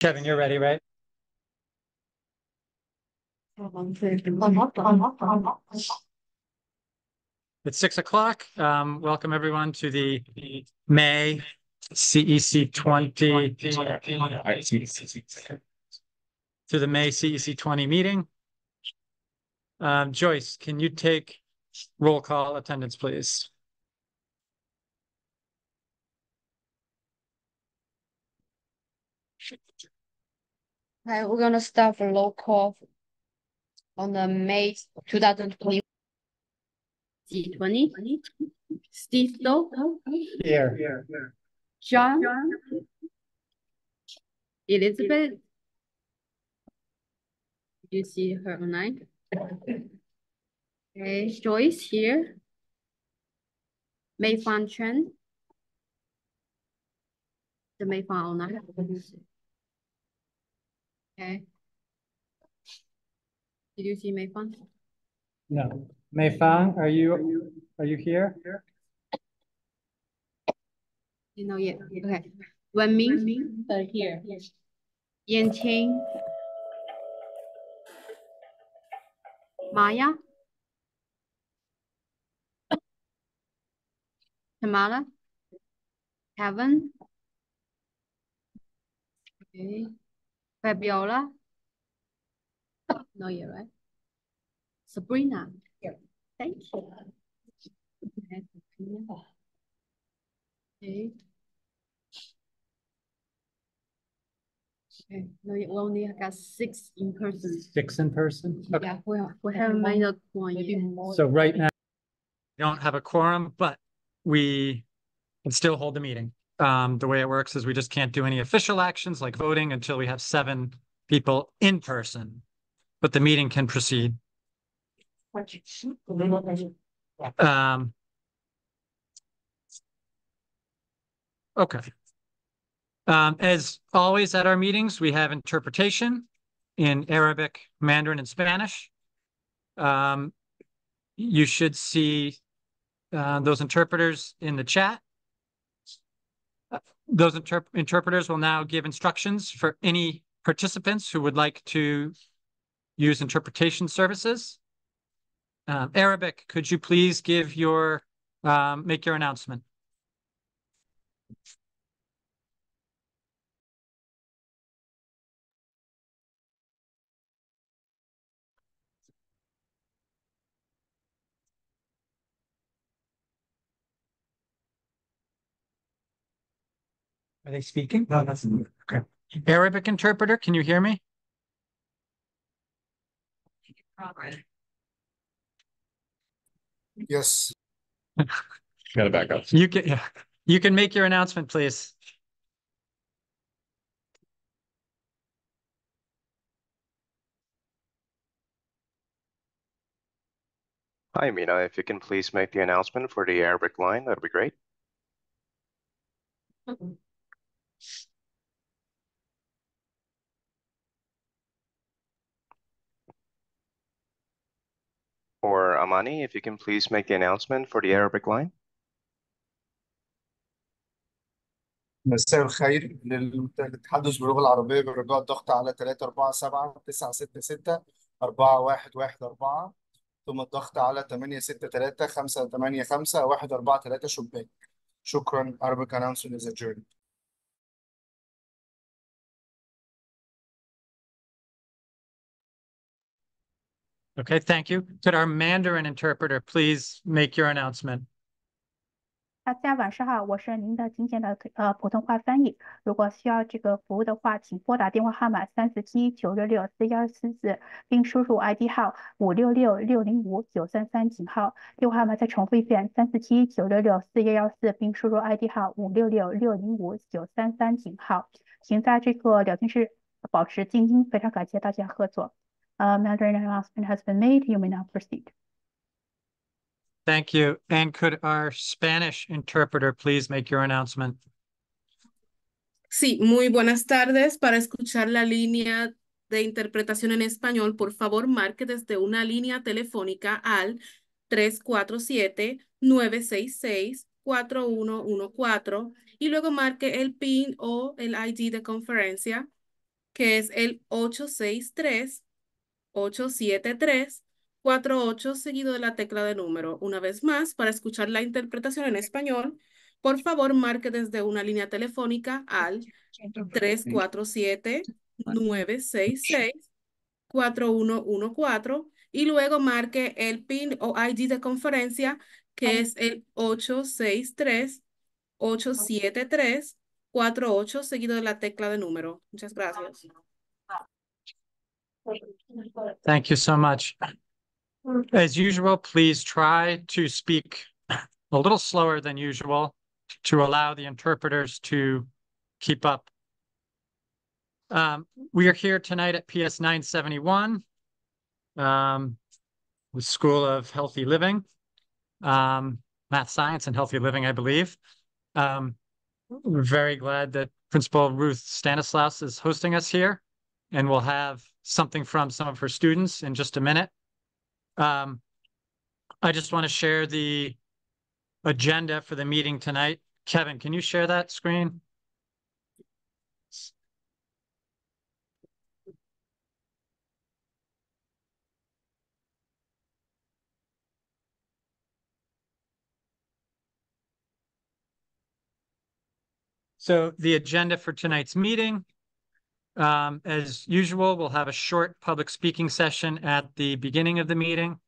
Kevin, you're ready, right? It's 6 o'clock. Welcome everyone to the May CEC 20 to the May CEC 20 meeting. Joyce, can you take roll call attendance, please? Okay, we're gonna start the roll call on the May 2020. Steve Lowe. Here. John. Elizabeth. You see her online? Okay, Joyce here. Mei Fan Chen. The Mei Fan online. Okay. Did you see Mei Fan? No. Mei Fang, are you here? You know yet. Okay. Wen Ming. Here. Yan Qing. Maya. Tamara. Kevin. Okay. Fabiola. No, you're right. Sabrina. Here. Thank you. Okay. Okay. Okay. No, we only got 6 in person. 6 in person? Okay. Yeah, we haven't made a quorum yet. So right now, we don't have a quorum, but we can still hold the meeting. The way it works is we just can't do any official actions like voting until we have 7 people in person, but the meeting can proceed. Okay. As always at our meetings, we have interpretation in Arabic, Mandarin, and Spanish. You should see those interpreters in the chat. Those interpreters will now give instructions for any participants who would like to use interpretation services. Arabic, could you please give your make your announcement? Are they speaking? No, that's okay. Arabic interpreter, can you hear me? Yes. Gotta back up. You can make your announcement, please. Hi, Mina. If you can please make the announcement for the Arabic line, that'd be great. Or Amani, if you can please make the announcement for the Arabic line. مساء الخير للتحدث باللغة العربية برجاء الضغط على 347 966 4114 ثم الضغط على 863 585 143 شباك. شكرا. Arabic announcement is adjourned. Okay, thank you. Could our Mandarin interpreter please make your announcement? 大家晚上好，我是您的今天的普通话翻译。如果需要这个服务的话，请拨打电话号码347-966-4144，并输入 ID 号566-605-933井号。电话号码再重复一遍：347-966-4114，并输入 ID 号566-605-933井号。请在这个聊天室保持静音，非常感谢大家合作。Mandarin announcement has been made. You may now proceed. Thank you. And could our Spanish interpreter please make your announcement? Sí, muy buenas tardes. Para escuchar la línea de interpretación en español, por favor, marque desde una línea telefónica al 347-966-4114 y luego marque el PIN o el ID de conferencia que es el 863-873-48 seguido de la tecla de número. Una vez más, para escuchar la interpretación en español, por favor marque desde una línea telefónica al 347-966-4114 y luego marque el PIN o ID de conferencia que es el 863-873-48 seguido de la tecla de número. Muchas gracias. Thank you so much. As usual, please try to speak a little slower than usual to allow the interpreters to keep up. We are here tonight at PS 971, the School of Healthy Living, Math, Science, and Healthy Living, I believe. We're very glad that Principal Ruth Stanislaus is hosting us here, and we'll have something from some of her students in just a minute. I just want to share the agenda for the meeting tonight. Kevin, can you share that screen? So the agenda for tonight's meeting, as usual, we'll have a short public speaking session at the beginning of the meeting.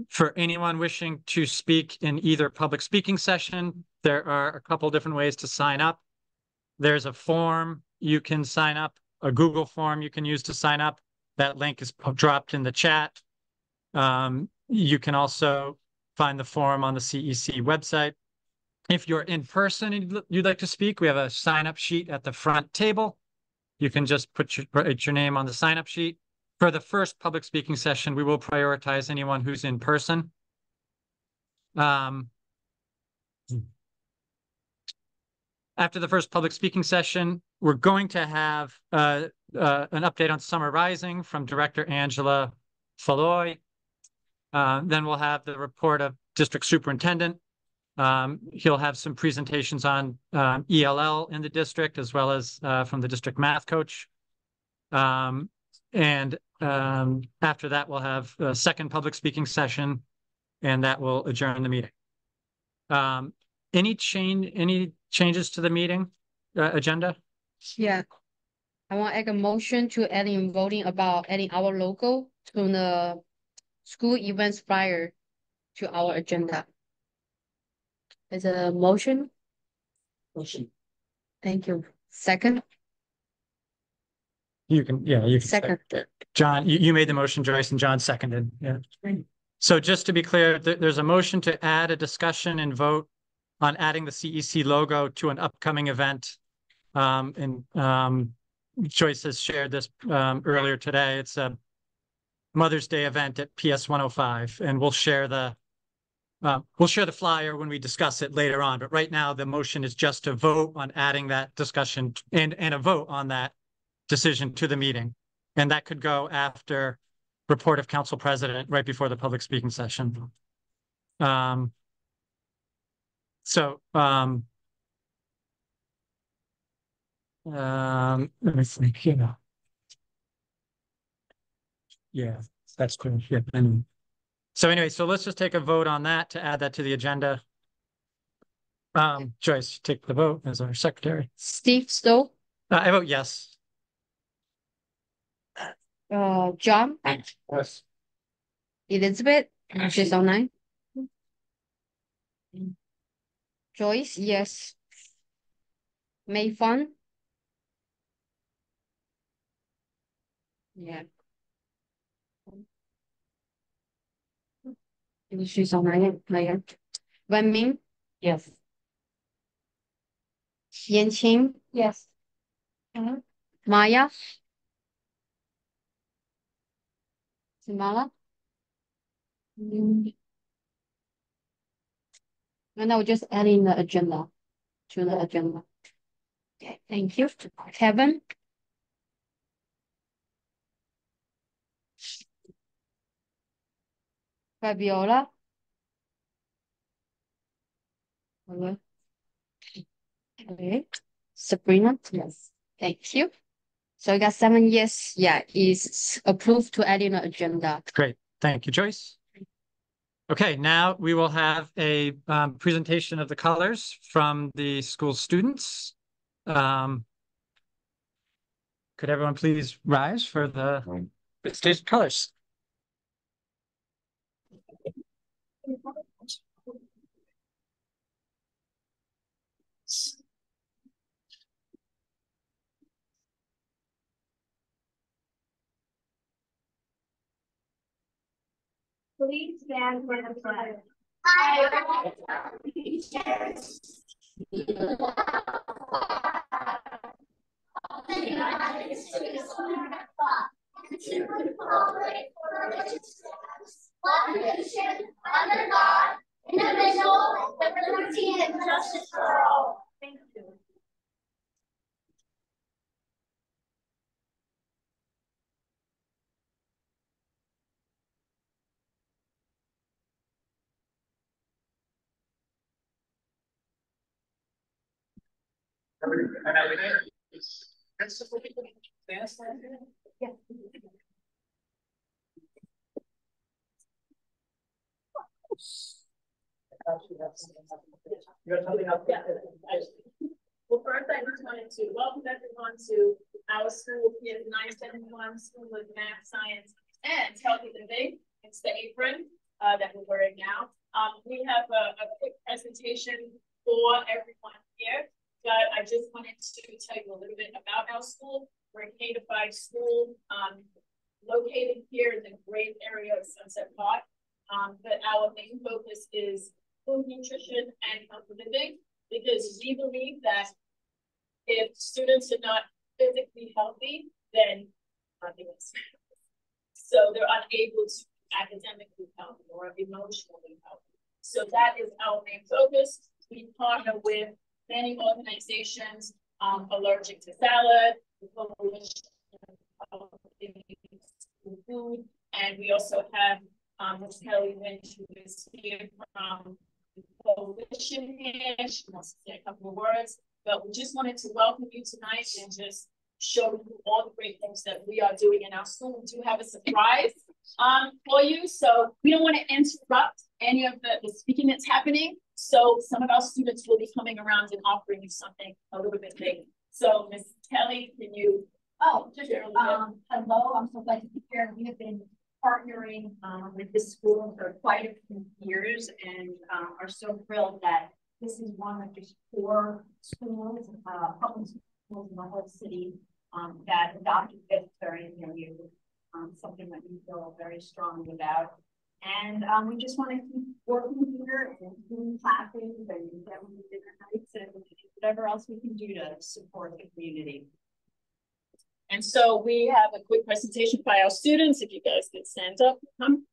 For anyone wishing to speak in either public speaking session, there are a couple different ways to sign up. There's a form you can sign up, a Google form you can use to sign up. That link is dropped in the chat. You can also find the form on the CEC website. If you're in person and you'd like to speak, we have a sign-up sheet at the front table. You can just put your name on the sign-up sheet. For the first public speaking session, we will prioritize anyone who's in person. After the first public speaking session, we're going to have an update on Summer Rising from Director Angela Falloy. Then we'll have the report of District Superintendent. He'll have some presentations on ELL in the district, as well as from the district math coach. After that, we'll have a second public speaking session, and that will adjourn the meeting. Any changes to the meeting agenda? Yeah. I want to make a motion to add in voting about adding our logo to the school events flyer to our agenda. Is it a motion? Motion. Thank you. Second? You can, yeah, you can. Second. John, you made the motion, Joyce, and John seconded. Yeah. So just to be clear, there's a motion to add a discussion and vote on adding the CEC logo to an upcoming event. Joyce has shared this earlier today. It's a Mother's Day event at PS 105, and we'll share the flyer when we discuss it later on. But right now, the motion is just to vote on adding that discussion and a vote on that decision to the meeting. And that could go after report of council president right before the public speaking session. Let me think, yeah, that's clear. Yeah. So anyway, so let's just take a vote on that to add that to the agenda. Joyce, take the vote as our secretary. Steve Stowe, I vote yes. John, Yes. Elizabeth, she's online. Joyce, yes. May Fun. Yeah. She's online player. Wen Ming. Yes. Yan Qing. Yes. Maya. Simala. And I will just add in the agenda to the agenda. Okay, thank you. Kevin. Fabiola. Okay. Sabrina. Yes. Thank you. So I got 7 yes, yeah, is approved to add in the agenda. Great. Thank you, Joyce. Okay, now we will have a presentation of the colors from the school students. Could everyone please rise for the stage colors? Please stand for the flag. One nation, under God, indivisible, with liberty and justice for all. Thank you. Well, first, I just wanted to welcome everyone to our school here at 971 School of Math, Science, and Healthy Living. It's the apron that we're wearing now. We have a quick presentation for everyone here, but I just wanted to tell you a little bit about our school. We're a K-5 school located here in the great area of Sunset Park. But our main focus is food, nutrition, and healthy living, because we believe that if students are not physically healthy, then nothing is. So they're unable to be academically healthy or emotionally healthy. So that is our main focus. We partner with many organizations, Allergic to Salad, the Coalition of Food, and we also have Ms. Kelly Lynch, who is here from the coalition here. She wants to say a couple of words, but we just wanted to welcome you tonight and just show you all the great things that we are doing in our school. We do have a surprise for you, so we don't want to interrupt any of the speaking that's happening. So some of our students will be coming around and offering you something a little bit big. So Ms. Kelly, can you? Oh, just hello, I'm so glad to be here. We have been partnering with this school for quite a few years and are so thrilled that this is one of just 4 schools, public schools in the whole city that adopted vegetarian menu, something that we feel very strongly about. And we just want to keep working here and doing classes and having dinner nights and whatever else we can do to support the community. And so we have a quick presentation by our students. If you guys could stand up, come.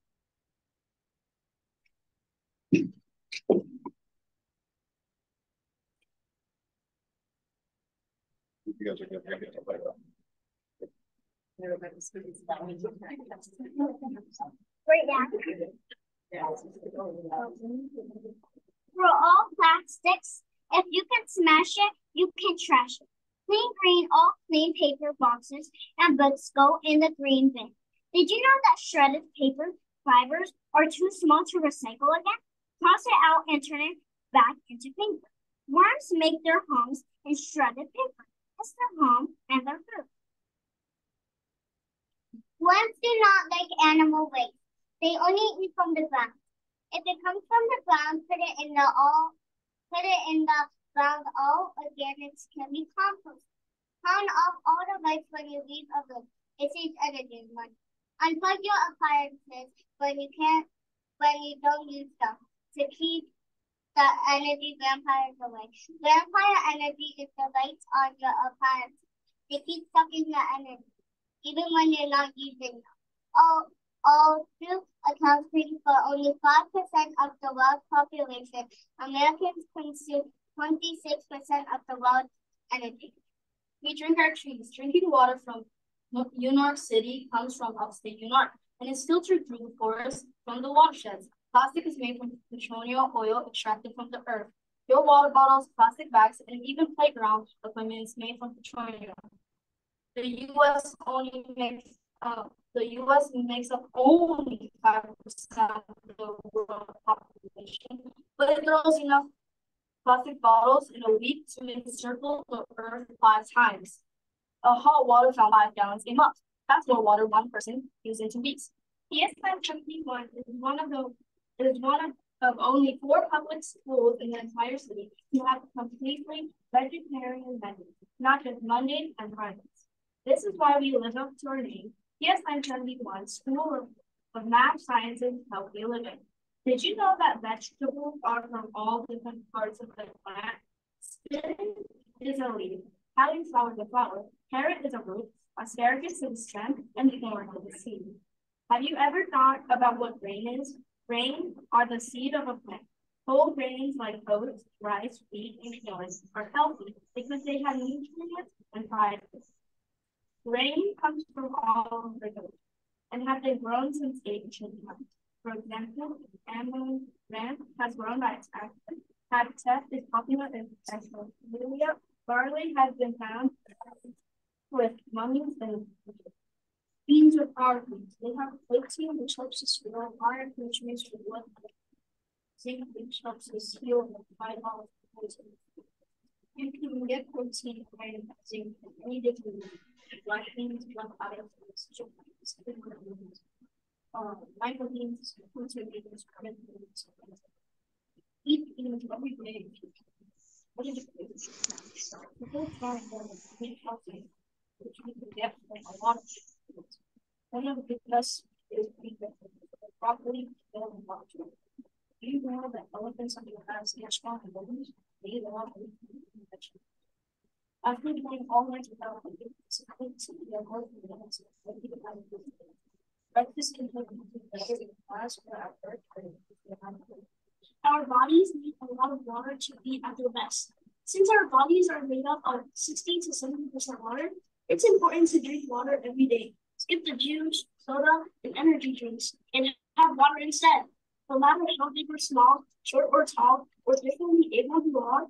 Right now. For all plastics, if you can smash it, you can trash it. Clean green, all clean paper boxes and books go in the green bin. Did you know that shredded paper fibers are too small to recycle again? Toss it out and turn it back into paper. Worms make their homes in shredded paper. It's their home and their food. Worms do not like animal waste. They only eat from the ground. If it comes from the ground, put it in the ground. All organics can be composted. Turn off all the lights when you leave a room. It saves energy and money. Unplug your appliances when you don't use them to keep the energy vampires away. Vampire energy is the lights on your appliances. They keep sucking the energy, even when you're not using them. All two accounts for only 5% of the world's population. Americans consume 26% of the world's energy. We drink our trees. Drinking water from New York City comes from upstate New York and is filtered through the forest from the watersheds. Plastic is made from petroleum oil extracted from the earth. Your water bottles, plastic bags, and even playground equipment is made from petroleum. The US makes up only 5% of the world population, but it throws enough plastic bottles in a week to encircle the earth 5 times. A hot water fountain 5 gallons a month. That's more water one person uses in 2 weeks. PSN 71 is one of only 4 public schools in the entire city who have a completely vegetarian menu, not just Mondays and Fridays. This is why we live up to our name, PSN 71, School of Math, Science, and Healthy Living. Did you know that vegetables are from all different parts of the plant? Spinach is a leaf, cauliflower is a flower, carrot is a root, asparagus is a stem, and corn is a seed. Have you ever thought about what grain is? Grain are the seed of a plant. Whole grains like oats, rice, wheat, and corn are healthy because they have nutrients and fibers. Grain comes from all over the earth and have been grown since ancient times. For example, amaranth has grown by its acid. Habitat is popular in Australia. Barley has been found with mummies and beans are powerful. They have protein which helps us grow iron, which makes for blood. Zinc, which helps us heal and fight off poison. You can get protein, iron, zinc from any different black beans, black items, micro beans, protein beans, red beans. Eat beans every day. What is it? The whole time eat healthy, which we can get from a lot of foods. One of the best is broccoli and water. Do you know that elephants under has strong bones? They eat a lot of vegetables. After going all night without eating, I think the healthy minutes breakfast can help you do better in class or at work. Our bodies need a lot of water to be at their best. Since our bodies are made up of 60 to 70% water, it's important to drink water every day. Skip the juice, soda, and energy drinks, and have water instead. No matter how big or small, short or tall, or differently able you are,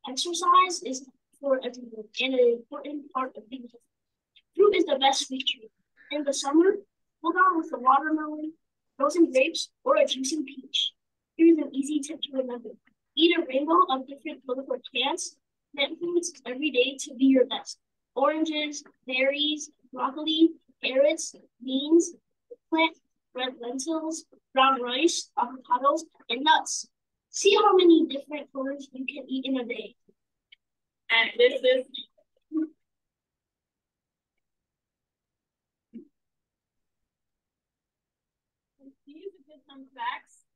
exercise is for everyone and an important part of being healthy. Fruit is the best sweet treat. In the summer, hold on with a watermelon, frozen grapes, or a juicy peach. Here's an easy tip to remember. Eat a rainbow of different colorful cans. Plant foods every day to be your best. Oranges, berries, broccoli, carrots, beans, plant red lentils, brown rice, avocados, and nuts. See how many different colors you can eat in a day. And this is these are just some facts.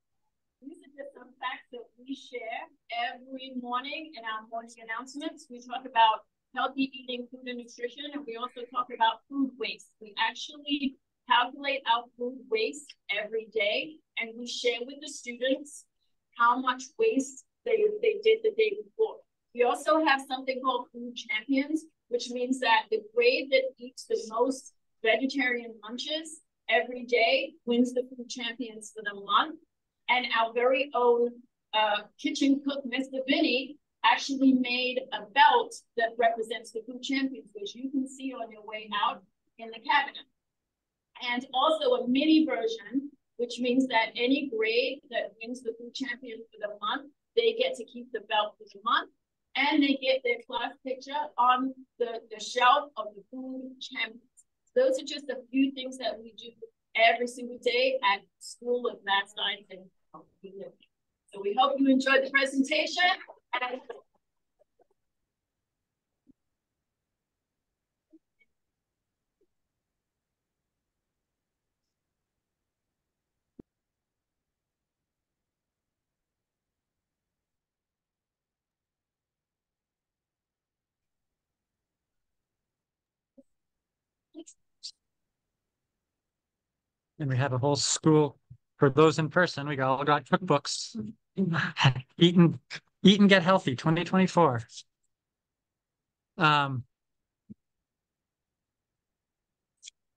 These are just some facts that we share every morning in our morning announcements. We talk about healthy eating, food, and nutrition, and we also talk about food waste. We actually calculate our food waste every day, and we share with the students how much waste they did the day before. We also have something called Food Champions, which means that the grade that eats the most vegetarian lunches every day wins the Food Champions for the month. And our very own kitchen cook, Mr. Vinny, actually made a belt that represents the Food Champions, which you can see on your way out in the cabinet. And also a mini version, which means that any grade that wins the Food Champion for the month, they get to keep the belt for the month, and they get their class picture on the shelf of the Food Champions. Those are just a few things that we do every single day at School of Math, Science, and Healthy Living. So we hope you enjoyed the presentation. And And we have a whole school for those in person. We all got cookbooks. Eat and Get Healthy 2024.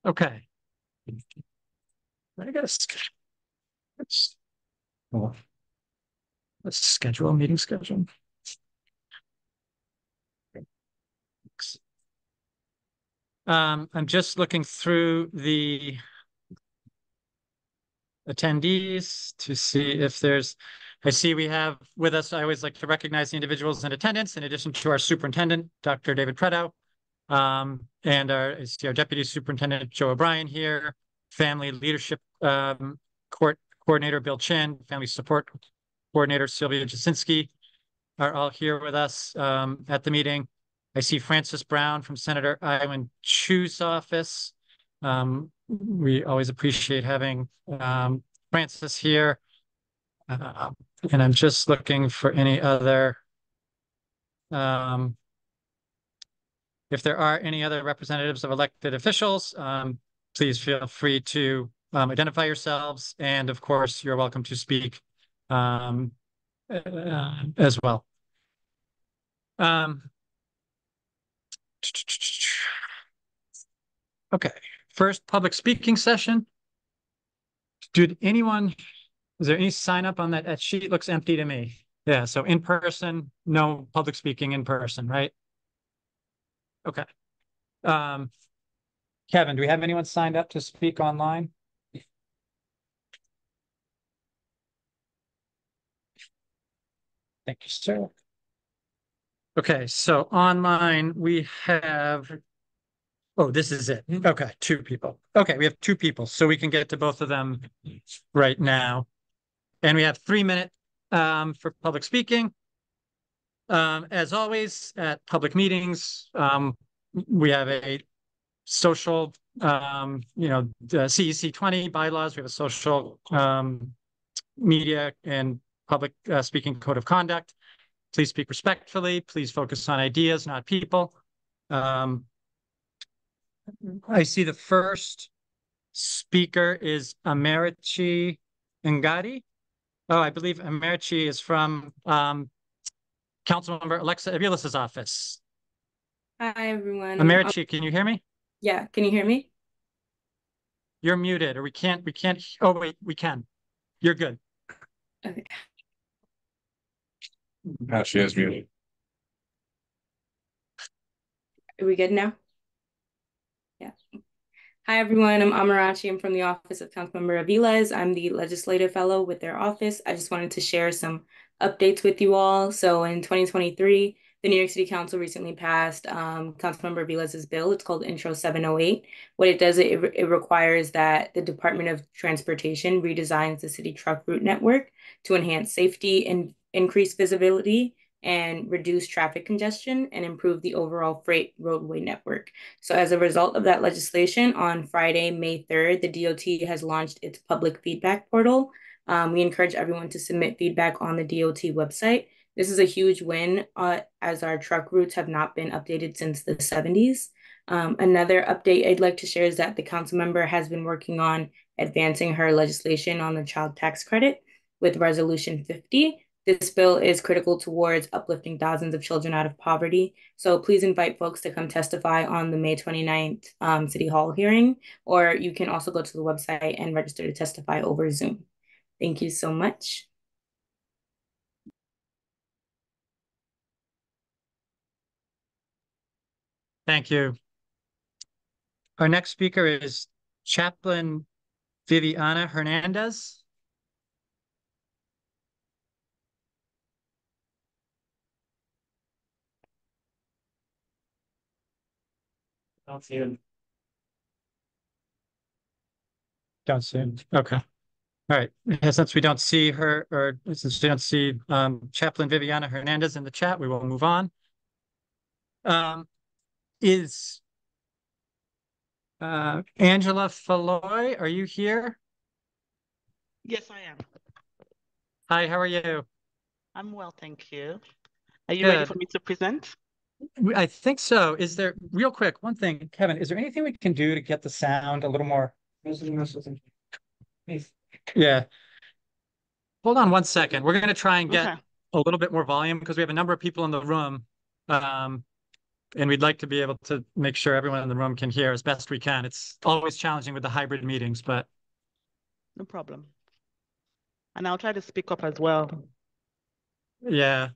Okay. I guess let's schedule a meeting schedule. I'm just looking through the attendees to see if there's, I see we have with us, I always like to recognize the individuals in attendance in addition to our superintendent, Dr. David Preto, and I see our deputy superintendent, Joe O'Brien here, family leadership coordinator, Bill Chin, family support coordinator, Sylvia Jasinski, are all here with us at the meeting. I see Francis Brown from Senator Iwan Chu's office. We always appreciate having Francis here. And I'm just looking for any other, if there are any other representatives of elected officials, please feel free to identify yourselves. And of course, you're welcome to speak as well. Okay, first public speaking session. Did anyone, is there any sign up on that? That sheet looks empty to me. Yeah, so in person, no public speaking in person, right? Okay. Kevin, do we have anyone signed up to speak online? Thank you, sir. Okay, so online we have, oh, this is it. Okay, 2 people. Okay, we have 2 people, so we can get to both of them right now. And we have 3 minutes for public speaking. As always, at public meetings, we have a social, the CEC 20 bylaws. We have a social media and public speaking code of conduct. Please speak respectfully. Please focus on ideas, not people. I see the first speaker is Americi Ngadi. Oh, I believe Americi is from Councilmember Alexa Aviles' office. Hi, everyone. Americi, can you hear me? Yeah, can you hear me? You're muted, or we can't, oh, wait, we can. You're good. Okay. Now she is muted. Are we good now? Yeah. Hi, everyone. I'm Amarachi. I'm from the Office of Councilmember Aviles. I'm the legislative fellow with their office. I just wanted to share some updates with you all. So in 2023, the New York City Council recently passed Councilmember Aviles' bill. It's called Intro 708. What it does, it requires that the Department of Transportation redesigns the city truck route network to enhance safety and increase visibility and reduce traffic congestion and improve the overall freight roadway network. So as a result of that legislation, on Friday, May 3rd, the DOT has launched its public feedback portal. We encourage everyone to submit feedback on the DOT website. This is a huge win as our truck routes have not been updated since the 70s. Another update I'd like to share is that the council member has been working on advancing her legislation on the child tax credit with Resolution 50. This bill is critical towards uplifting thousands of children out of poverty. So please invite folks to come testify on the May 29th City Hall hearing, or you can also go to the website and register to testify over Zoom. Thank you so much. Thank you. Our next speaker is Chaplain Viviana Hernandez. Don't see him. Don't see him. Okay. All right. Since we don't see her, or since we don't see Chaplain Viviana Hernandez in the chat, we will move on. Is Angela Falloy, are you here? Yes, I am. Hi, how are you? I'm well, thank you. Are you ready for me to present? I think so. Is there, real quick, one thing, Kevin, is there anything we can do to get the sound a little more? Yeah. Hold on one second. We're going to try and get a little bit more volume because we have a number of people in the room. And we'd like to be able to make sure everyone in the room can hear as best we can. It's always challenging with the hybrid meetings, but. No problem. And I'll try to speak up as well. Yeah.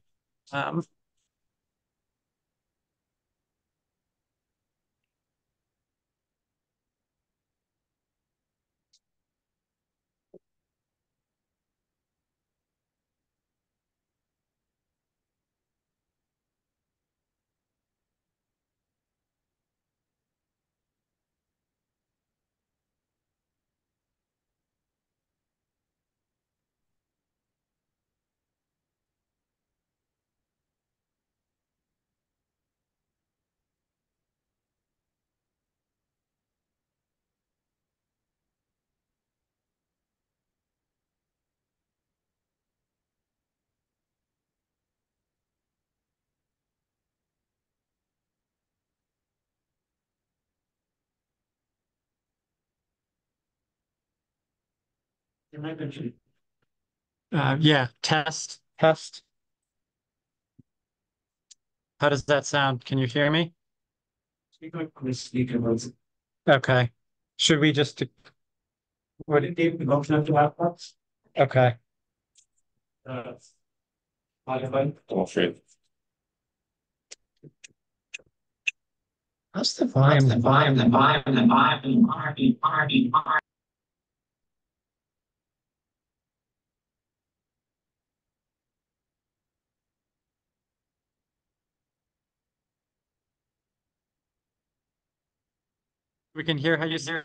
Yeah, test. How does that sound? Can you hear me? Okay. Should we just? What did you motion of the laptops? Okay. How's the volume? We can hear how you say.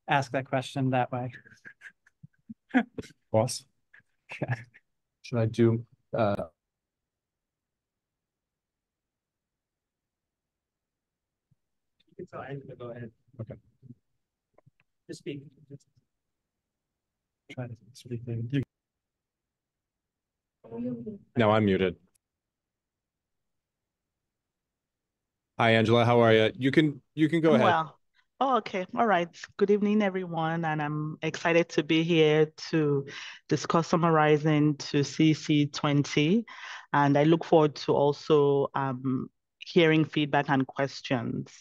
Ask that question that way. Boss, Okay. should I do, Go ahead. Okay. Just speak. Try to speak. You no, I'm muted. Hi, Angela, how are you? You can go ahead. Well, oh, okay. All right. Good evening, everyone. And I'm excited to be here to discuss summarizing to CC20. And I look forward to also hearing feedback and questions.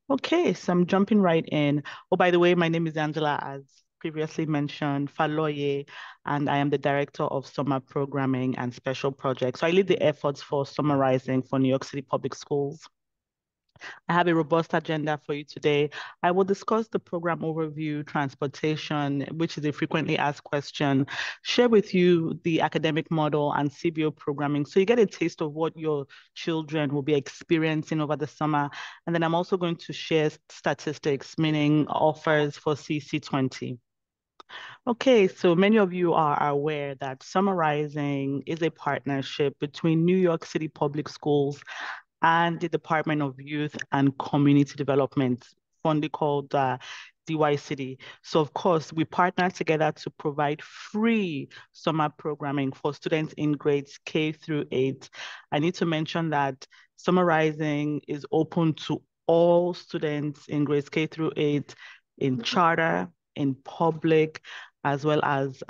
Okay, so I'm jumping right in. Oh, by the way, my name is Angela, as previously mentioned, Faloye, and I am the Director of Summer Programming and Special Projects. So I lead the efforts for summarizing for New York City Public Schools. I have a robust agenda for you today. I will discuss the program overview, transportation, which is a frequently asked question, share with you the academic model and CBO programming, so you get a taste of what your children will be experiencing over the summer. And then I'm also going to share statistics, meaning offers for CC20. Okay, so many of you are aware that Summarizing is a partnership between New York City Public Schools and the Department of Youth and Community Development, fondly called DYCD. So of course, we partner together to provide free summer programming for students in grades K through 8. I need to mention that Summarizing is open to all students in grades K through 8 in charter, in public, as well as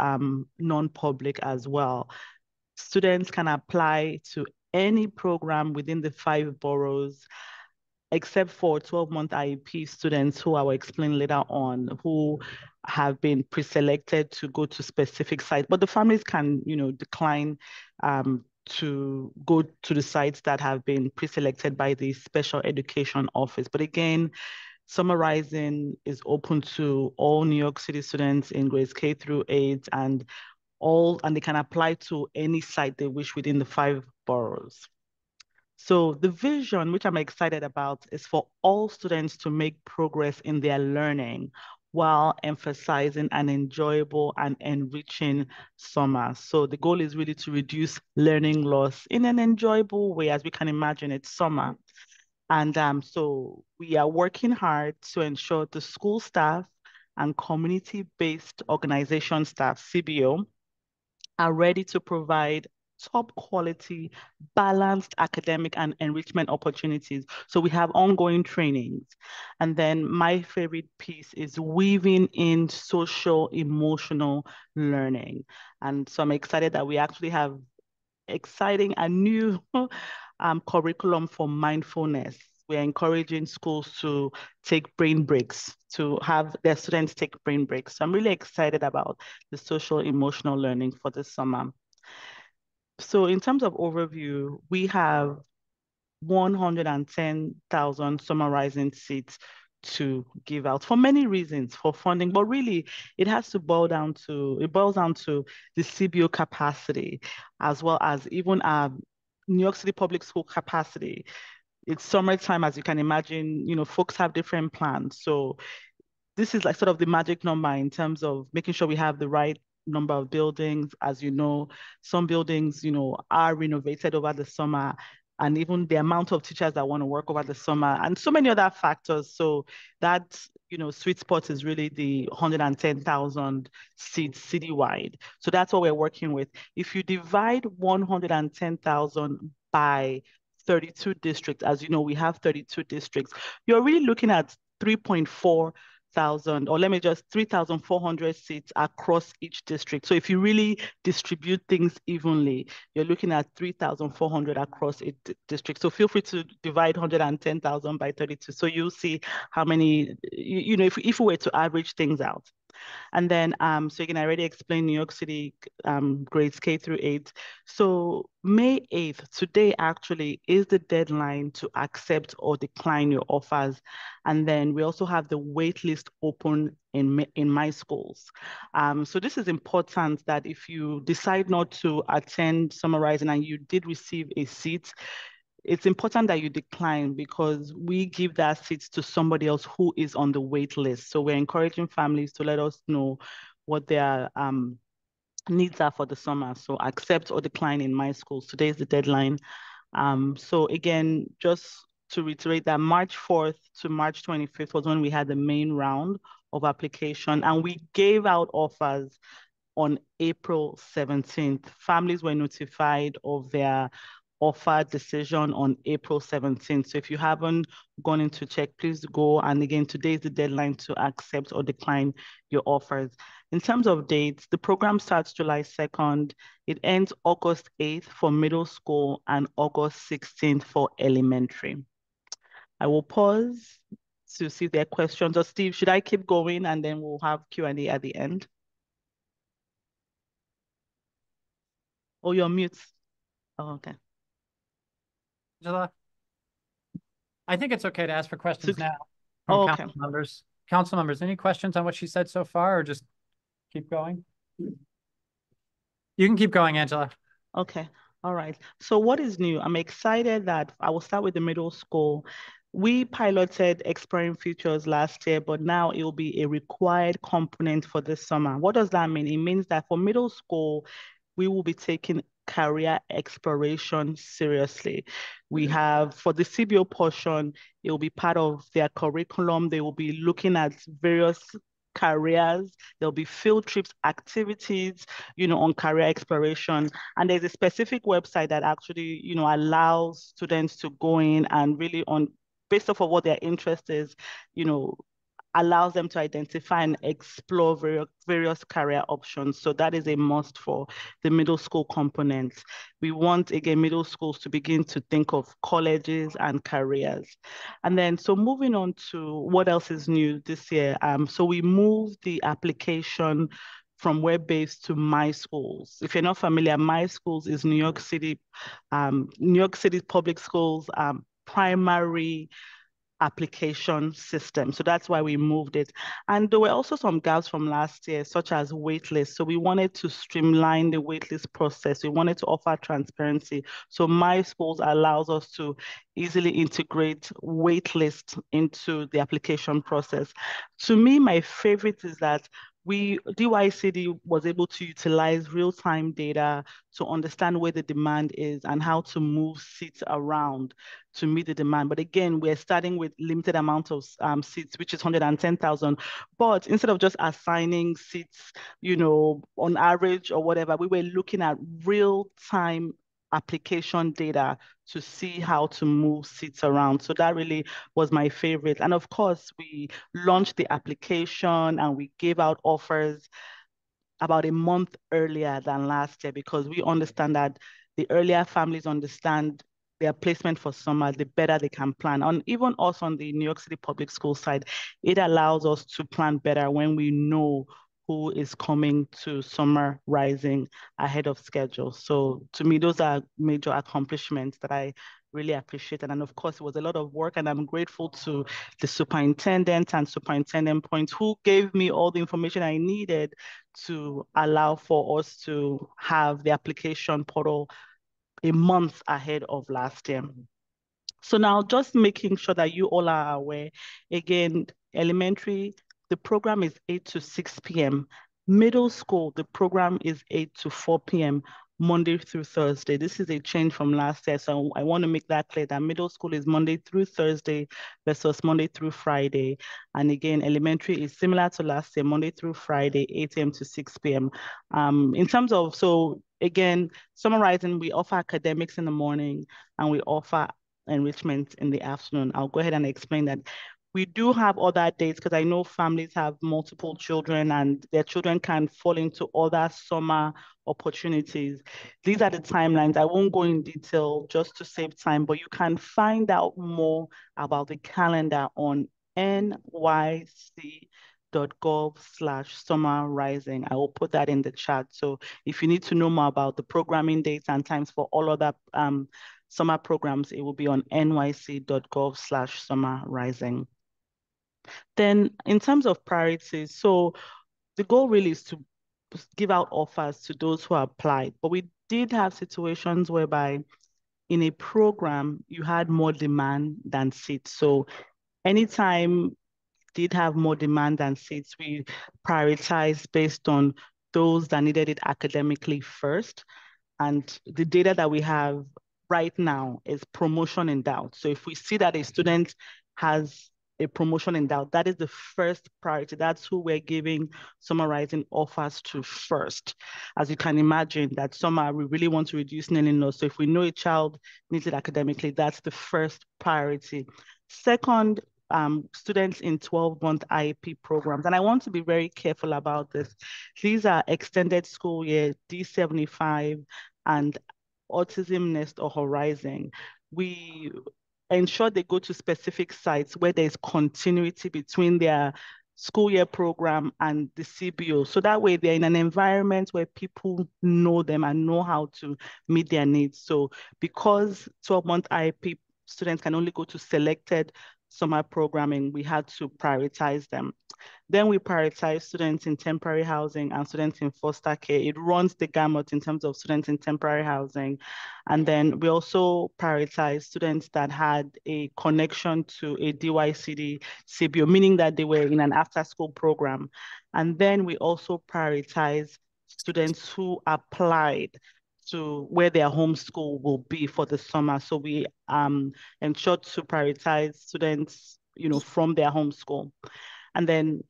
non-public as well. Students can apply to any program within the 5 boroughs, except for 12-month IEP students who I will explain later on, who have been pre-selected to go to specific sites. But the families can, decline to go to the sites that have been pre-selected by the Special Education Office. But again, Summarizing is open to all New York City students in grades K through 8 and they can apply to any site they wish within the 5 boroughs. So the vision, which I'm excited about, is for all students to make progress in their learning while emphasizing an enjoyable and enriching summer. So the goal is really to reduce learning loss in an enjoyable way. As we can imagine, it's summer. And so we are working hard to ensure the school staff and community-based organization staff, CBO, are ready to provide top quality, balanced academic and enrichment opportunities. So we have ongoing trainings. And then my favorite piece is weaving in social emotional learning. And so I'm excited that we actually have exciting and new curriculum for mindfulness. We're encouraging schools to take brain breaks, to have their students take brain breaks. So I'm really excited about the social emotional learning for this summer. So in terms of overview, we have 110,000 Summarizing seats to give out for many reasons, for funding, but really it boils down to the CBO capacity, as well as even New York City Public School capacity. It's summertime, as you can imagine, folks have different plans. So this is like sort of the magic number in terms of making sure we have the right number of buildings. As you know, some buildings, are renovated over the summer, and even the amount of teachers that want to work over the summer, and so many other factors. So that, sweet spot is really the 110,000 seats citywide. So that's what we're working with. If you divide 110,000 by 32 districts, as you know, we have 32 districts, you're really looking at 3.4 thousand, or let me just 3,400 seats across each district. So if you really distribute things evenly, you're looking at 3,400 across each district. So feel free to divide 110,000 by 32. So you'll see how many, if we were to average things out. And then, so again, I already explained New York City grades K through 8. So May 8th, today actually is the deadline to accept or decline your offers. And then we also have the wait list open in my schools. So this is important, that if you decide not to attend Summer Rising and you did receive a seat, it's important that you decline, because we give that seat to somebody else who is on the wait list. So we're encouraging families to let us know what their needs are for the summer. So accept or decline in my schools. Today is the deadline. So again, just to reiterate that March 4th to March 25th was when we had the main round of application, and we gave out offers on April 17th. Families were notified of their offer decision on April 17th. So if you haven't gone in to check, please go. And again, today is the deadline to accept or decline your offers. In terms of dates, the program starts July 2nd. It ends August 8th for middle school and August 16th for elementary. I will pause to see if there are questions. Or Steve, should I keep going and then we'll have Q&A at the end? Oh, you're mute. Oh, okay. Angela, I think it's okay to ask for questions now from from council members. Council members, any questions on what she said so far, or just keep going? You can keep going, Angela. Okay. All right. So what is new? I'm excited that I will start with the middle school. We piloted Exploring Futures last year, but now it will be a required component for this summer. What does that mean? It means that for middle school, we will be taking career exploration seriously. We have, for the CBO portion, it will be part of their curriculum. They will be looking at various careers. There'll be field trips, activities, on career exploration. And there's a specific website that actually, allows students to go in and really based off of what their interest is, allows them to identify and explore various career options. So that is a must for the middle school component. We want, again, middle schools to begin to think of colleges and careers. And then, so moving on to what else is new this year. So we moved the application from web-based to My Schools. If you're not familiar, My Schools is New York City public schools primary application system. So that's why we moved it. And there were also some gaps from last year, such as waitlist. So we wanted to streamline the waitlist process. We wanted to offer transparency. So My Schools allows us to easily integrate waitlist into the application process. To me, my favorite is that DYCD was able to utilize real-time data to understand where the demand is and how to move seats around to meet the demand. But again, we're starting with limited amount of seats, which is 110,000. But instead of just assigning seats, on average or whatever, we were looking at real-time application data to see how to move seats around. So that really was my favorite. And of course, we launched the application and we gave out offers about a month earlier than last year, because we understand that the earlier families understand their placement for summer, the better they can plan. And even us on the New York City public school side, it allows us to plan better when we know who is coming to Summer Rising ahead of schedule. So to me, those are major accomplishments that I really appreciate. And of course, it was a lot of work, and I'm grateful to the superintendent and superintendent points who gave me all the information I needed to allow for us to have the application portal a month ahead of last year. So now just making sure that you all are aware, again, elementary, the program is 8 to 6 p.m. Middle school, the program is 8 to 4 p.m. Monday through Thursday. This is a change from last year, so I want to make that clear that middle school is Monday through Thursday versus Monday through Friday. And again, elementary is similar to last year, Monday through Friday, 8 a.m. to 6 p.m. In terms of, so again, summarizing, we offer academics in the morning and we offer enrichment in the afternoon. I'll go ahead and explain that. We do have other dates because I know families have multiple children and their children can fall into other summer opportunities. These are the timelines. I won't go in detail just to save time, but you can find out more about the calendar on nyc.gov/summer rising. I will put that in the chat. So if you need to know more about the programming dates and times for all other summer programs, it will be on nyc.gov/summer rising. Then in terms of priorities, so the goal really is to give out offers to those who applied, but we did have situations whereby in a program, you had more demand than seats. So anytime did have more demand than seats, we prioritized based on those that needed it academically first. And the data that we have right now is promotion in doubt. So if we see that a student has a promotion in doubt, that is the first priority. That's who we're giving summer rising offers to first. As you can imagine, that summer we really want to reduce kneeling loss. So if we know a child needs it academically, that's the first priority. Second, students in 12-month IEP programs. And I want to be very careful about this. These are extended school year, D75, and Autism Nest or Horizon. We ensure they go to specific sites where there's continuity between their school year program and the CBO. So that way they're in an environment where people know them and know how to meet their needs. So because 12-month IEP students can only go to selected summer programming, we had to prioritize them. Then we prioritize students in temporary housing and students in foster care. It runs the gamut in terms of students in temporary housing. And then we also prioritize students that had a connection to a DYCD CBO, meaning that they were in an after-school program. And then we also prioritize students who applied to where their homeschool will be for the summer. So we ensure to prioritize students, from their homeschool. And then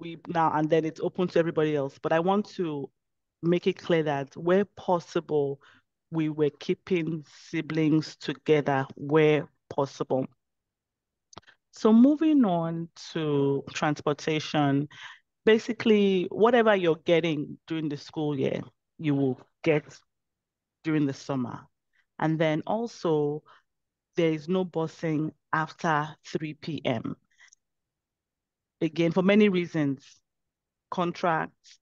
it's open to everybody else. But I want to make it clear that where possible, we were keeping siblings together where possible. So moving on to transportation, basically whatever you're getting during the school year, you will get during the summer. And then also there is no busing after 3 p.m. Again, for many reasons, contracts,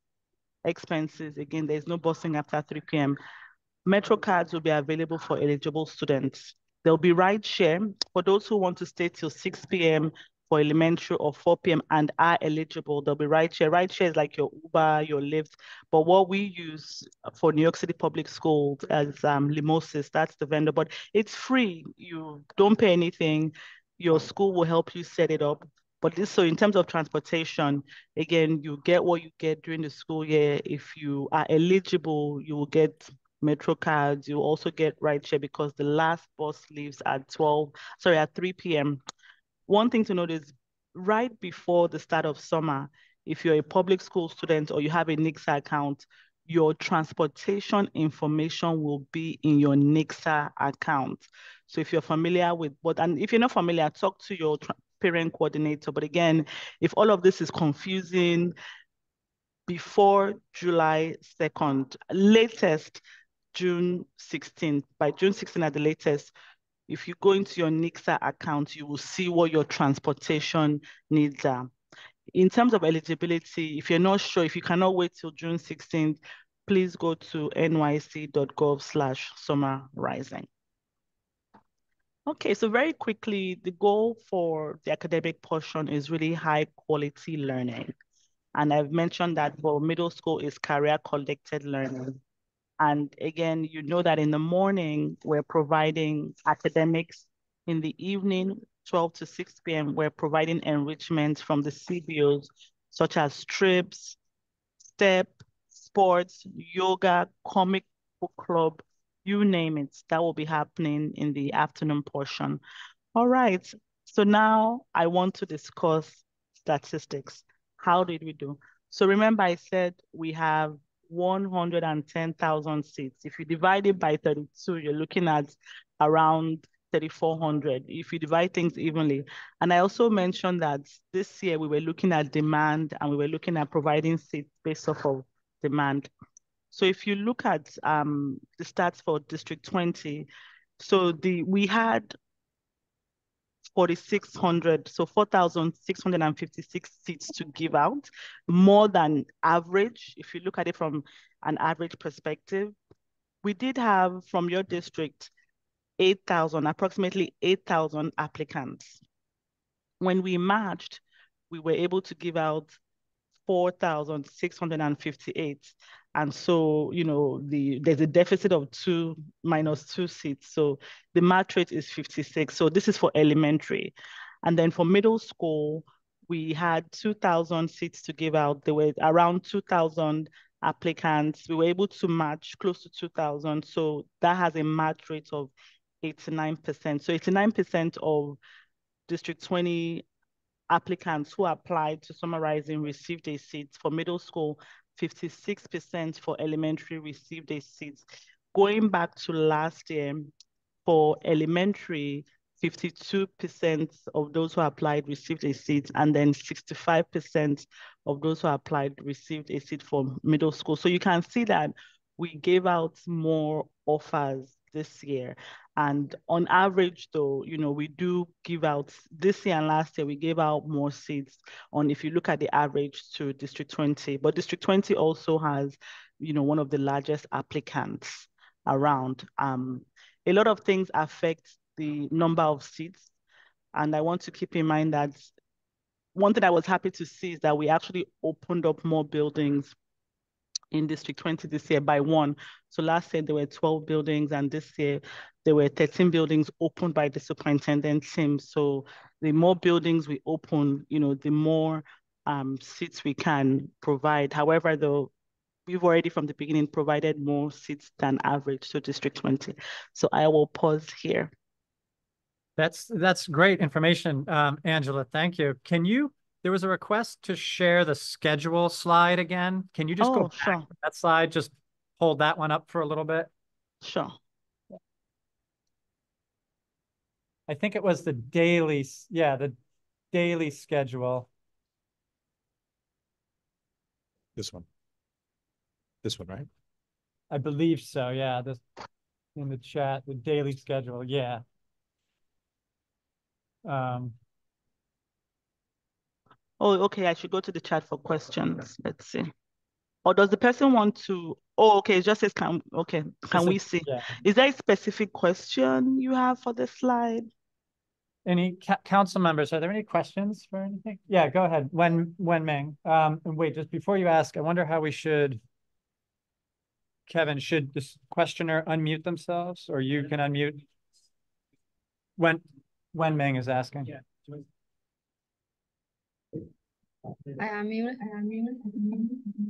expenses, again, there's no busing after 3 p.m. Metro cards will be available for eligible students. There'll be ride share for those who want to stay till 6 p.m. for elementary or 4 p.m. and are eligible. There'll be ride share. Ride share is like your Uber, your Lyft. But what we use for New York City Public Schools as Limosis, that's the vendor, but it's free. You don't pay anything. Your school will help you set it up. But so in terms of transportation, again, you get what you get during the school year. If you are eligible, you will get Metro cards. You also get rideshare because the last bus leaves at 3 p.m. One thing to note is right before the start of summer, if you're a public school student or you have a NICSA account, your transportation information will be in your NICSA account. So if you're familiar with and if you're not familiar, talk to your parent coordinator. But again, if all of this is confusing, before July 2nd, latest June 16th, by June 16th at the latest, if you go into your NICSA account, you will see what your transportation needs are. In terms of eligibility, if you're not sure, if you cannot wait till June 16th, please go to nyc.gov/summer rising. Okay, so very quickly, the goal for the academic portion is really high quality learning. And I've mentioned that for middle school is career connected learning. And again, you know that in the morning, we're providing academics. In the evening, 12 to 6 p.m., we're providing enrichment from the CBOs, such as trips, STEP, sports, yoga, comic book club, you name it. That will be happening in the afternoon portion. All right. So now I want to discuss statistics. How did we do? So remember I said we have 110,000 seats. If you divide it by 32, you're looking at around 3,400 if you divide things evenly. And I also mentioned that this year we were looking at demand and we were looking at providing seats based off of demand. So if you look at the stats for District 20, so we had 4,600, so 4,656 seats to give out, more than average. If you look at it from an average perspective, we did have from your district, approximately 8,000 applicants. When we matched, we were able to give out 4,658. And so, you know, there's a deficit of minus 2 seats. So the match rate is 56. So this is for elementary. And then for middle school, we had 2,000 seats to give out. There were around 2,000 applicants. We were able to match close to 2,000. So that has a match rate of 89%. So 89% of District 20 applicants who applied to Summarizing received a seat. For middle school, 56% for elementary received a seat. Going back to last year, for elementary, 52% of those who applied received a seat, and then 65% of those who applied received a seat for middle school. So you can see that we gave out more offers this year. And on average, though, you know, we do give out, this year and last year, we gave out more seats on, if you look at the average to District 20. But District 20 also has, you know, one of the largest applicants around. A lot of things affect the number of seats. And I want to keep in mind that one thing I was happy to see is that we actually opened up more buildings in District 20 this year by 1. So last year there were 12 buildings, and this year there were 13 buildings opened by the superintendent team. So the more buildings we open, you know, the more seats we can provide. However, though, we've already from the beginning provided more seats than average to District 20. So I will pause here. That's great information, Angela. Thank you. There was a request to share the schedule slide again. Can you just go back to that slide? Just hold that one up for a little bit. Sure. I think it was the daily schedule. This one, right? I believe so. Yeah. This in the chat, the daily schedule. Yeah. Oh, okay. I should go to the chat for questions. Let's see. Or does the person want to? Oh, okay. It just says, can we see? Yeah. Is there a specific question you have for this slide? Any council members, are there any questions for anything? Yeah, go ahead. Wen Meng. And wait, just before you ask, I wonder how we should, Kevin, should this questioner unmute themselves, or you can unmute? Wen Meng is asking. Yeah. I unmute.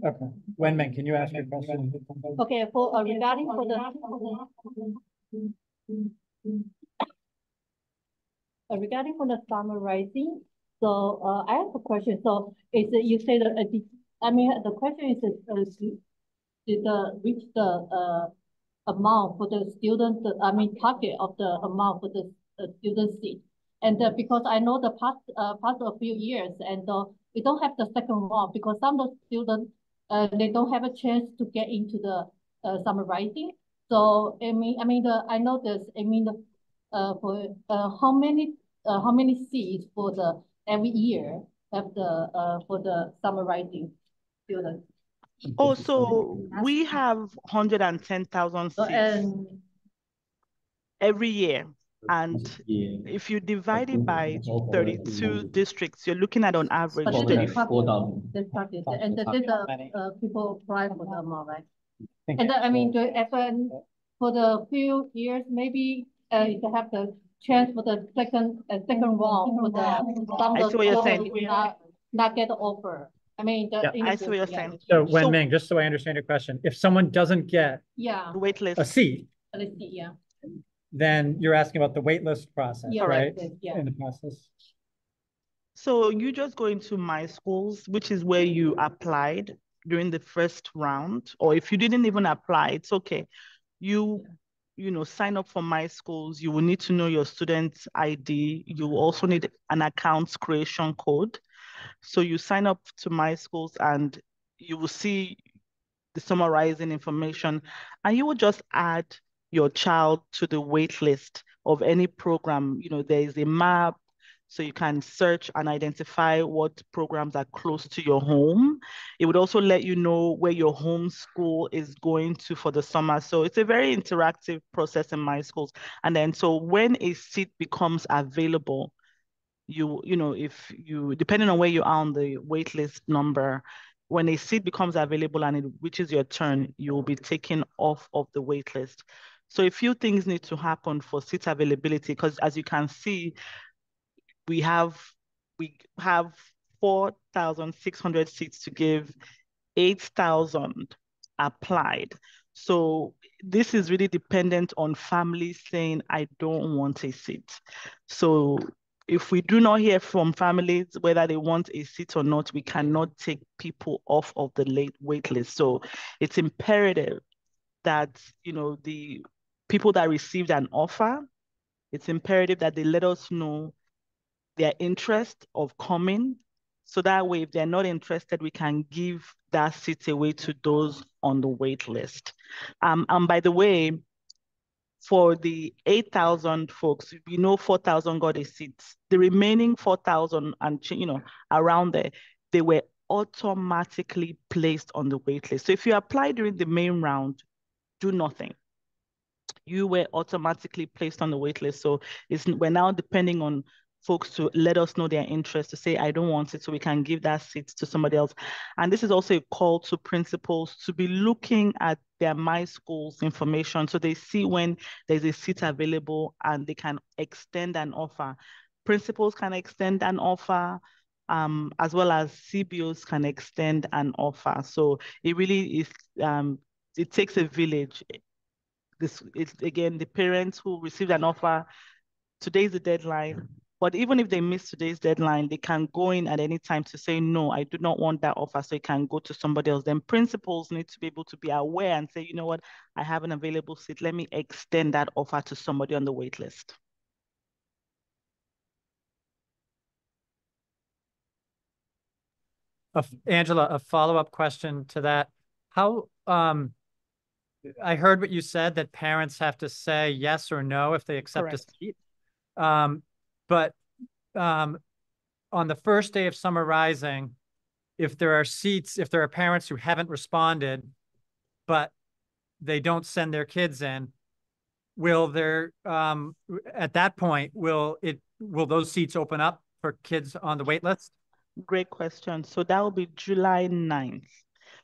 Okay. Wen Meng, can you ask your question? Okay, for regarding for the summarizing, so I have a question. So is it, you say that the question is did reach the amount for the student? Target of the amount for the student seat, and because I know the past a few years, and we don't have the second round because some of the students they don't have a chance to get into the summarizing. So I know this. For how many seats for the every year have the for the summarizing students? Oh, so we have 110,000 seats every year. And if you divide it by 32 districts, you're looking at on average 34,000. And the people apply for the amount, right? And for the few years, maybe you have the chance for the second round for the some of the not get offer. I mean, Yeah. in I the see what you're book, yeah. saying. So So- Wenming, just so I understand your question, if someone doesn't get Yeah, The wait a list. seat, yeah. then you're asking about the wait list process, Yeah, right? yeah. In the process. So you just go into My Schools, which is where you applied during the first round, or if you didn't even apply, it's okay. You sign up for My Schools. You will need to know your student's ID. You will also need an account creation code. So you sign up to My Schools and you will see the summarizing information, and you will just add your child to the wait list of any program. There is a map, so you can search and identify what programs are close to your home. It would also let you know where your home school is going to for the summer. So it's a very interactive process in My Schools. And then, so when a seat becomes available, if you, depending on where you are on the wait list number, when a seat becomes available and it reaches your turn, you will be taken off of the wait list. So a few things need to happen for seat availability, because as you can see, we have 4,600 seats to give, 8,000 applied. So this is really dependent on families saying, I don't want a seat. So if we do not hear from families whether they want a seat or not, we cannot take people off of the late wait list. So it's imperative that, the people that received an offer, it's imperative that they let us know their interest of coming. So that way, if they're not interested, we can give that seat away to those on the wait list. And by the way, for the 8,000 folks, 4,000 got a seat. The remaining 4,000 and around there, they were automatically placed on the wait list. So if you apply during the main round, do nothing. You were automatically placed on the wait list. So we're now depending on folks to let us know their interest, to say, I don't want it, so we can give that seat to somebody else. And this is also a call to principals to be looking at their My Schools information, so they see when there's a seat available and they can extend an offer. Principals can extend an offer, as well as CBOs can extend an offer. So it really is, it takes a village. This is, again, the parents who received an offer, today's the deadline. But even if they miss today's deadline, they can go in at any time to say, no, I do not want that offer, so it can go to somebody else. Then principals need to be able to be aware and say, you know what, I have an available seat. Let me extend that offer to somebody on the wait list. Angela, a follow-up question to that. How, I heard what you said, that parents have to say yes or no if they accept Correct. a seat. But on the first day of Summer Rising, if there are seats, if there are parents who haven't responded, but they don't send their kids in, will there, at that point, will those seats open up for kids on the wait list? Great question. So that will be July 9th.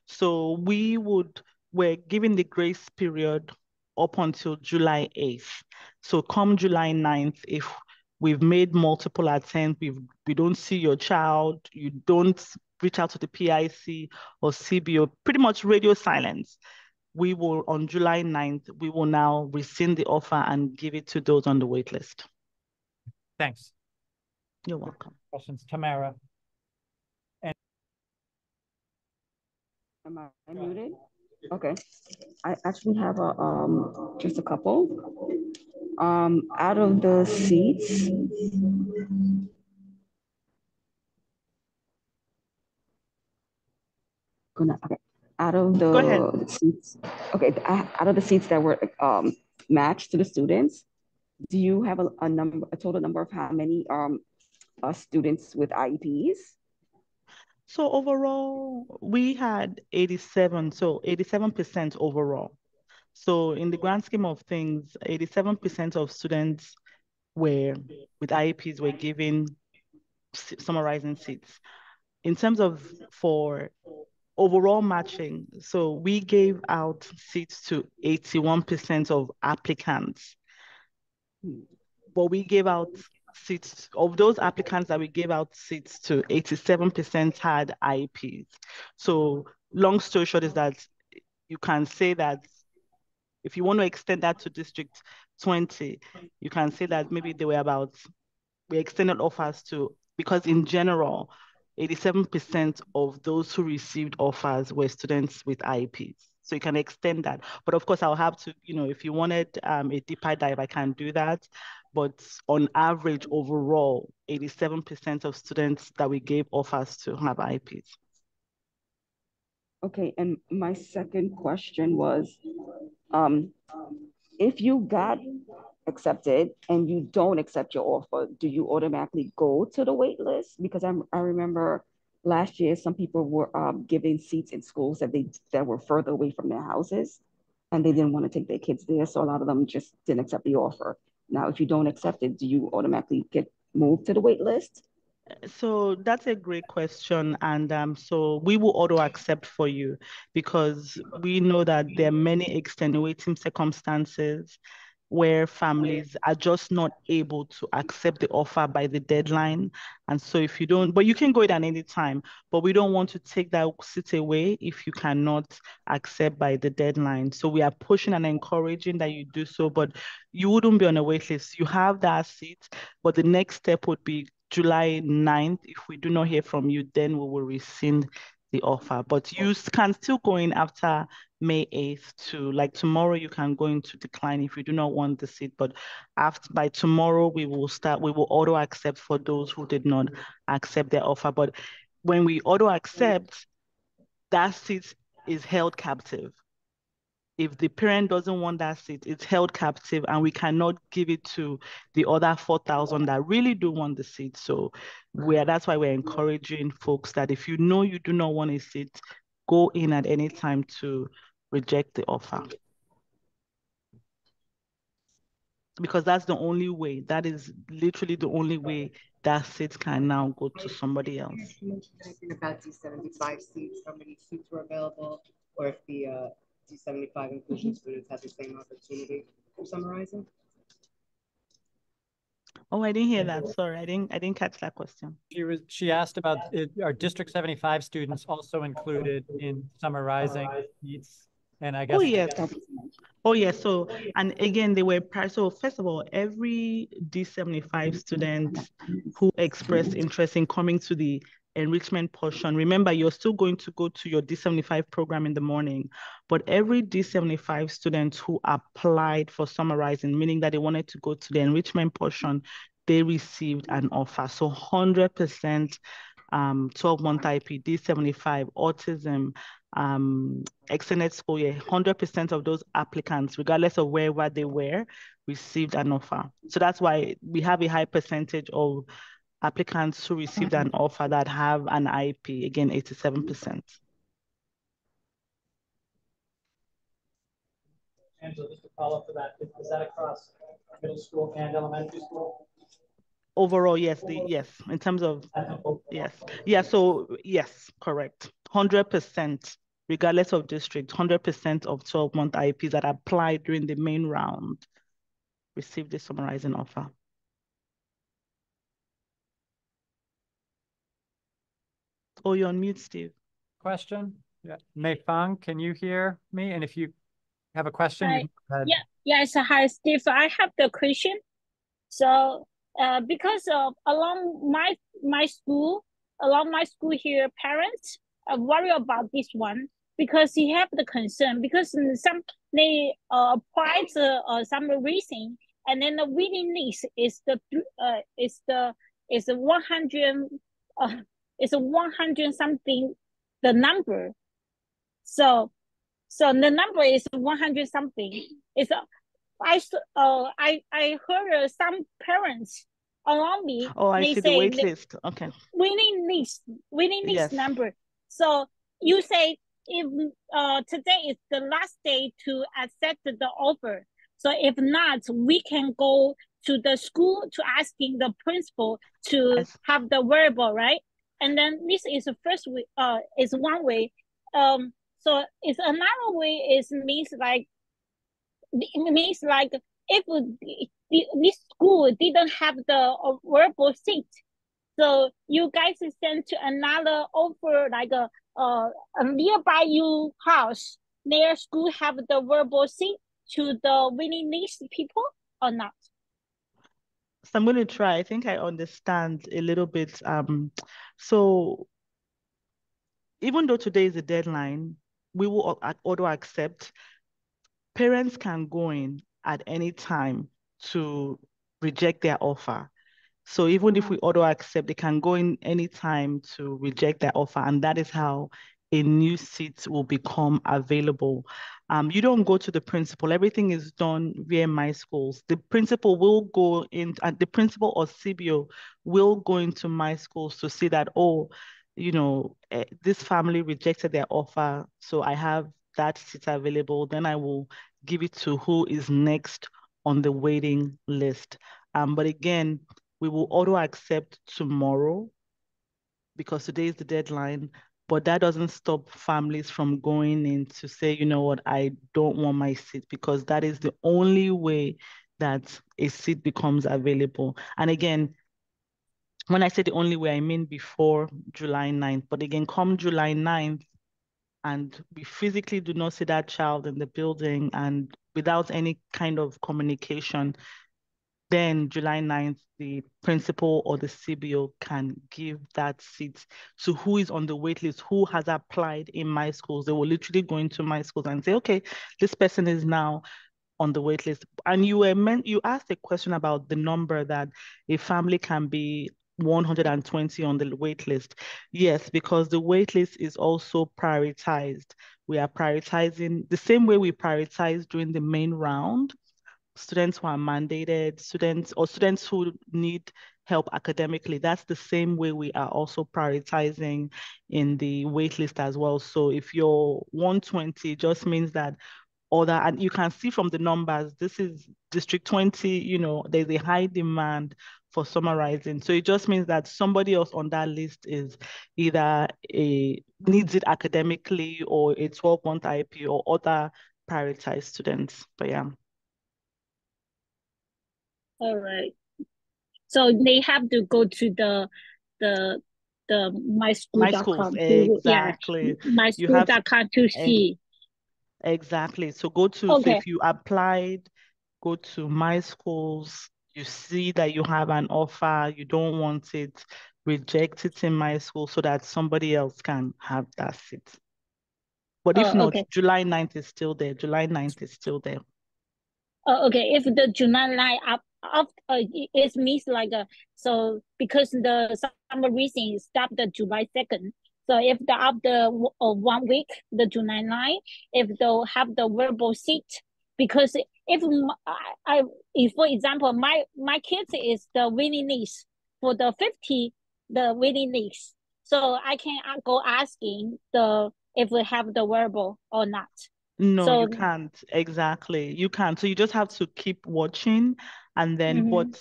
So we're giving the grace period up until July 8th. So come July 9th, if we've made multiple attempts, we don't see your child, you don't reach out to the PIC or CBO, pretty much radio silence, we will, on July 9th, we will now rescind the offer and give it to those on the wait list. Thanks. You're welcome. Questions, Tamara? Am I muted? Okay. I actually have just a couple. Out of the seats, okay. Out of the seats, okay. Out of the seats that were matched to the students, do you have a total number of how many students with IEPs? So overall, we had 87, so 87% overall. So in the grand scheme of things, 87% of students with IEPs were given Summer Rising seats. In terms of for overall matching, so we gave out seats to 81% of applicants. But we gave out seats, of those applicants that we gave out seats to, 87% had IEPs. So long story short is that you can say that if you want to extend that to District 20, you can say that maybe they were we extended offers to, because in general, 87% of those who received offers were students with IEPs. So you can extend that. But of course, I'll have to, if you wanted a deeper dive, I can do that. But on average, overall, 87% of students that we gave offers to have IEPs. Okay, and my second question was, if you got accepted and you don't accept your offer, do you automatically go to the wait list? Because I remember last year some people were giving seats in schools that were further away from their houses, and they didn't want to take their kids there, so a lot of them just didn't accept the offer. Now, if you don't accept it, do you automatically get moved to the wait list? So that's a great question. And so we will auto accept for you because we know that there are many extenuating circumstances where families are just not able to accept the offer by the deadline. And so if you don't, but you can go in at any time, but we don't want to take that seat away if you cannot accept by the deadline. So we are pushing and encouraging that you do so, but you wouldn't be on a wait list. You have that seat, but the next step would be July 9th. If we do not hear from you, then we will rescind the offer. But you can still go in after May 8th to, like tomorrow, you can go into decline if you do not want the seat. But by tomorrow, we will auto accept for those who did not accept their offer. But when we auto accept, that seat is held captive. If the parent doesn't want that seat, it's held captive and we cannot give it to the other 4,000 that really do want the seat. So that's why we're encouraging folks that if you know you do not want a seat, go in at any time to reject the offer. Because that's the only way, that is literally the only way that seat can now go to somebody else. You mentioned anything about D75 seats, how many seats were available, or if the D75 inclusion students had the same opportunity for summarizing? Oh, I didn't hear that. Sorry, I didn't catch that question. She asked about are District 75 students also included in summarizing seats? And I guess. Oh yes. Oh yes. So, and again, they were so first of all, every D75 student who expressed interest in coming to the enrichment portion, remember, you're still going to go to your D75 program in the morning, but every D75 student who applied for summarizing, meaning that they wanted to go to the enrichment portion, they received an offer. So 100% 12-month IEP, D75, autism, extended school year, 100% of those applicants, regardless of wherever they were, received an offer. So that's why we have a high percentage of applicants who received an offer that have an IEP, again, 87%. Angela, just to follow up to that, is that across middle school and elementary school? Overall, yes, yes, in terms of, yes. Yeah, so yes, correct. 100%, regardless of district, 100% of 12-month IEPs that applied during the main round received a summarizing offer. Oh, you're on mute, Steve. Question? Yeah. Mei Fang, can you hear me? And if you have a question, you can go ahead. Yes, hi, Steve. I have the question. So, because of along my school here, parents are worried about this one because he have the concern because they applied some reason and then the waiting list is 100 something the number. So the number is 100 something. I heard some parents around me. Oh, I see the wait list. Okay. Waiting list Yes. number. So you say if today is the last day to accept the offer. So if not, we can go to the school to asking the principal to have the verbal, right? And then this is the first way. Is one way. So it's another way. It means like if this school didn't have the verbal seat. So you guys sent to another offer, like a nearby you house, their school have the verbal seat to the waiting list people or not? So I'm going to try. I think I understand a little bit. So even though today is a deadline, we will auto accept. Parents can go in at any time to reject their offer. So even if we auto accept, they can go in anytime to reject their offer. And that is how a new seat will become available. You don't go to the principal. Everything is done via My Schools. The principal will go in, the principal or CBO will go into My Schools to see that, oh, you know, this family rejected their offer, so I have that seat available. Then I will give it to who is next on the waiting list. But again, we will auto accept tomorrow because today is the deadline, but that doesn't stop families from going in to say, you know what, I don't want my seat, because that is the only way that a seat becomes available. And again, when I say the only way, I mean before July 9th. But again, come July 9th, and we physically do not see that child in the building and without any kind of communication, then July 9th, the principal or the CBO can give that seat to who is on the wait list, who has applied in My Schools. They will literally go into My Schools and say, okay, this person is now on the wait list. And you asked a question about the number that a family can be 120 on the wait list. Yes, because the wait list is also prioritized. We are prioritizing the same way we prioritize during the main round. Students who are mandated, students who need help academically. That's the same way we are also prioritizing in the wait list as well. So if you're 120, it just means that and you can see from the numbers, this is District 20, you know, there's a high demand for summarizing. So it just means that somebody else on that list is either needs it academically or a 12-month IP or other prioritized students. But yeah. All right. So they have to go to the myschool.com. Exactly. Myschool.com to see. Exactly. So so if you applied, go to My Schools, you see that you have an offer, you don't want it, reject it in My School so that somebody else can have that seat. But if not, July 9th is still there. July 9th is still there. Okay. If the July 9th it means like so because the summer reason stopped the July 2nd. So if the after 1 week, the July 9th, if they'll have the verbal seat, because if for example, my kids is the waiting list for the 50, the waiting list, so I can go asking if we have the verbal or not. No, you can't. Exactly. You can't. So you just have to keep watching and then but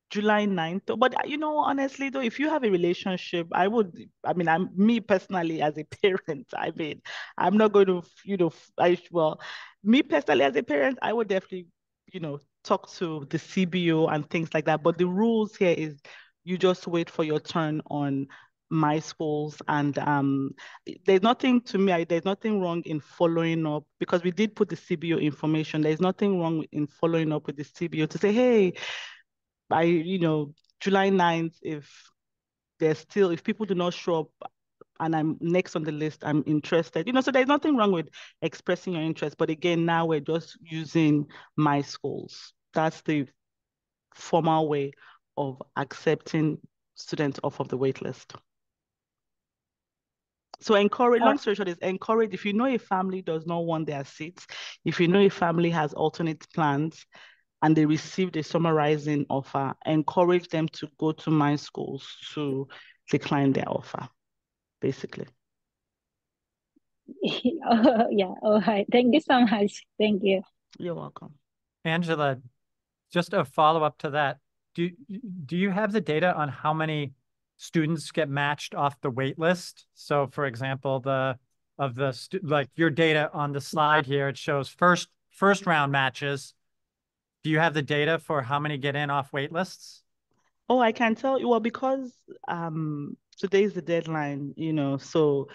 July 9th. But you know, honestly though, if you have a relationship, I'm me personally as a parent, I'm not going to, me personally as a parent, I would definitely, talk to the CBO and things like that. But the rules here is you just wait for your turn on My Schools, and there's nothing wrong in following up, because we did put the CBO information. There's nothing wrong in following up with the CBO to say, hey, July 9th, if people do not show up and I'm next on the list, I'm interested, so there's nothing wrong with expressing your interest. But again, now we're just using My Schools. That's the formal way of accepting students off of the wait list. So long story short is encourage, if you know a family does not want their seats, if you know a family has alternate plans, and they received a summarizing offer, encourage them to go to My Schools to decline their offer, basically. Yeah, all right. Thank you so much. Thank you. You're welcome. Angela, just a follow-up to that. Do you have the data on how many students get matched off the wait list? So for example, like your data on the slide here, it shows first round matches. Do you have the data for how many get in off wait lists? Oh, I can tell you, well, because today's the deadline, so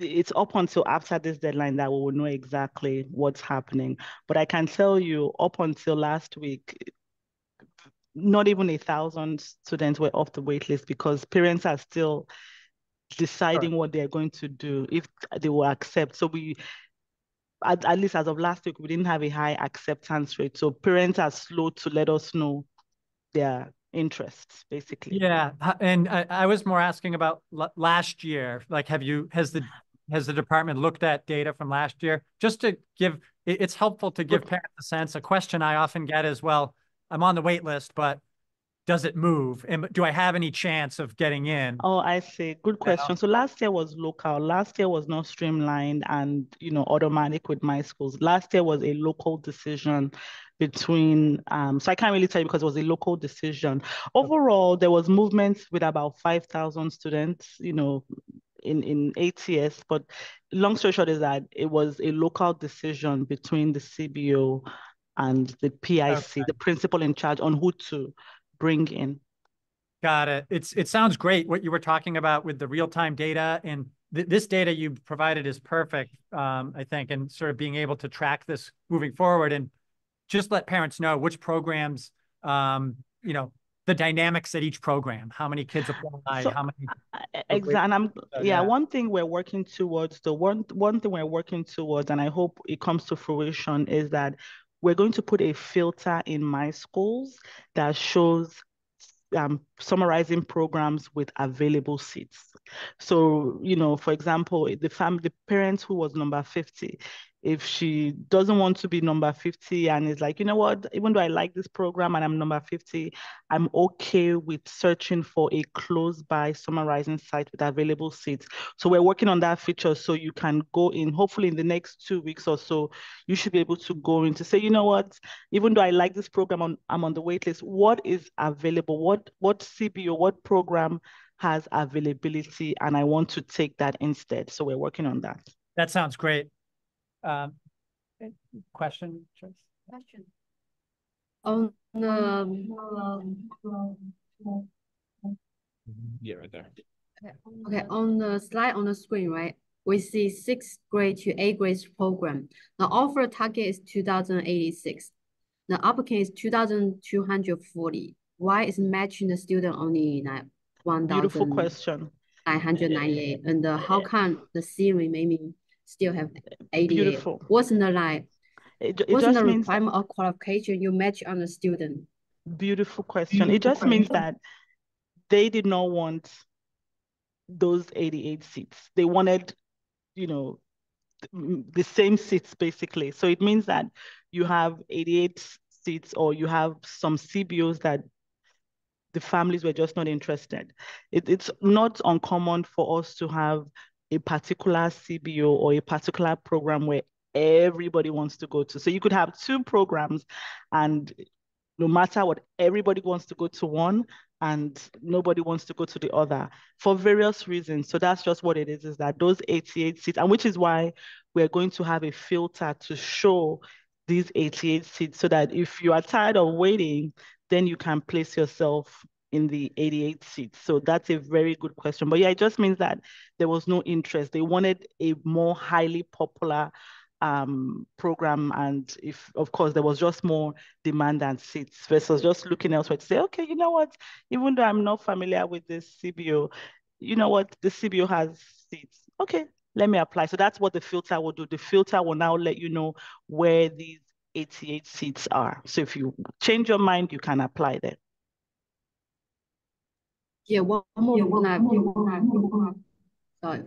it's up until after this deadline that we will know exactly what's happening. But I can tell you, up until last week, not even 1,000 students were off the wait list because parents are still deciding what they're going to do, if they will accept. So we, at least as of last week, we didn't have a high acceptance rate. So parents are slow to let us know their interests, basically. Yeah, and I was more asking about last year. Like, has the department looked at data from last year? Just to give, it's helpful to give parents a sense. A question I often get is, well, I'm on the wait list, but does it move? And do I have any chance of getting in? Oh, I see. Good question. So last year was local. Last year was not streamlined and, automatic with My Schools. Last year was a local decision between, so I can't really tell you because it was a local decision. Overall, there was movement with about 5,000 students, in ATS, but long story short is that it was a local decision between the CBO and the PIC, the principal in charge, on who to bring in. Got it. It sounds great what you were talking about with the real-time data, and this data you provided is perfect, I think, and sort of being able to track this moving forward and just let parents know which programs, the dynamics at each program, how many kids apply, how many. Exactly. One thing we're working towards, one thing we're working towards, and I hope it comes to fruition, is that we're going to put a filter in My Schools that shows summarizing programs with available seats. So, for example, the parent who was number 50, if she doesn't want to be number 50 and is like, you know what, even though I like this program and I'm number 50, I'm okay with searching for a close by summarizing site with available seats. So we're working on that feature so you can go in, hopefully in the next 2 weeks or so, you should be able to go in to say, you know what, even though I like this program, I'm on the wait list, what is available? What CBO, what program has availability, and I want to take that instead. So we're working on that. That sounds great. Question, Joyce? Question. On Yeah, right there. Okay, on the slide on the screen, right? We see 6th grade to 8th grade program. The offer target is 2,086. The applicant is 2,240. Why is matching the student only 1,000? Beautiful question. 998. And how come the series maybe still have 88? Beautiful. Wasn't the just means requirement of qualification you match on the student? Beautiful question. It just means that they did not want those 88 seats. They wanted, the same seats basically. So it means that you have 88 seats, or you have some CBOs that the families were just not interested. It's not uncommon for us to have a particular CBO or a particular program where everybody wants to go to. So you could have 2 programs, and no matter what, everybody wants to go to one and nobody wants to go to the other for various reasons. So that's just what it is that those 88 seats, and which is why we're going to have a filter to show these 88 seats, so that if you are tired of waiting, then you can place yourself in the 88 seats. So that's a very good question. But yeah, it just means that there was no interest. They wanted a more highly popular program, and if of course there was just more demand than seats, versus just looking elsewhere to say, okay, you know what, even though I'm not familiar with this CBO, you know what, the CBO has seats, okay, let me apply. So that's what the filter will do. The filter will now let you know where these 88 seats are. So if you change your mind, you can apply there. Yeah, one more.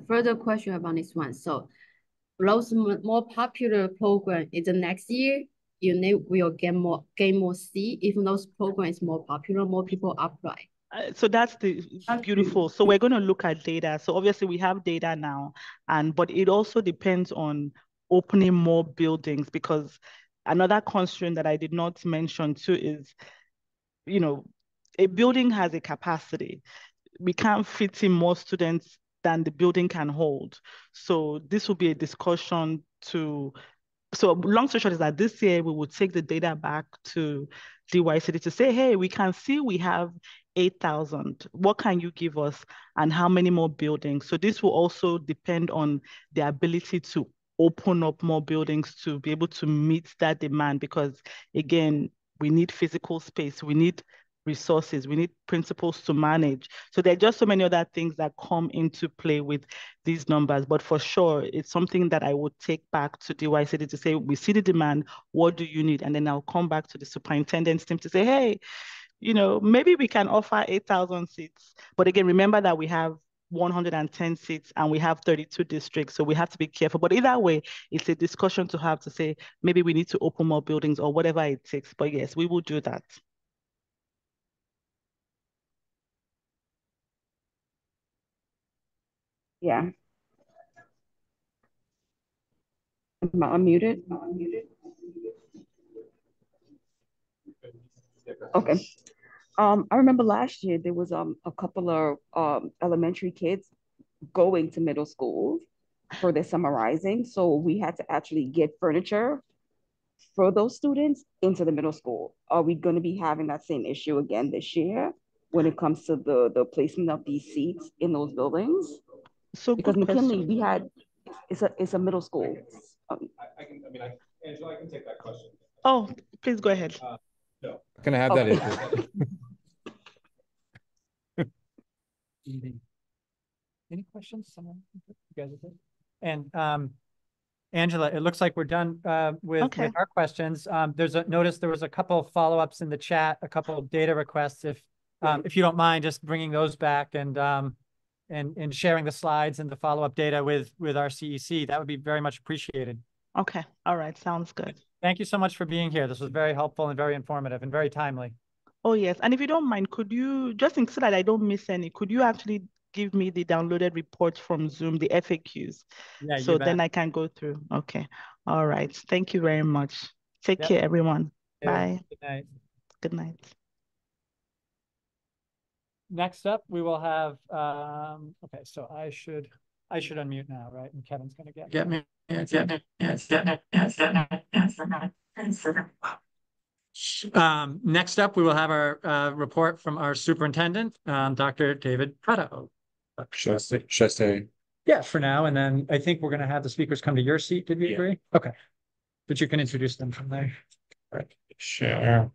Further question about this one. So those more popular program is the next year, you will gain more seat. Even those programs more popular, more people apply. So that's beautiful. So we're going to look at data. So obviously we have data now, but it also depends on opening more buildings, because another constraint that I did not mention too is, a building has a capacity. We can't fit in more students than the building can hold. So this will be a discussion to so long story short is that this year we will take the data back to DYCD to say, hey, we can see we have 8,000. What can you give us and how many more buildings? So this will also depend on the ability to open up more buildings to be able to meet that demand, because again, we need physical space, we need resources, we need principals to manage. So there are just so many other things that come into play with these numbers. But for sure, it's something that I would take back to DYCD to say, we see the demand, what do you need? And then I'll come back to the superintendent's team to say, hey, you know, maybe we can offer 8,000 seats. But again, remember that we have 110 seats and we have 32 districts. So we have to be careful. But either way, it's a discussion to have to say, maybe we need to open more buildings or whatever it takes. But yes, we will do that. Yeah. Am I unmuted? Okay. I remember last year there was a couple of elementary kids going to middle school for their summarizing. So we had to actually get furniture for those students into the middle school. Are we going to be having that same issue again this year when it comes to the placement of these seats in those buildings? So because good McKinley, question. we had it's a middle school. Angela, I can take that question. Oh, please go ahead. No, can I have that issue? Any questions? Someone? You guys are good. And Angela, it looks like we're done with our questions. There's a notice there was a couple of follow-ups in the chat, a couple of data requests. If you don't mind just bringing those back and sharing the slides and the follow-up data with our CEC, that would be very much appreciated. Okay. All right. Sounds good. Thank you so much for being here. This was very helpful and very informative and very timely. Oh, yes. And if you don't mind, could you, just so that I don't miss any, could you actually give me the downloaded reports from Zoom, the FAQs? Yeah, so then I can go through. Okay. All right. Thank you very much. Take care, everyone. Bye. Good night. Good night. Next up, we will have, okay, so I should unmute now, right? And Kevin's going to get me. Next up, we will have our report from our superintendent, Dr. David Prado. Should I stay? Yeah, for now. And then I think we're going to have the speakers come to your seat. Did we agree? Okay. But you can introduce them from there. All right. Share.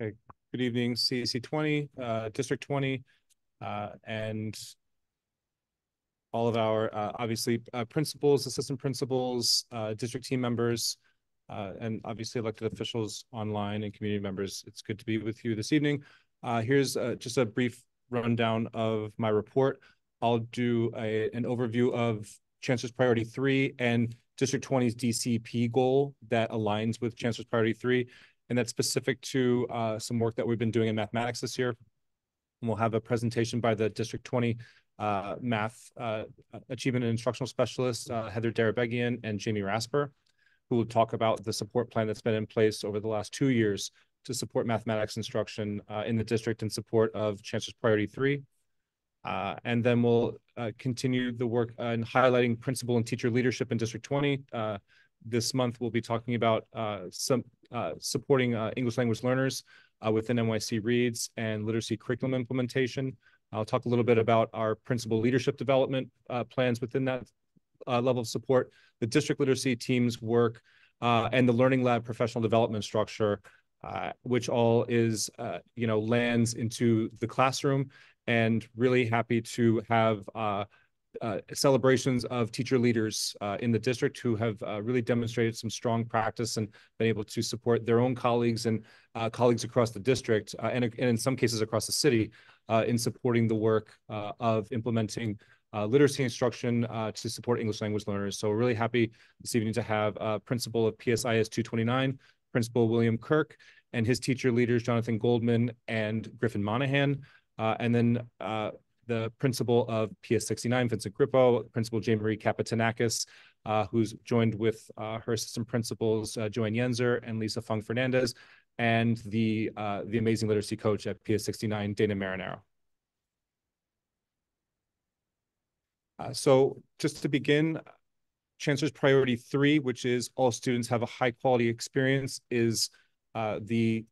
Okay. Good evening, CEC 20, District 20, and all of our obviously principals, assistant principals, district team members, and obviously elected officials online and community members. It's good to be with you this evening. Here's just a brief rundown of my report. I'll do an overview of Chancellor's Priority 3 and District 20's DCP goal that aligns with Chancellor's Priority 3, and that's specific to some work that we've been doing in mathematics this year. And we'll have a presentation by the District 20 Math Achievement and Instructional Specialist, Heather Darabegian and Jamie Rasper, who will talk about the support plan that's been in place over the last 2 years to support mathematics instruction in the district in support of Chancellor's Priority 3. And then we'll continue the work in highlighting principal and teacher leadership in District 20. This month, we'll be talking about supporting English language learners within NYC Reads and literacy curriculum implementation. I'll talk a little bit about our principal leadership development plans within that level of support, the district literacy team's work, and the Learning Lab professional development structure, which all is, lands into the classroom, and really happy to have celebrations of teacher leaders in the district who have really demonstrated some strong practice and been able to support their own colleagues and colleagues across the district and in some cases across the city in supporting the work of implementing literacy instruction to support English language learners. So we're really happy this evening to have Principal of PSIS 229, Principal William Kirk, and his teacher leaders, Jonathan Goldman and Griffin Monahan. And then the principal of PS 69, Vincent Grippo, Principal Jane Marie Kapitanakis, who's joined with her assistant principals, Joanne Yenzer and Lisa Fung Fernandez, and the amazing literacy coach at PS 69, Dana Marinaro. So just to begin, Chancellor's Priority 3, which is all students have a high quality experience, is the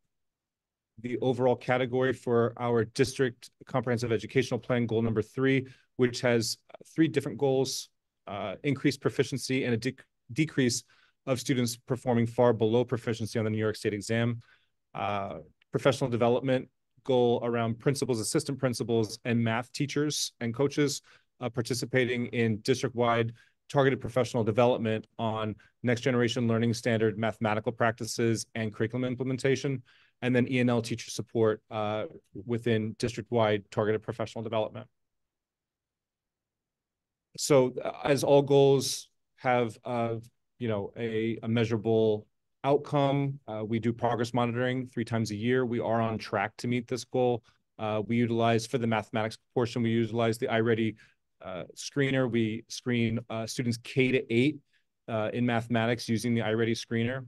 overall category for our district comprehensive educational plan goal number 3, which has 3 different goals: increased proficiency and a decrease of students performing far below proficiency on the New York State exam, professional development goal around principals, assistant principals, and math teachers and coaches participating in district-wide targeted professional development on next generation learning standard mathematical practices and curriculum implementation, and then E&L teacher support within district-wide targeted professional development. So as all goals have a measurable outcome, we do progress monitoring 3 times a year. We are on track to meet this goal. We utilize, for the mathematics portion, we utilize the iReady screener. We screen students K-8 in mathematics using the iReady screener.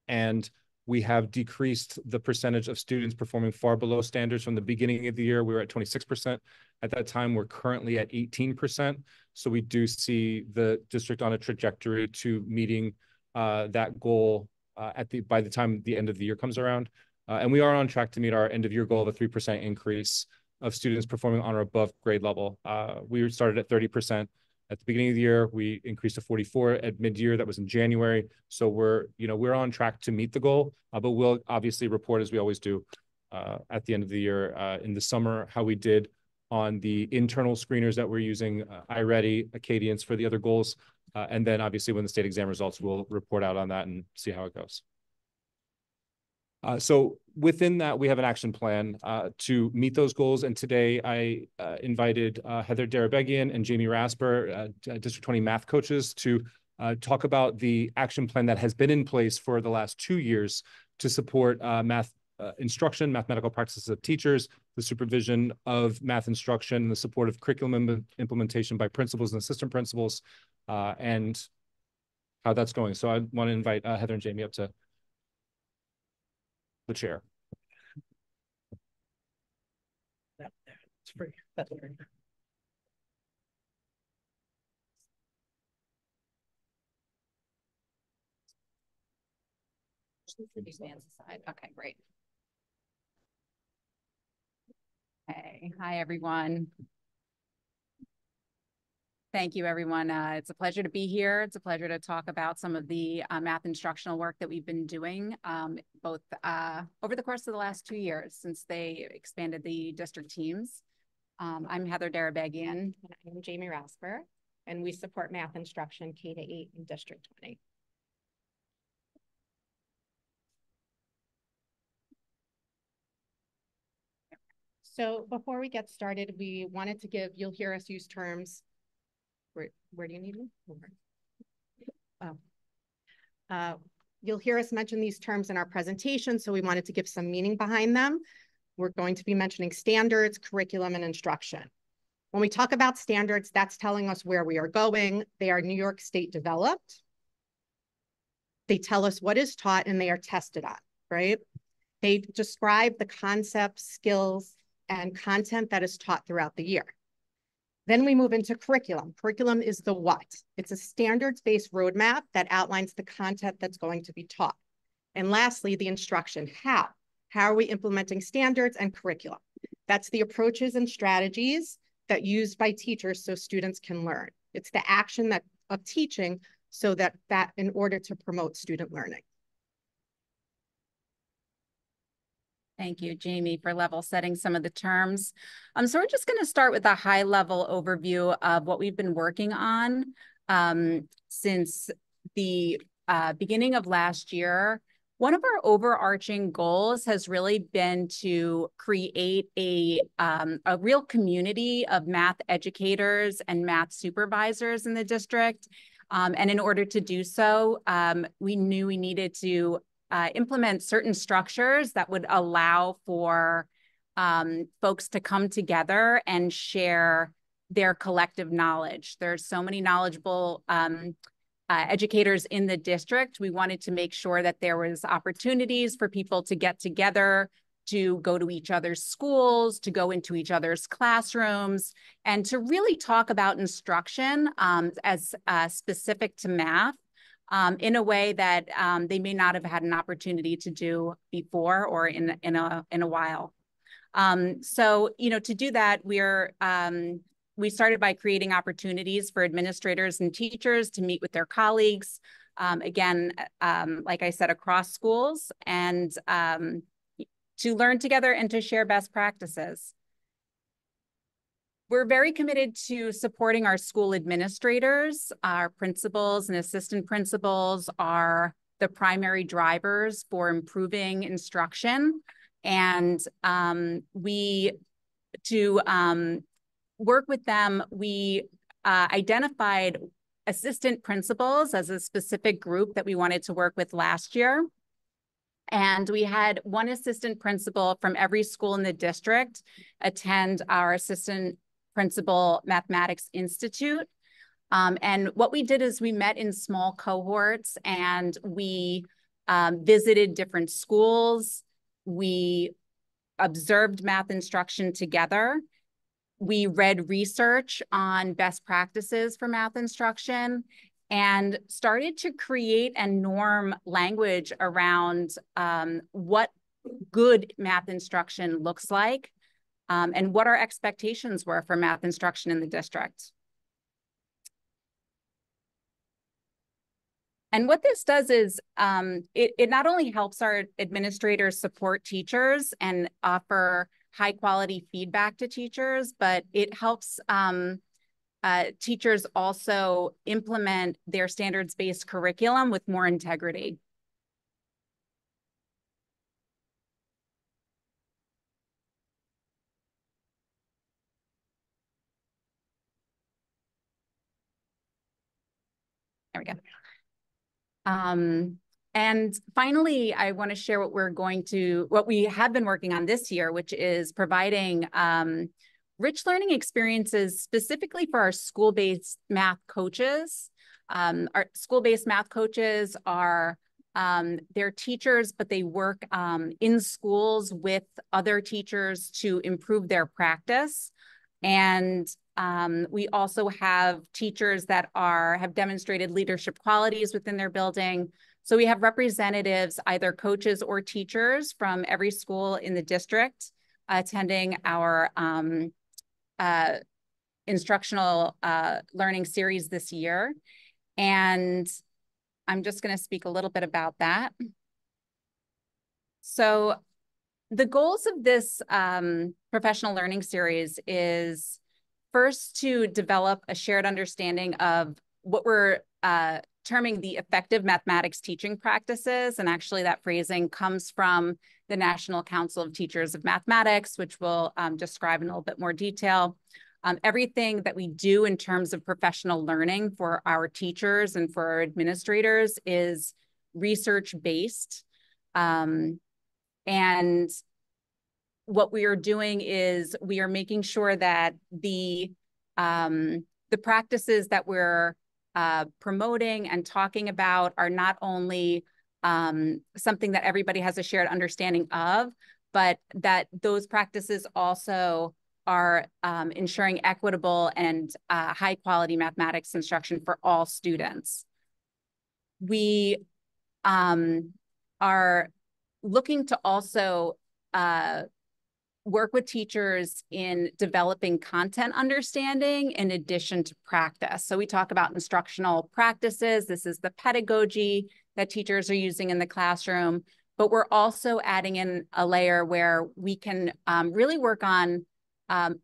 And we have decreased the percentage of students performing far below standards. From the beginning of the year, we were at 26%. At that time, we're currently at 18%. So we do see the district on a trajectory to meeting that goal by the time the end of the year comes around. And we are on track to meet our end of year goal of a 3% increase of students performing on or above grade level. We started at 30% at the beginning of the year. We increased to 44 at mid-year. That was in January. So we're on track to meet the goal, but we'll obviously report, as we always do, at the end of the year in the summer, how we did on the internal screeners that we're using, iReady, Acadience for the other goals. And then obviously when the state exam results, we'll report out on that and see how it goes. So within that, we have an action plan to meet those goals. And today I invited Heather Darabegian and Jamie Rasper, District 20 math coaches, to talk about the action plan that has been in place for the last 2 years to support math instruction, mathematical practices of teachers, the supervision of math instruction, and the support of curriculum implementation by principals and assistant principals, and how that's going. So I want to invite Heather and Jamie up to the chair. It's free. That's free. These hands aside. Okay, great. Okay, hi everyone. Thank you, everyone. It's a pleasure to be here. It's a pleasure to talk about some of the math instructional work that we've been doing, both over the course of the last 2 years since they expanded the district teams. I'm Heather Darabegian. And I'm Jamie Rasper, and we support math instruction K-8 in District 20. So before we get started, we wanted to give, you'll hear us use terms. Where do you need me? Oh. You'll hear us mention these terms in our presentation, so we wanted to give some meaning behind them. We're going to be mentioning standards, curriculum, and instruction. When we talk about standards, that's telling us where we are going. They are New York State developed. They tell us what is taught, and they are tested on, right? They describe the concepts, skills, and content that is taught throughout the year. Then we move into curriculum. Curriculum is the what. It's a standards-based roadmap that outlines the content that's going to be taught. And lastly, the instruction, how. How are we implementing standards and curriculum? That's the approaches and strategies that used by teachers so students can learn. It's the action of teaching so that in order to promote student learning. Thank you, Jamie, for level setting some of the terms. So we're just going to start with a high level overview of what we've been working on since the beginning of last year. One of our overarching goals has really been to create a real community of math educators and math supervisors in the district. And in order to do so, we knew we needed to implement certain structures that would allow for folks to come together and share their collective knowledge. There's so many knowledgeable educators in the district. We wanted to make sure that there was opportunities for people to get together, to go to each other's schools, to go into each other's classrooms, and to really talk about instruction as specific to math in a way that they may not have had an opportunity to do before or in a while. So, to do that, we started by creating opportunities for administrators and teachers to meet with their colleagues, again, like I said, across schools, and to learn together and to share best practices. We're very committed to supporting our school administrators. Our principals and assistant principals are the primary drivers for improving instruction. And to work with them, we identified assistant principals as a specific group that we wanted to work with last year. And we had one assistant principal from every school in the district attend our assistant principal mathematics institute. And what we did is we met in small cohorts and we visited different schools. We observed math instruction together. We read research on best practices for math instruction and started to create and norm language around what good math instruction looks like and what our expectations were for math instruction in the district. And what this does is it not only helps our administrators support teachers and offer high quality feedback to teachers, but it helps teachers also implement their standards-based curriculum with more integrity. There we go. And finally, I want to share what we have been working on this year, which is providing rich learning experiences specifically for our school-based math coaches. Our school-based math coaches are they're teachers, but they work in schools with other teachers to improve their practice. And we also have teachers that have demonstrated leadership qualities within their building. So we have representatives, either coaches or teachers from every school in the district attending our instructional learning series this year. And I'm just going to speak a little bit about that. So the goals of this professional learning series is first to develop a shared understanding of what we're terming the effective mathematics teaching practices. And actually that phrasing comes from the National Council of Teachers of Mathematics, which we'll describe in a little bit more detail. Everything that we do in terms of professional learning for our teachers and for our administrators is research-based. And what we are doing is we are making sure that the practices that we're promoting and talking about are not only something that everybody has a shared understanding of, but that those practices also are ensuring equitable and high quality mathematics instruction for all students. We are looking to also work with teachers in developing content understanding in addition to practice. So we talk about instructional practices. This is the pedagogy that teachers are using in the classroom, but we're also adding in a layer where we can really work on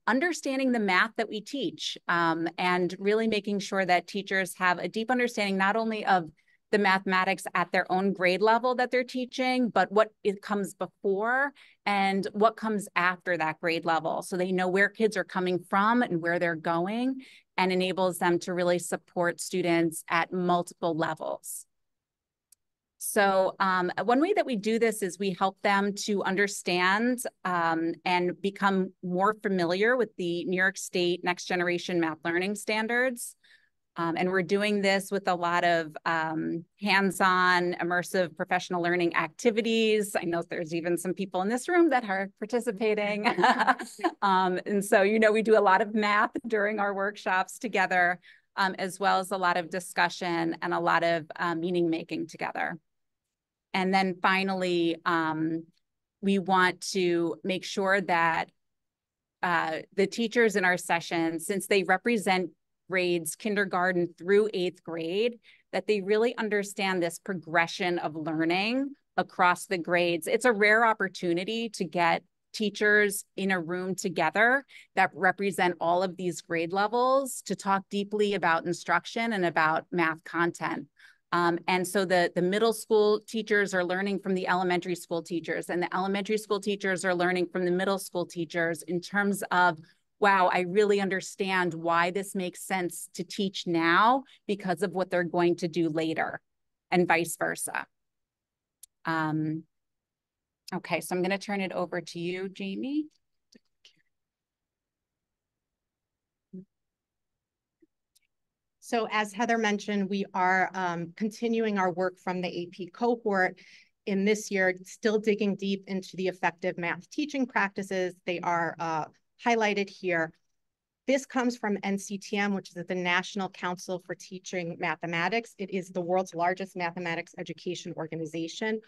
understanding the math that we teach and really making sure that teachers have a deep understanding not only of the mathematics at their own grade level that they're teaching, but what it comes before and what comes after that grade level. So they know where kids are coming from and where they're going, and enables them to really support students at multiple levels. So one way that we do this is we help them to understand and become more familiar with the New York State Next Generation Math Learning Standards. And we're doing this with a lot of hands-on, immersive professional learning activities. I know there's even some people in this room that are participating. And so, you know, we do a lot of math during our workshops together, as well as a lot of discussion and a lot of meaning making together. And then finally, we want to make sure that the teachers in our session, since they represent grades kindergarten through 8th grade, that they really understand this progression of learning across the grades. It's a rare opportunity to get teachers in a room together that represent all of these grade levels to talk deeply about instruction and about math content. And so the middle school teachers are learning from the elementary school teachers, and the elementary school teachers are learning from the middle school teachers in terms of, wow, I really understand why this makes sense to teach now because of what they're going to do later, and vice versa. Okay, so I'm going to turn it over to you, Jamie. So as Heather mentioned, we are continuing our work from the AP cohort in this year, still digging deep into the effective math teaching practices. They are highlighted here. This comes from NCTM, which is the National Council for Teaching Mathematics. It is the world's largest mathematics education organization.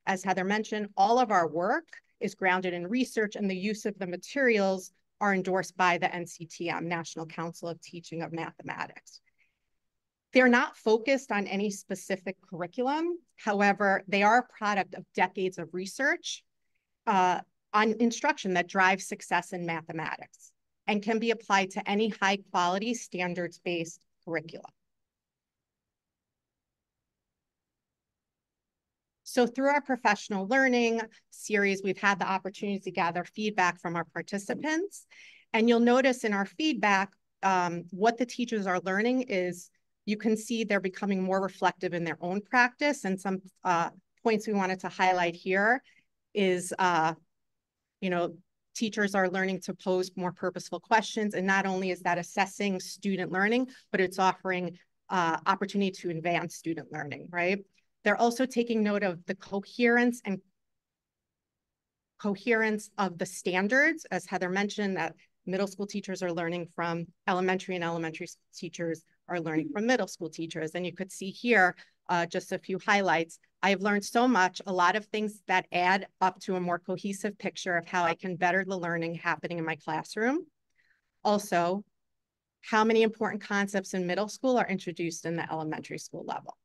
As Heather mentioned, all of our work is grounded in research, and the use of the materials are endorsed by the NCTM, National Council of Teaching of Mathematics. They're not focused on any specific curriculum. However, they are a product of decades of research on instruction that drives success in mathematics and can be applied to any high quality standards-based curriculum. So through our professional learning series, we've had the opportunity to gather feedback from our participants. And you'll notice in our feedback, what the teachers are learning is, you can see they're becoming more reflective in their own practice. And some points we wanted to highlight here is, you know, teachers are learning to pose more purposeful questions. And not only is that assessing student learning, but it's offering opportunity to advance student learning, right? They're also taking note of the coherence of the standards. As Heather mentioned, that middle school teachers are learning from elementary, and elementary teachers are learning from middle school teachers. And you could see here just a few highlights. I've learned so much, a lot of things that add up to a more cohesive picture of how I can better the learning happening in my classroom. Also, how many important concepts in middle school are introduced in the elementary school level.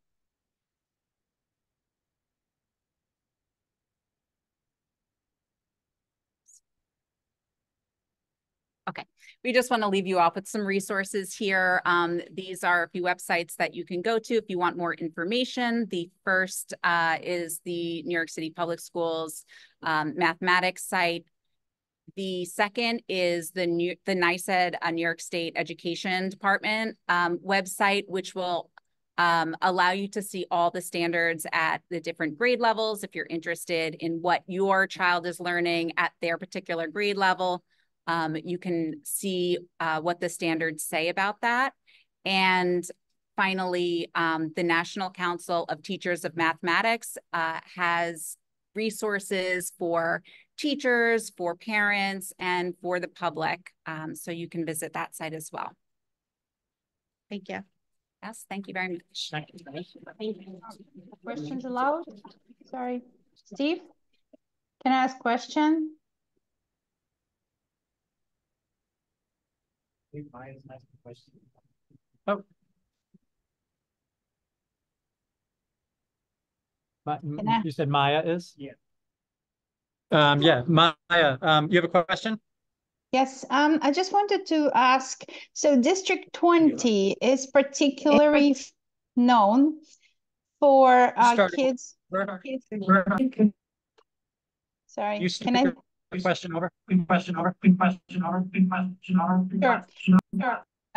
Okay, we just want to leave you off with some resources here. These are a few websites that you can go to if you want more information. The first is the New York City Public Schools mathematics site. The second is the NYSED, New York State Education Department website, which will allow you to see all the standards at the different grade levels if you're interested in what your child is learning at their particular grade level. You can see what the standards say about that. And finally, the National Council of Teachers of Mathematics has resources for teachers, for parents, and for the public. So you can visit that site as well. Thank you. Yes, thank you very much. Thank you. Questions allowed? Sorry. Steve, can I ask a question? Oh. You said Maya is? Yeah. Yeah, Maya, you have a question? Yes, I just wanted to ask, so District 20 is particularly known for kids. Sorry, can I? Question over. Sure.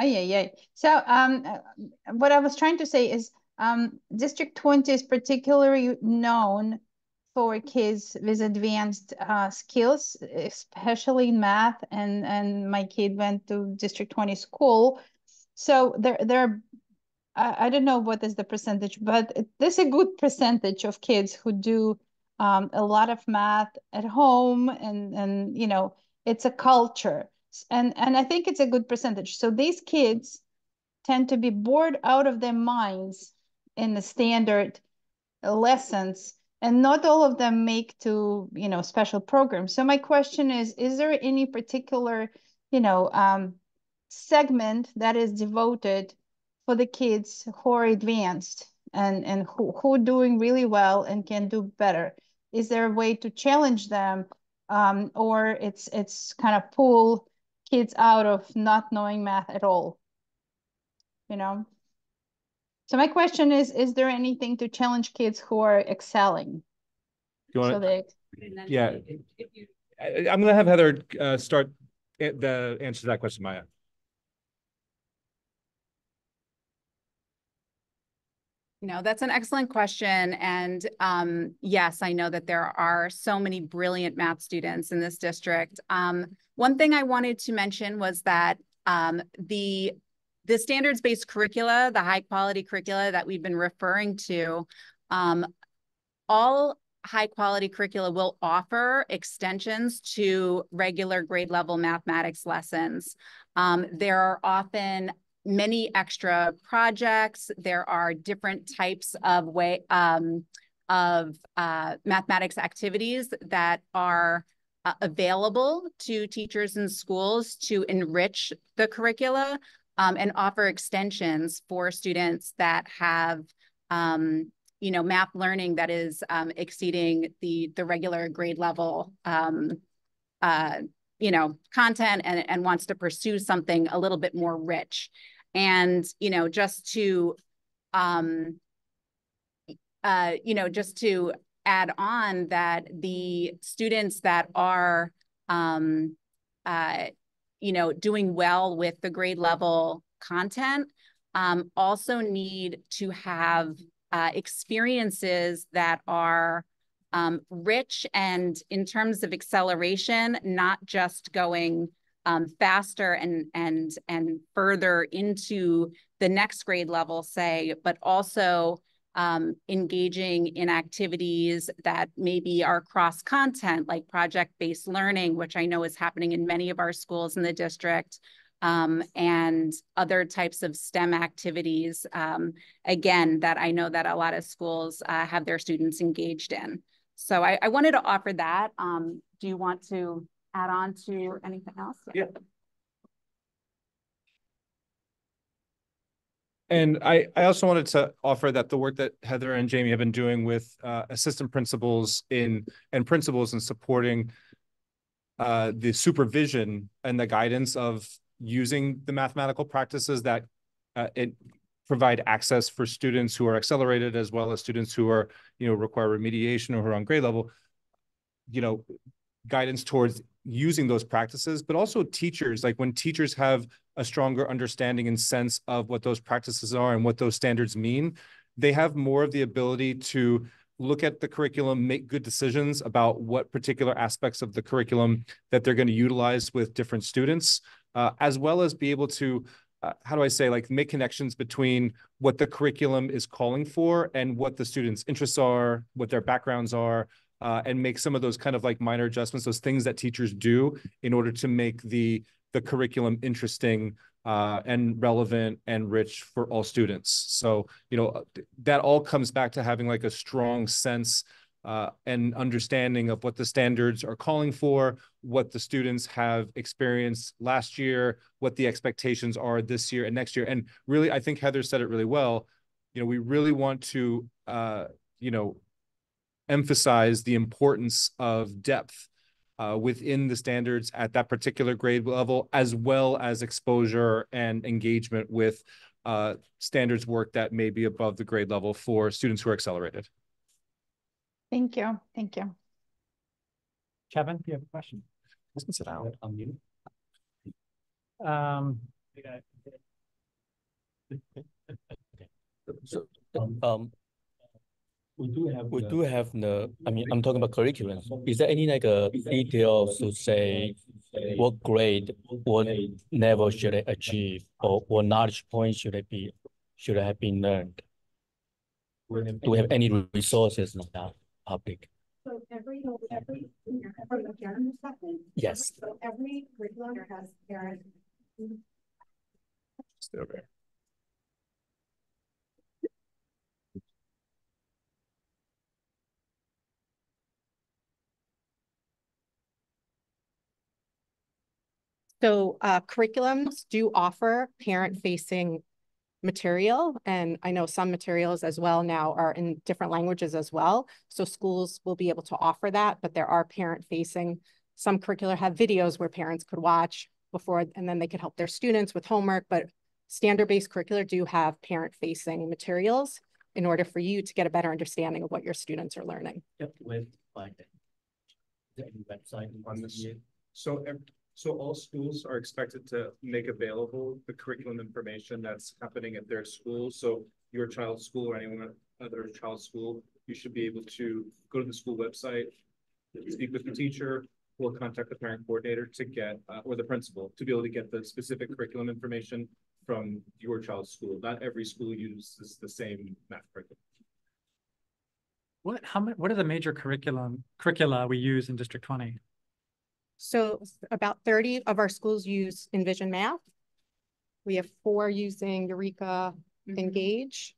Yeah. So what I was trying to say is District 20 is particularly known for kids with advanced skills, especially in math, and my kid went to District 20 school. So there I don't know what is the percentage, but there's a good percentage of kids who do a lot of math at home, and you know, it's a culture, and I think it's a good percentage. So these kids tend to be bored out of their minds in the standard lessons, and not all of them make to, you know, special programs. So my question is there any particular, you know, segment that is devoted for the kids who are advanced and who are doing really well and can do better? Is there a way to challenge them, or it's kind of pull kids out of not knowing math at all, you know? So my question is there anything to challenge kids who are excelling? You want So they, yeah. I'm gonna have Heather start the answer to that question, Maya. No, that's an excellent question. And yes, I know that there are so many brilliant math students in this district. One thing I wanted to mention was that the standards-based curricula, the high quality curricula that we've been referring to, all high quality curricula will offer extensions to regular grade level mathematics lessons. There are often many extra projects. There are different types of mathematics activities that are available to teachers in schools to enrich the curricula and offer extensions for students that have you know, math learning that is exceeding the regular grade level you know, content, and wants to pursue something a little bit more rich. And, you know, just to, you know, just to add on that the students that are, you know, doing well with the grade level content also need to have experiences that are rich and in terms of acceleration, not just going faster and further into the next grade level, say, but also engaging in activities that maybe are cross content, like project-based learning, which I know is happening in many of our schools in the district, and other types of STEM activities, again, that I know that a lot of schools have their students engaged in. So I wanted to offer that. Do you want to add on to anything else? Yeah. And I also wanted to offer that the work that Heather and Jamie have been doing with assistant principals and principals in supporting the supervision and the guidance of using the mathematical practices that provide access for students who are accelerated, as well as students who are, you know, require remediation or who are on grade level, you know, guidance towards using those practices, but also teachers, like when teachers have a stronger understanding and sense of what those practices are and what those standards mean, they have more of the ability to look at the curriculum, make good decisions about what particular aspects of the curriculum that they're going to utilize with different students, as well as be able to, how do I say, like make connections between what the curriculum is calling for and what the students' interests are, what their backgrounds are, and make some of those kind of like minor adjustments, those things that teachers do in order to make the curriculum interesting and relevant and rich for all students. So, you know, that all comes back to having like a strong sense and understanding of what the standards are calling for, what the students have experienced last year, what the expectations are this year and next year. And really, I think Heather said it really well. You know, we really want to, you know, emphasize the importance of depth within the standards at that particular grade level, as well as exposure and engagement with standards work that may be above the grade level for students who are accelerated. Thank you. Thank you. Kevin, do you have a question? Let's sit down. On you. We do have the, I mean, I'm talking about curriculum. Is there any like details to say what grade, what level should I achieve, or what knowledge points should have been learned? Do we have any resources on that topic? So every parent assessment? Yes. So every curriculum has parent. Still there. So curriculums do offer parent-facing material, and I know some materials as well now are in different languages as well. So schools will be able to offer that, but there are parent-facing. Some curricula have videos where parents could watch before, and then they could help their students with homework, but standard-based curricula do have parent-facing materials in order for you to get a better understanding of what your students are learning. Yep, where to find it? Is there any website on this? So all schools are expected to make available the curriculum information that's happening at their school. So your child's school or anyone other child's school, you should be able to go to the school website, speak with the teacher, or contact the parent coordinator to get, or the principal, to be able to get the specific curriculum information from your child's school. Not every school uses the same math curriculum. What are the major curricula we use in District 20? So about 30 of our schools use Envision Math. We have 4 using Eureka Engage.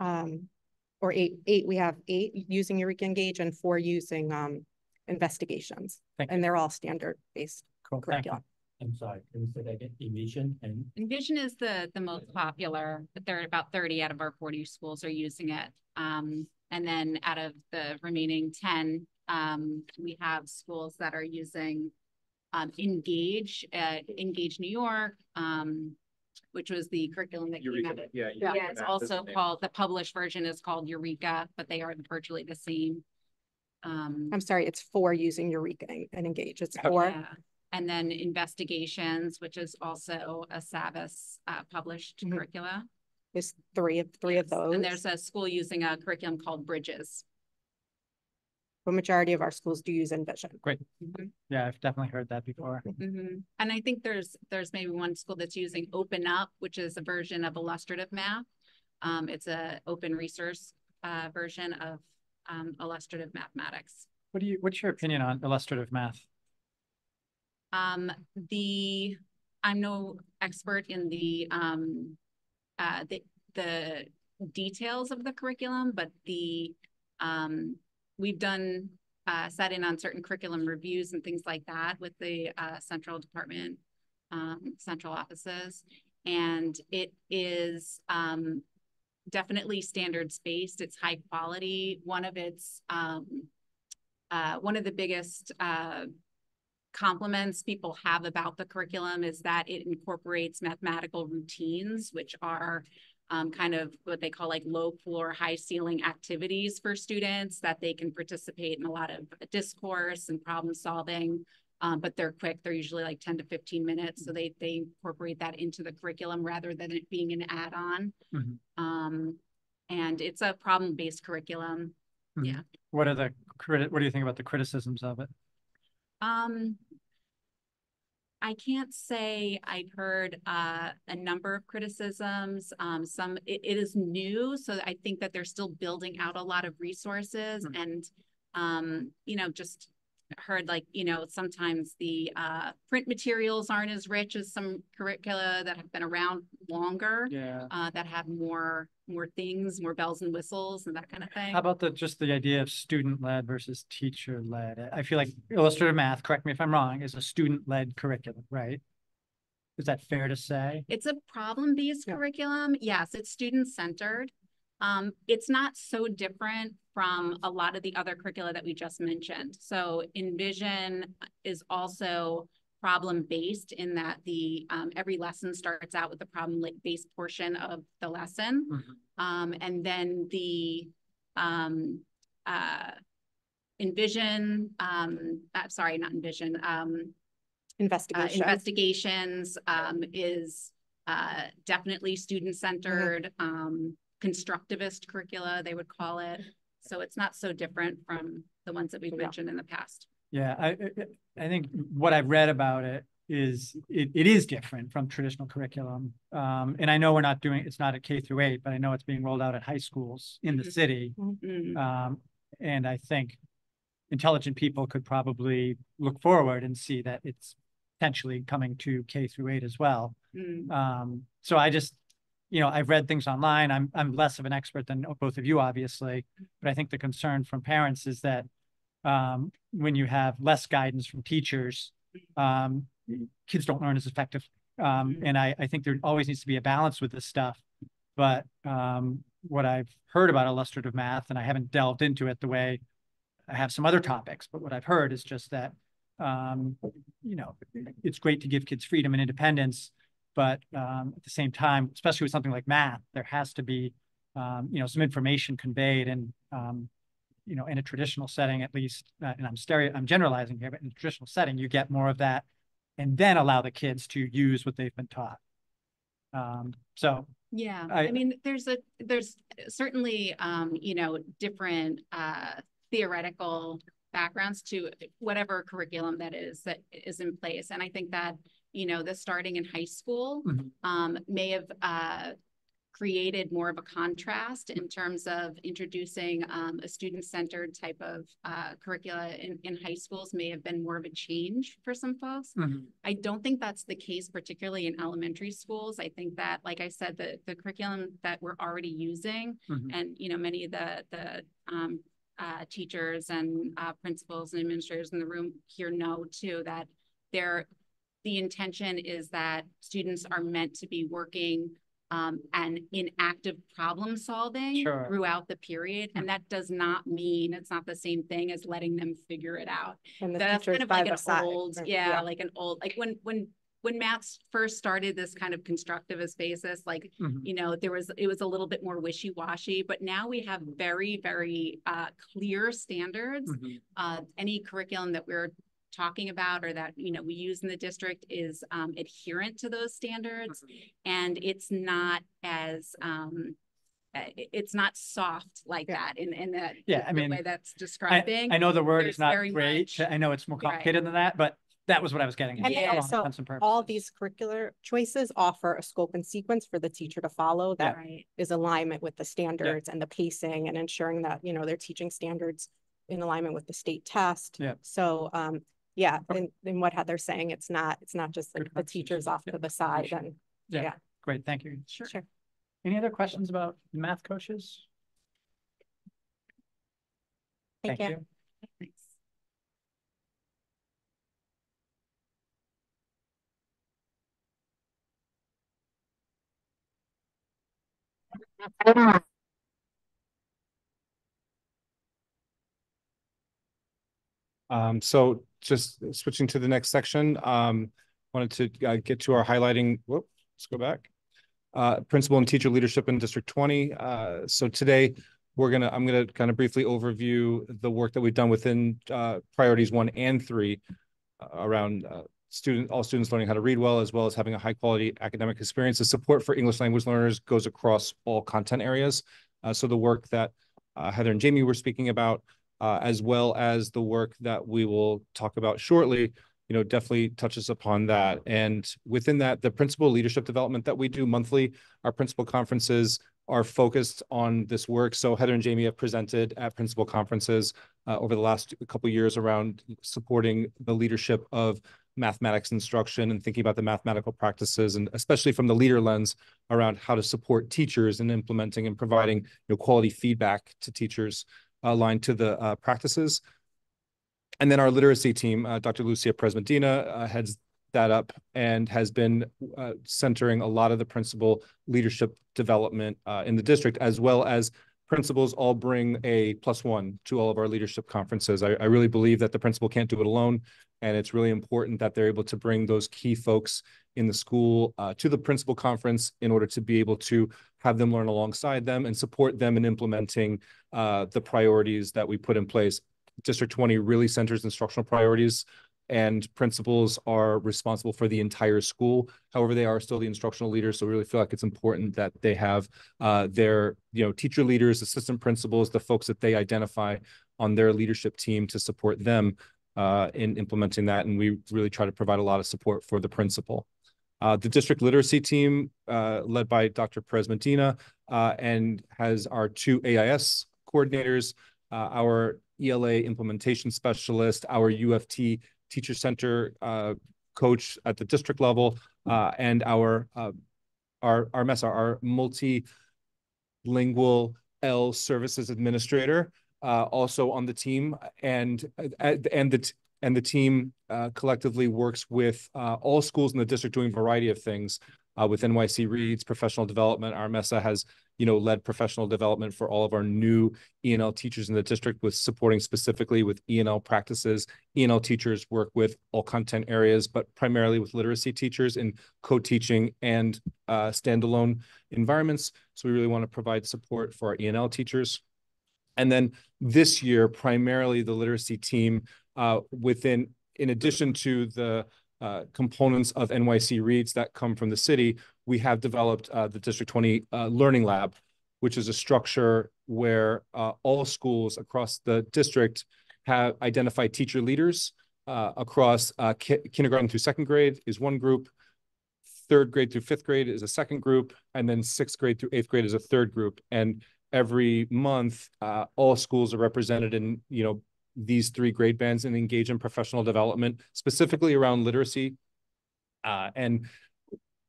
Or eight, we have 8 using Eureka Engage and 4 using Investigations. And they're all standard-based curriculum. I'm sorry, can you say that again? Envision and? Envision is the most popular, but there are about 30 out of our 40 schools are using it. And then out of the remaining 10, we have schools that are using Engage, Engage New York, which was the curriculum that came out. Yeah, It's also called, the published version is called Eureka, but they are virtually the same. I'm sorry, it's 4 using Eureka and Engage. It's 4. Yeah. And then Investigations, which is also a SAVIS published curricula. There's three of those. And there's a school using a curriculum called Bridges. The majority of our schools do use Envision. Great. Yeah, I've definitely heard that before. And I think there's maybe one school that's using Open Up, which is a version of illustrative math. It's a open resource version of illustrative mathematics. What's your opinion on illustrative math? I'm no expert in the details of the curriculum, but we've done sat in on certain curriculum reviews and things like that with the central department, central offices, and it is definitely standards-based. It's high quality. One of the biggest compliments people have about the curriculum is that it incorporates mathematical routines, which are kind of what they call like low floor, high ceiling activities for students that they can participate in a lot of discourse and problem solving, but they're quick. They're usually like 10 to 15 minutes. So they incorporate that into the curriculum rather than it being an add-on. And it's a problem-based curriculum. Yeah. What do you think about the criticisms of it? I can't say I've heard a number of criticisms. It is new, so I think that they're still building out a lot of resources, and just heard like sometimes the print materials aren't as rich as some curricula that have been around longer. Yeah. That have more things, more bells and whistles and that kind of thing. How about just the idea of student-led versus teacher-led? I feel like illustrative math, correct me if I'm wrong, is a student-led curriculum, right? Is that fair to say? It's a problem-based curriculum. Yes, it's student-centered. It's not so different from a lot of the other curricula that we just mentioned. So Envision is also problem-based in that the every lesson starts out with the problem-based portion of the lesson. And then the Envision, sorry, not Envision, Investigations is definitely student-centered. constructivist curricula, they would call it. So it's not so different from the ones that we've mentioned in the past. Yeah, I think what I've read about it is it is different from traditional curriculum. And I know we're not doing, it's not at K-8, but I know it's being rolled out at high schools in the city. And I think intelligent people could probably look forward and see that it's potentially coming to K-8 as well. So I just, you know, I've read things online. I'm less of an expert than both of you, obviously, but I think the concern from parents is that when you have less guidance from teachers, kids don't learn as effectively. And I think there always needs to be a balance with this stuff. But what I've heard about illustrative math, and I haven't delved into it the way I have some other topics, but what I've heard is just that, you know, it's great to give kids freedom and independence, but at the same time, especially with something like math, there has to be, you know, some information conveyed. And you know, in a traditional setting, at least, and I'm generalizing here, but in a traditional setting, you get more of that, and then allow the kids to use what they've been taught. So yeah, I mean, there's certainly, you know, different theoretical backgrounds to whatever curriculum that is in place. And I think that, you know, the starting in high school may have created more of a contrast in terms of introducing a student-centered type of curricula in high schools may have been more of a change for some folks. I don't think that's the case, particularly in elementary schools. I think that, like I said, the curriculum that we're already using, and, you know, many of the teachers and principals and administrators in the room here know too, that the intention is that students are meant to be working and in active problem solving throughout the period. And that does not mean, it's not the same thing as letting them figure it out. And the That's teachers kind of by like the an side. old, like an old, like when maths first started this kind of constructivist basis, like, you know, it was a little bit more wishy-washy, but now we have very, very clear standards. Any curriculum that we're talking about or that, you know, we use in the district is adherent to those standards, and it's not as it's not soft like that in the, I mean, way that's describing. I know the word There's is not very great. I know it's more complicated than that, but that was what I was getting at. And so all these curricular choices offer a scope and sequence for the teacher to follow that is alignment with the standards and the pacing, and ensuring that, you know, they're teaching standards in alignment with the state test. So yeah, in what Heather's saying, it's not just like the teachers off to the side. And Great, thank you. Sure. Any other questions about math coaches? Thank you. Thanks. So just switching to the next section, wanted to get to our highlighting. Whoop, let's go back. Principal and teacher leadership in District 20. So today I'm gonna kind of briefly overview the work that we've done within priorities 1 and 3 around all students learning how to read well, as well as having a high quality academic experience. The support for English language learners goes across all content areas. So the work that Heather and Jamie were speaking about, as well as the work that we will talk about shortly, you know, definitely touches upon that. And within that, the principal leadership development that we do monthly, our principal conferences are focused on this work. So Heather and Jamie have presented at principal conferences over the last couple of years around supporting the leadership of mathematics instruction and thinking about the mathematical practices, and especially from the leader lens around how to support teachers in implementing and providing, you know, quality feedback to teachers aligned to the practices. And then our literacy team, Dr. Lucia Perez-Medina heads that up and has been centering a lot of the principal leadership development in the district, as well as principals all bring a +1 to all of our leadership conferences. I really believe that the principal can't do it alone, and it's really important that they're able to bring those key folks in the school to the principal conference in order to be able to have them learn alongside them and support them in implementing the priorities that we put in place. District 20 really centers instructional priorities and principals are responsible for the entire school. However, they are still the instructional leaders, so we really feel like it's important that they have their teacher leaders, assistant principals, the folks that they identify on their leadership team to support them in implementing that, and we really try to provide a lot of support for the principal. The district literacy team, led by Dr. Perez Medina, and has our 2 AIS coordinators, our ELA implementation specialist, our UFT teacher center coach at the district level, and our MESA, our multilingual L services administrator, also on the team, and the team collectively works with all schools in the district doing a variety of things with NYC Reads, professional development. Our MESA has led professional development for all of our new E&L teachers in the district, with supporting specifically with E&L practices. E&L teachers work with all content areas, but primarily with literacy teachers in co-teaching and standalone environments. So we really want to provide support for our E&L teachers. And then this year, primarily the literacy team in addition to the components of NYC Reads that come from the city, we have developed the District 20 Learning Lab, which is a structure where all schools across the district have identified teacher leaders across kindergarten through 2nd grade is one group, 3rd grade through 5th grade is a second group, and then 6th grade through 8th grade is a third group. And every month, all schools are represented in these 3 grade bands and engage in professional development, specifically around literacy. And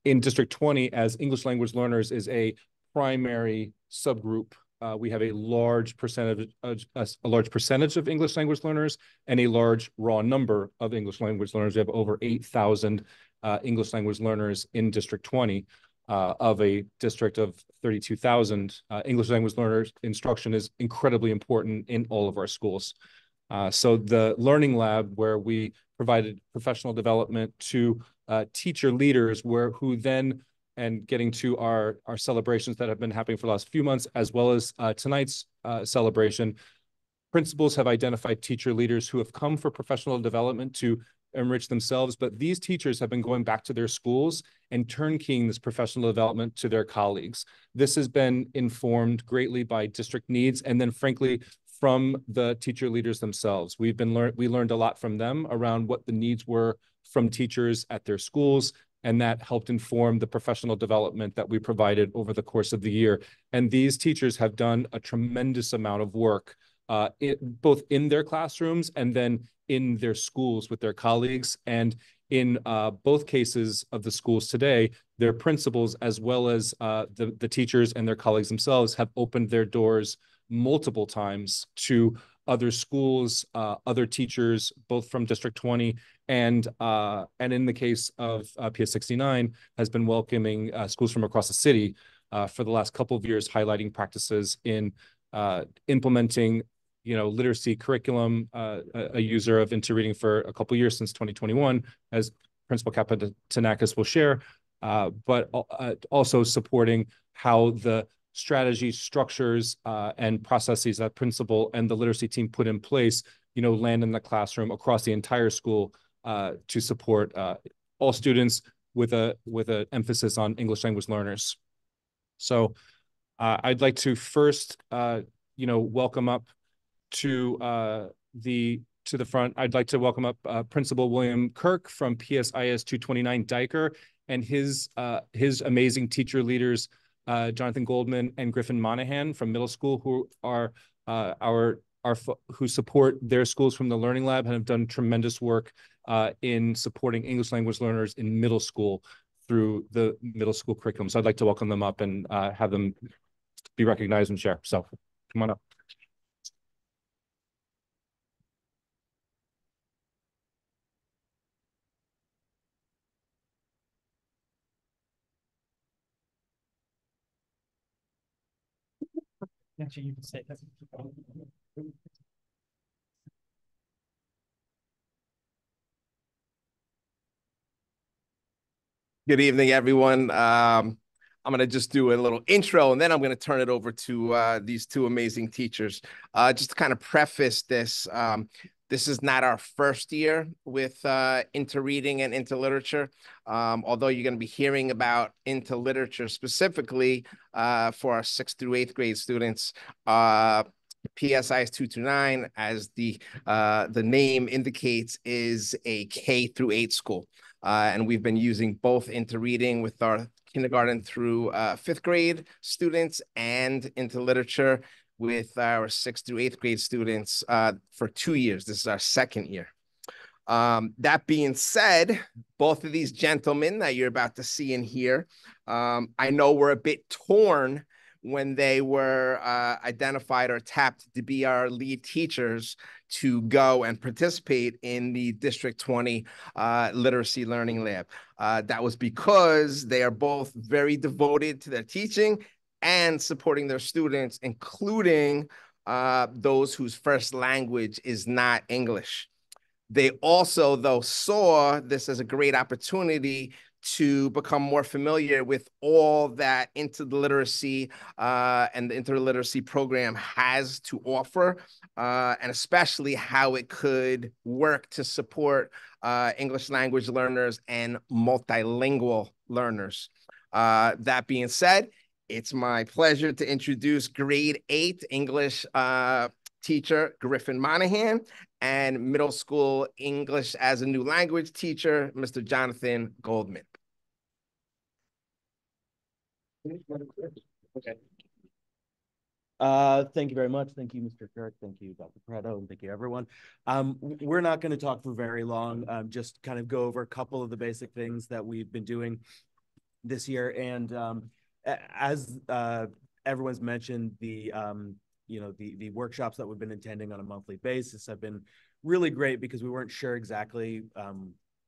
in District 20, as English language learners is a primary subgroup, we have a large percentage of English language learners and a large raw number of English language learners. We have over 8,000 English language learners in District 20. Of a district of 32,000, English language learners instruction is incredibly important in all of our schools. So the Learning Lab, where we provided professional development to teacher leaders, who then, and getting to our celebrations that have been happening for the last few months, as well as tonight's celebration, principals have identified teacher leaders who have come for professional development to enrich themselves, but these teachers have been going back to their schools and turnkeying this professional development to their colleagues. This has been informed greatly by district needs, and then frankly, from the teacher leaders themselves. We learned a lot from them around what the needs were from teachers at their schools, and that helped inform the professional development that we provided over the course of the year. And these teachers have done a tremendous amount of work, both in their classrooms and then in their schools with their colleagues. And in both cases of the schools today, their principals, as well as the teachers and their colleagues themselves, have opened their doors multiple times to other schools, other teachers, both from District 20 and in the case of PS 69, has been welcoming schools from across the city for the last couple of years, highlighting practices in implementing literacy curriculum, a user of InterReading for a couple of years since 2021, as Principal Kapatanakis will share, but also supporting how the strategies, structures, and processes that principal and the literacy team put in place, land in the classroom across the entire school to support all students with an emphasis on English language learners. So I'd like to first, welcome up to the front. I'd like to welcome up Principal William Kirk from PSIS 229 Diker, and his amazing teacher leaders, Jonathan Goldman and Griffin Monahan from middle school, who are who support their schools from the Learning Lab and have done tremendous work in supporting English language learners in middle school through the middle school curriculum. So I'd like to welcome them up and have them be recognized and share. So come on up. Actually, you can say that. Good evening, everyone. I'm going to just do a little intro, and then I'm going to turn it over to these two amazing teachers. Just to kind of preface this, This is not our first year with Interreading and Interliterature, although you're going to be hearing about Interliterature specifically for our 6th through 8th grade students. PSI is 229, as the name indicates, is a K through 8 school. And we've been using both Interreading with our kindergarten through 5th grade students and Interliterature with our 6th through 8th grade students for 2 years. This is our 2nd year. That being said, both of these gentlemen that you're about to see and hear, I know were a bit torn when they were identified or tapped to be our lead teachers to go and participate in the District 20 Literacy Learning Lab. That was because they are both very devoted to their teaching and supporting their students, including those whose first language is not English. They also, though, saw this as a great opportunity to become more familiar with all that interliteracy and the interliteracy program has to offer, and especially how it could work to support English language learners and multilingual learners. That being said, it's my pleasure to introduce grade 8 English teacher Griffin Monahan and middle school English as a new language teacher, Mr. Jonathan Goldman. Okay. Thank you very much. Thank you, Mr. Kirk. Thank you, Dr. Preto, and thank you, everyone. We're not going to talk for very long, just kind of go over a couple of the basic things that we've been doing this year. And as everyone's mentioned, the workshops that we've been attending on a monthly basis have been really great because we weren't sure exactly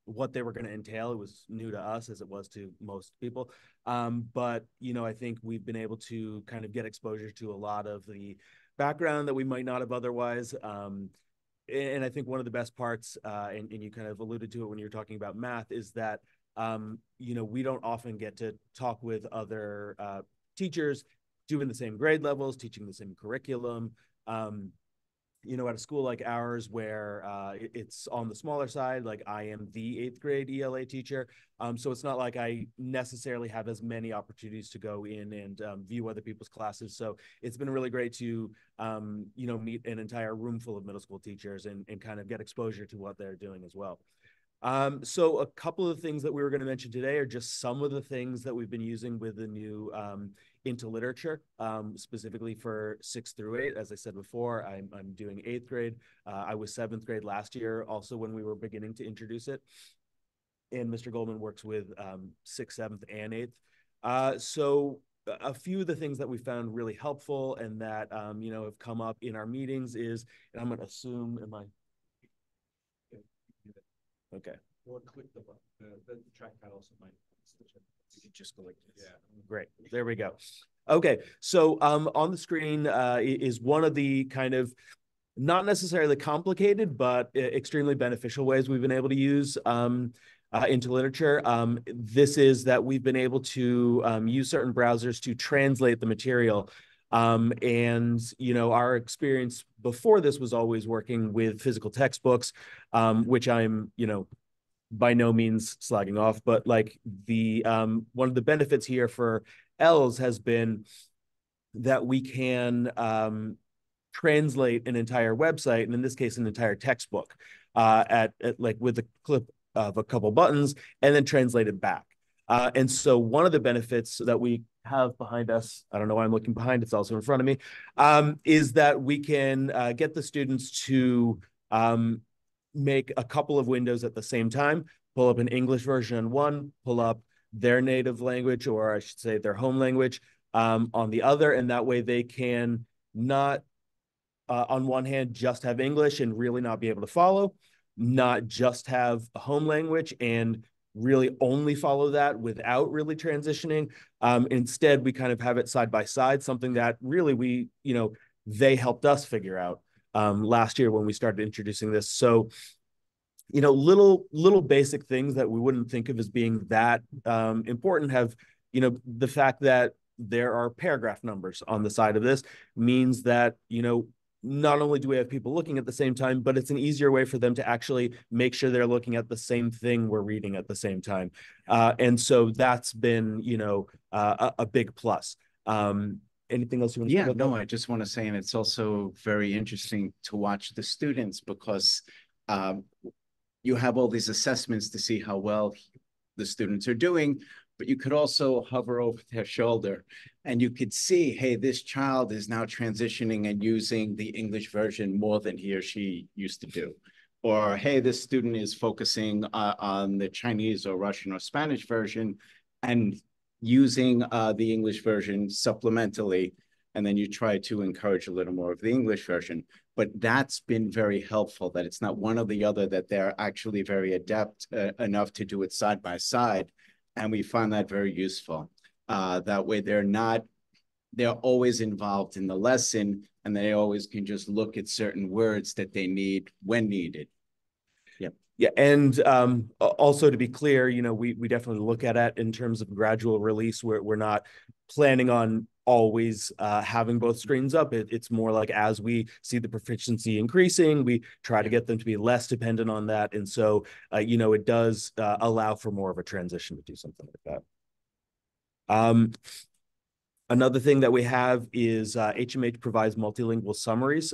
what they were going to entail. It was new to us as it was to most people. But, I think we've been able to kind of get exposure to a lot of the background that we might not have otherwise. And I think one of the best parts, and you kind of alluded to it when you were talking about math, is that, we don't often get to talk with other teachers doing the same grade levels, teaching the same curriculum. At a school like ours where it's on the smaller side, like I am the 8th grade ELA teacher. So it's not like I necessarily have as many opportunities to go in and view other people's classes. So it's been really great to, meet an entire room full of middle school teachers and kind of get exposure to what they're doing as well. So a couple of things that we were going to mention today are just some of the things that we've been using with the new Interliterature, specifically for 6 through 8. As I said before, I'm doing 8th grade. I was 7th grade last year, also when we were beginning to introduce it. And Mr. Goldman works with 6th, 7th, and 8th. So a few of the things that we found really helpful and that, have come up in our meetings is, and I'm going to assume, okay. Or click the button. The trackpad also might switch it. You can just go like this. Yeah. Great. There we go. Okay. So on the screen is one of the kind of not necessarily complicated, but extremely beneficial ways we've been able to use Interliterature. This is that we've been able to use certain browsers to translate the material. And, our experience before this was always working with physical textbooks, which I'm, by no means slagging off, but like the one of the benefits here for ELS has been that we can translate an entire website, and in this case, an entire textbook, at like with the clip of a couple buttons, and then translate it back. And so one of the benefits that we have behind us, I don't know why I'm looking behind, it's also in front of me, is that we can get the students to make a couple of windows at the same time, pull up an English version on one, pull up their native language, or I should say their home language, on the other, and that way they can not, on one hand, just have English and really not be able to follow, not just have a home language and really only follow that without really transitioning. Instead, we kind of have it side by side, something that really they helped us figure out last year when we started introducing this. So, little basic things that we wouldn't think of as being that important have, the fact that there are paragraph numbers on the side of this means that, not only do we have people looking at the same time, but it's an easier way for them to actually make sure they're looking at the same thing we're reading at the same time. And so that's been, you know, a big plus. Anything else you want to say about that? I just want to say, and it's also very interesting to watch the students because you have all these assessments to see how well the students are doing, but you could also hover over their shoulder and you could see, hey, this child is now transitioning and using the English version more than he or she used to do. Or, hey, this student is focusing on the Chinese or Russian or Spanish version and using the English version supplementally, and then you try to encourage a little more of the English version. But that's been very helpful, that it's not one or the other, that they're actually very adept enough to do it side by side. And we find that very useful. That way they're always involved in the lesson, and they always can just look at certain words that they need when needed. Yeah, and also to be clear, you know, we definitely look at it in terms of gradual release. We're not planning on always having both screens up. It's more like as we see the proficiency increasing, we try to get them to be less dependent on that. And so, you know, it does allow for more of a transition to do something like that. Another thing that we have is HMH provides multilingual summaries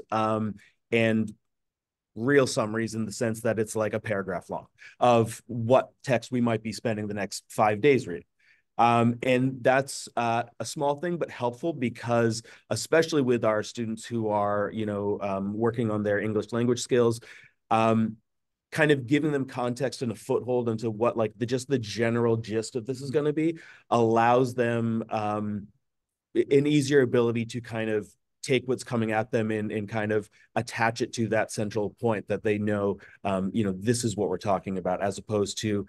and real summaries in the sense that it's like a paragraph long of what text we might be spending the next 5 days reading. And that's a small thing, but helpful because especially with our students who are, you know, working on their English language skills, kind of giving them context and a foothold into what like just the general gist of this is going to be allows them an easier ability to kind of take what's coming at them and kind of attach it to that central point that they know, you know, this is what we're talking about, as opposed to,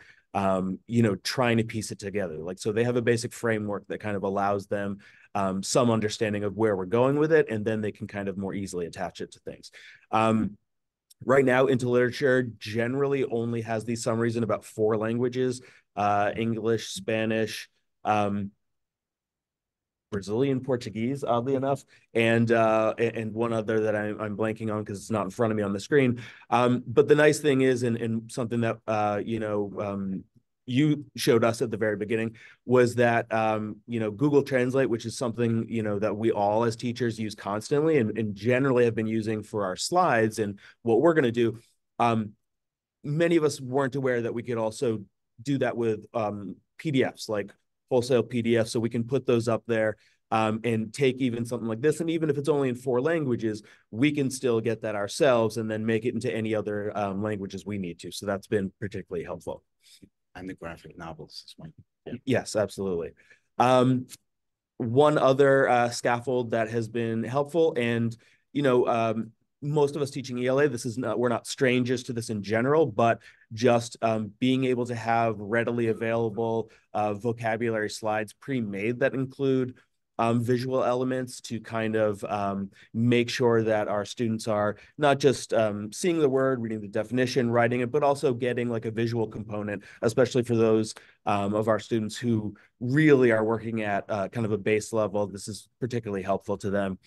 you know, trying to piece it together. Like, so they have a basic framework that kind of allows them some understanding of where we're going with it, and then they can kind of more easily attach it to things. Right now, Into Literature generally only has these summaries in about 4 languages, English, Spanish, Brazilian Portuguese, oddly enough, and one other that I'm blanking on because it's not in front of me on the screen. But the nice thing is, and something that you know, you showed us at the very beginning, was that you know, Google Translate, which is something, you know, that we all as teachers use constantly and generally have been using for our slides and what we're going to do. Many of us weren't aware that we could also do that with PDFs, like wholesale PDFs, so we can put those up there and take even something like this. And even if it's only in 4 languages, we can still get that ourselves and then make it into any other languages we need to. So that's been particularly helpful. And the graphic novels as well. Yeah. Yes, absolutely. One other scaffold that has been helpful, and, you know, most of us teaching ELA, this is not, we're not strangers to this in general, but just being able to have readily available vocabulary slides pre-made that include visual elements to kind of make sure that our students are not just seeing the word, reading the definition, writing it, but also getting like a visual component, especially for those of our students who really are working at kind of a base level. This is particularly helpful to them.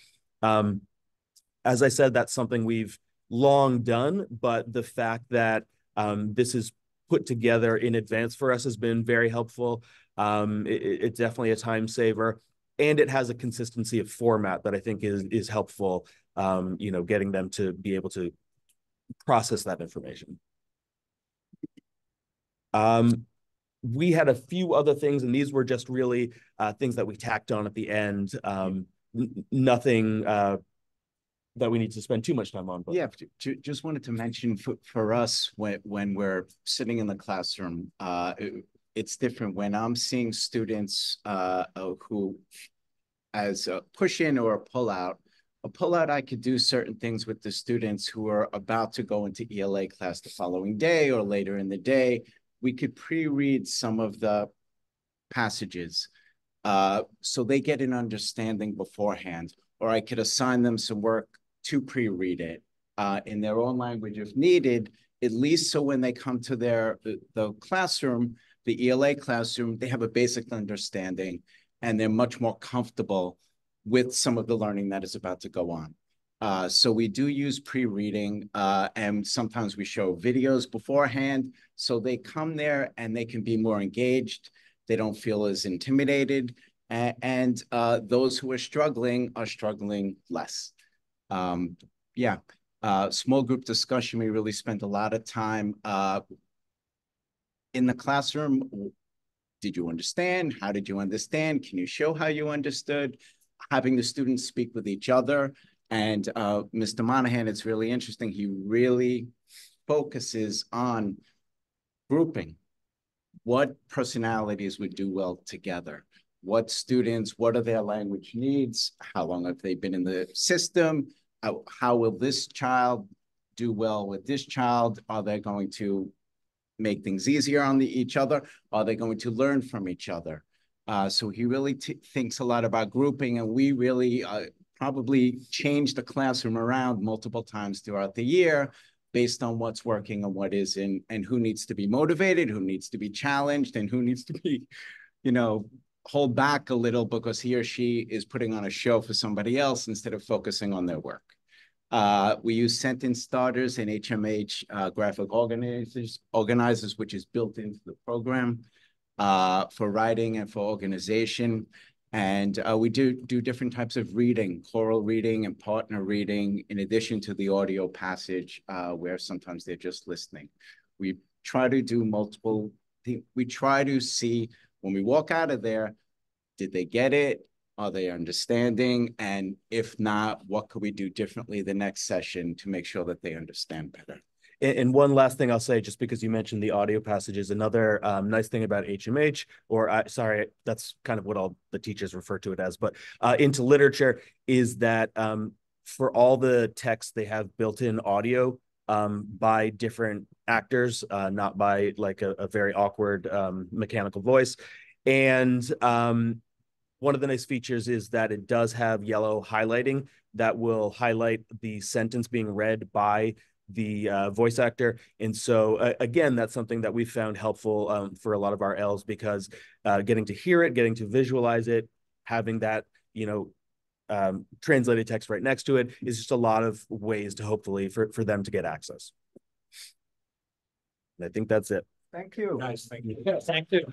As I said, that's something we've long done, but the fact that this is put together in advance for us has been very helpful. It's definitely a time saver, and it has a consistency of format that I think is helpful, you know, getting them to be able to process that information. We had a few other things, and these were just really things that we tacked on at the end. Nothing that we need to spend too much time on. But. Yeah, just wanted to mention for us when we're sitting in the classroom, it's different when I'm seeing students who, as a push-in or a pull-out, I could do certain things with the students who are about to go into ELA class the following day or later in the day. We could pre-read some of the passages so they get an understanding beforehand, or I could assign them some work to pre-read it in their own language if needed, at least so when they come to the classroom, the ELA classroom, they have a basic understanding and they're much more comfortable with some of the learning that is about to go on. So we do use pre-reading, and sometimes we show videos beforehand. So they come there and they can be more engaged. They don't feel as intimidated. And those who are struggling less. Yeah, small group discussion, we really spent a lot of time in the classroom. Did you understand? How did you understand? Can you show how you understood? Having the students speak with each other. And Mr. Monahan, it's really interesting. He really focuses on grouping. What personalities would do well together? What students, what are their language needs? How long have they been in the system? How will this child do well with this child? Are they going to make things easier on each other? Are they going to learn from each other? So he really thinks a lot about grouping, and we really probably changed the classroom around multiple times throughout the year based on what's working and what isn't, and who needs to be motivated, who needs to be challenged, and who needs to be, hold back a little because he or she is putting on a show for somebody else instead of focusing on their work. We use sentence starters and HMH graphic organizers, which is built into the program for writing and for organization. And we do different types of reading, choral reading and partner reading, in addition to the audio passage where sometimes they're just listening. We try to do multiple, we try to see when we walk out of there, did they get it? Are they understanding? And if not, what could we do differently the next session to make sure that they understand better? And one last thing I'll say, just because you mentioned the audio passages, another nice thing about HMH, or sorry, that's kind of what all the teachers refer to it as, but Into Literature is that for all the texts, they have built-in audio by different actors, not by like a very awkward mechanical voice. And one of the nice features is that it does have yellow highlighting that will highlight the sentence being read by the voice actor. And so again, that's something that we found helpful for a lot of our Ls, because getting to hear it, getting to visualize it, having that, translated text right next to it is just a lot of ways to hopefully for them to get access. And I think that's it. Thank you. Nice, thank you. Yeah, thank you.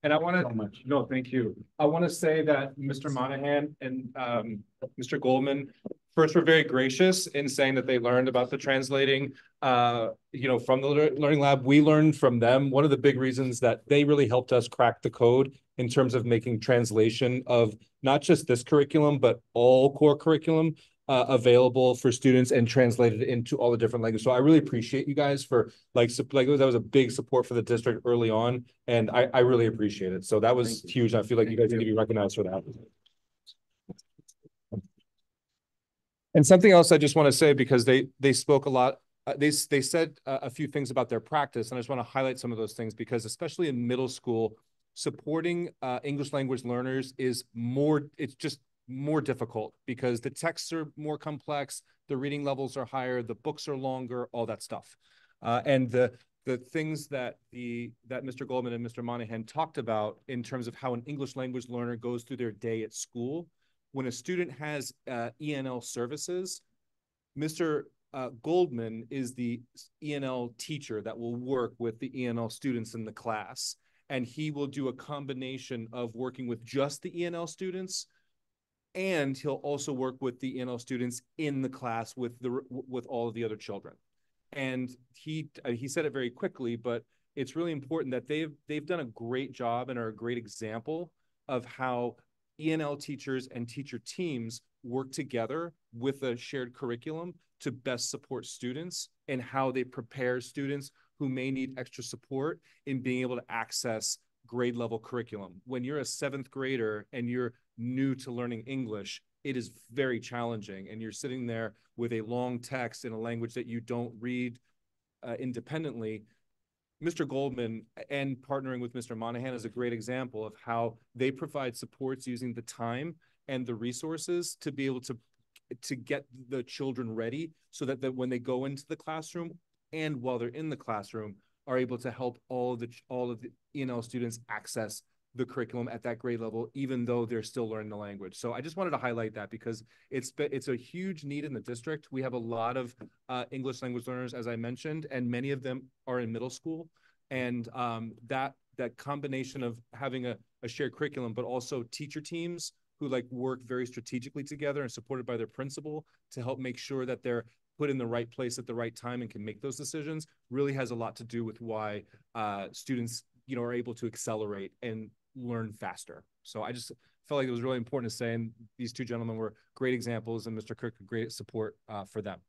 And I want to, no, thank you. I want to say that Mr. Monahan and Mr. Goldman, first, were very gracious in saying that they learned about the translating, from the Learning Lab. We learned from them. One of the big reasons that they really helped us crack the code in terms of making translation of not just this curriculum, but all core curriculum available for students and translated into all the different languages. So I really appreciate you guys for that was a big support for the district early on, and I really appreciate it. So that was huge. I feel like you guys need to be recognized for that. And something else I just want to say, because they spoke a lot, they said a few things about their practice, and I just want to highlight some of those things, because especially in middle school, supporting English language learners is it's just more difficult because the texts are more complex, the reading levels are higher, the books are longer, all that stuff. And the things that Mr. Goldman and Mr. Monahan talked about in terms of how an English language learner goes through their day at school. When a student has ENL services, Mr. Goldman is the ENL teacher that will work with the ENL students in the class. And he will do a combination of working with just the ENL students, and he'll also work with the ENL students in the class with all of the other children. And he said it very quickly, but it's really important that they've done a great job and are a great example of how ENL teachers and teacher teams work together with a shared curriculum to best support students, and how they prepare students who may need extra support in being able to access grade level curriculum. When you're a 7th grader and you're new to learning English, it is very challenging, and you're sitting there with a long text in a language that you don't read independently. Mr. Goldman and partnering with Mr. Monahan is a great example of how they provide supports using the time and the resources to be able to get the children ready, so that when they go into the classroom and while they're in the classroom are able to help all of the ENL students access the curriculum at that grade level, even though they're still learning the language. So I just wanted to highlight that because it's a huge need in the district. We have a lot of English language learners, as I mentioned, and many of them are in middle school. And that combination of having a shared curriculum, but also teacher teams who like work very strategically together and supported by their principal to help make sure that they're put in the right place at the right time and can make those decisions, really has a lot to do with why students, you know, are able to accelerate and learn faster. So I just felt like it was really important to say, and these two gentlemen were great examples, and Mr. Kirk, great support for them.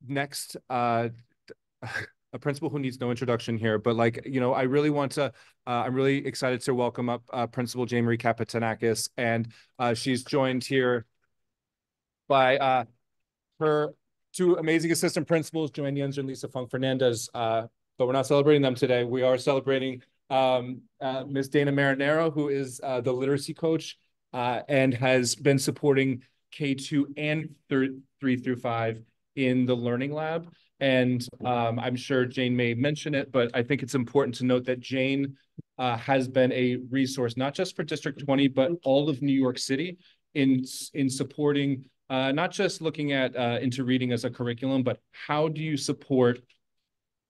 Next, a principal who needs no introduction here, but like, you know, I really want to, I'm really excited to welcome up Principal Jane-Marie Kapitanakis, and she's joined here by her two amazing assistant principals, Joanne Yenzer and Lisa Funk Fernandez, but we're not celebrating them today. We are celebrating Ms. Dana Marinaro, who is the literacy coach and has been supporting K2 and 3 through 5 in the Learning Lab. And I'm sure Jane may mention it, but I think it's important to note that Jane has been a resource, not just for District 20, but all of New York City in supporting, not just looking at into reading as a curriculum, but how do you support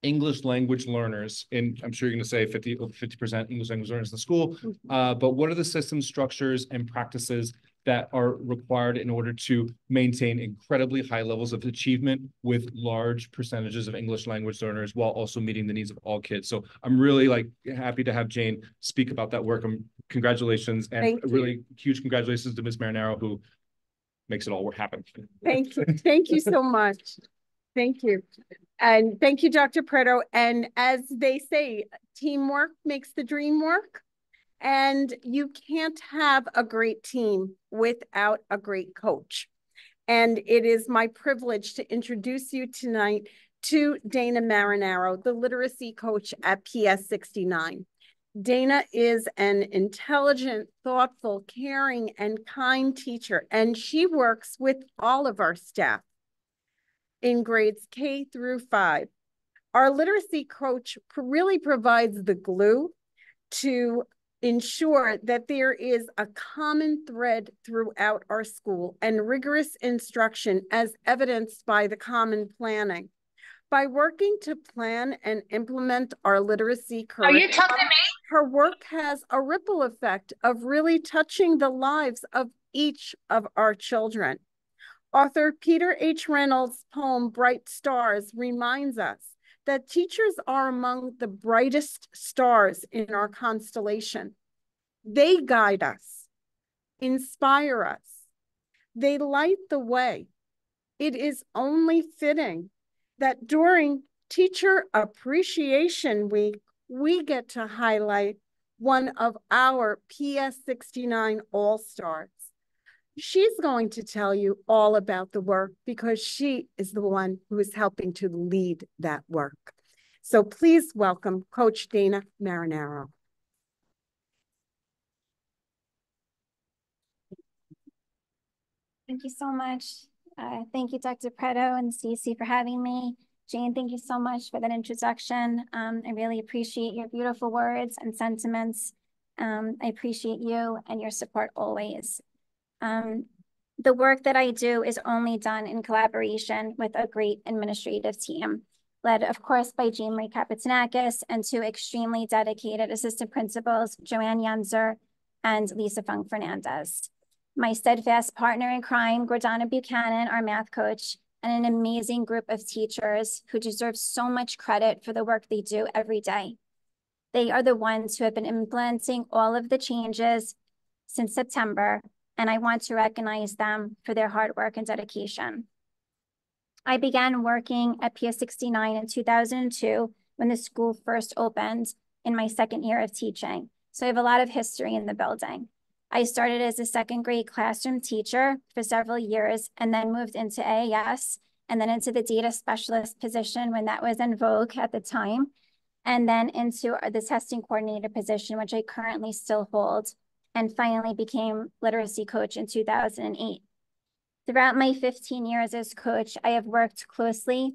English language learners, and I'm sure you're going to say 50% English language learners in the school, but what are the system structures and practices that are required in order to maintain incredibly high levels of achievement with large percentages of English language learners while also meeting the needs of all kids? So I'm really like happy to have Jane speak about that work. Congratulations, and really huge congratulations to Ms. Marinaro, who makes it all happen. Thank you. Thank you so much. Thank you. And thank you, Dr. Preto. And as they say, teamwork makes the dream work. And you can't have a great team without a great coach. And it is my privilege to introduce you tonight to Dana Marinaro, the literacy coach at PS 69. Dana is an intelligent, thoughtful, caring, and kind teacher, and she works with all of our staff in grades K through 5. Our literacy coach really provides the glue to ensure that there is a common thread throughout our school and rigorous instruction as evidenced by the common planning. By working to plan and implement our literacy curriculum, Are you talking to me? Her work has a ripple effect of really touching the lives of each of our children. Author Peter H. Reynolds' poem, Bright Stars, reminds us that teachers are among the brightest stars in our constellation. They guide us, inspire us. They light the way. It is only fitting that during Teacher Appreciation Week, we get to highlight one of our PS 69 All-Stars. She's going to tell you all about the work because she is the one who is helping to lead that work. So please welcome Coach Dana Marinaro. Thank you so much. Thank you, Dr. Preto and Cece, for having me. Jane, thank you so much for that introduction. I really appreciate your beautiful words and sentiments. I appreciate you and your support always. The work that I do is only done in collaboration with a great administrative team, led, of course, by Jane-Marie Kapitanakis and two extremely dedicated assistant principals, Joanne Yenzer and Lisa Funk Fernandez. My steadfast partner in crime, Gordana Buchanan, our math coach, and an amazing group of teachers who deserve so much credit for the work they do every day. They are the ones who have been implementing all of the changes since September, and I want to recognize them for their hard work and dedication. I began working at PS 69 in 2002 when the school first opened in my second year of teaching. So I have a lot of history in the building. I started as a second grade classroom teacher for several years and then moved into AAS and then into the data specialist position when that was in vogue at the time, and then into the testing coordinator position, which I currently still hold, and finally became literacy coach in 2008. Throughout my 15 years as coach, I have worked closely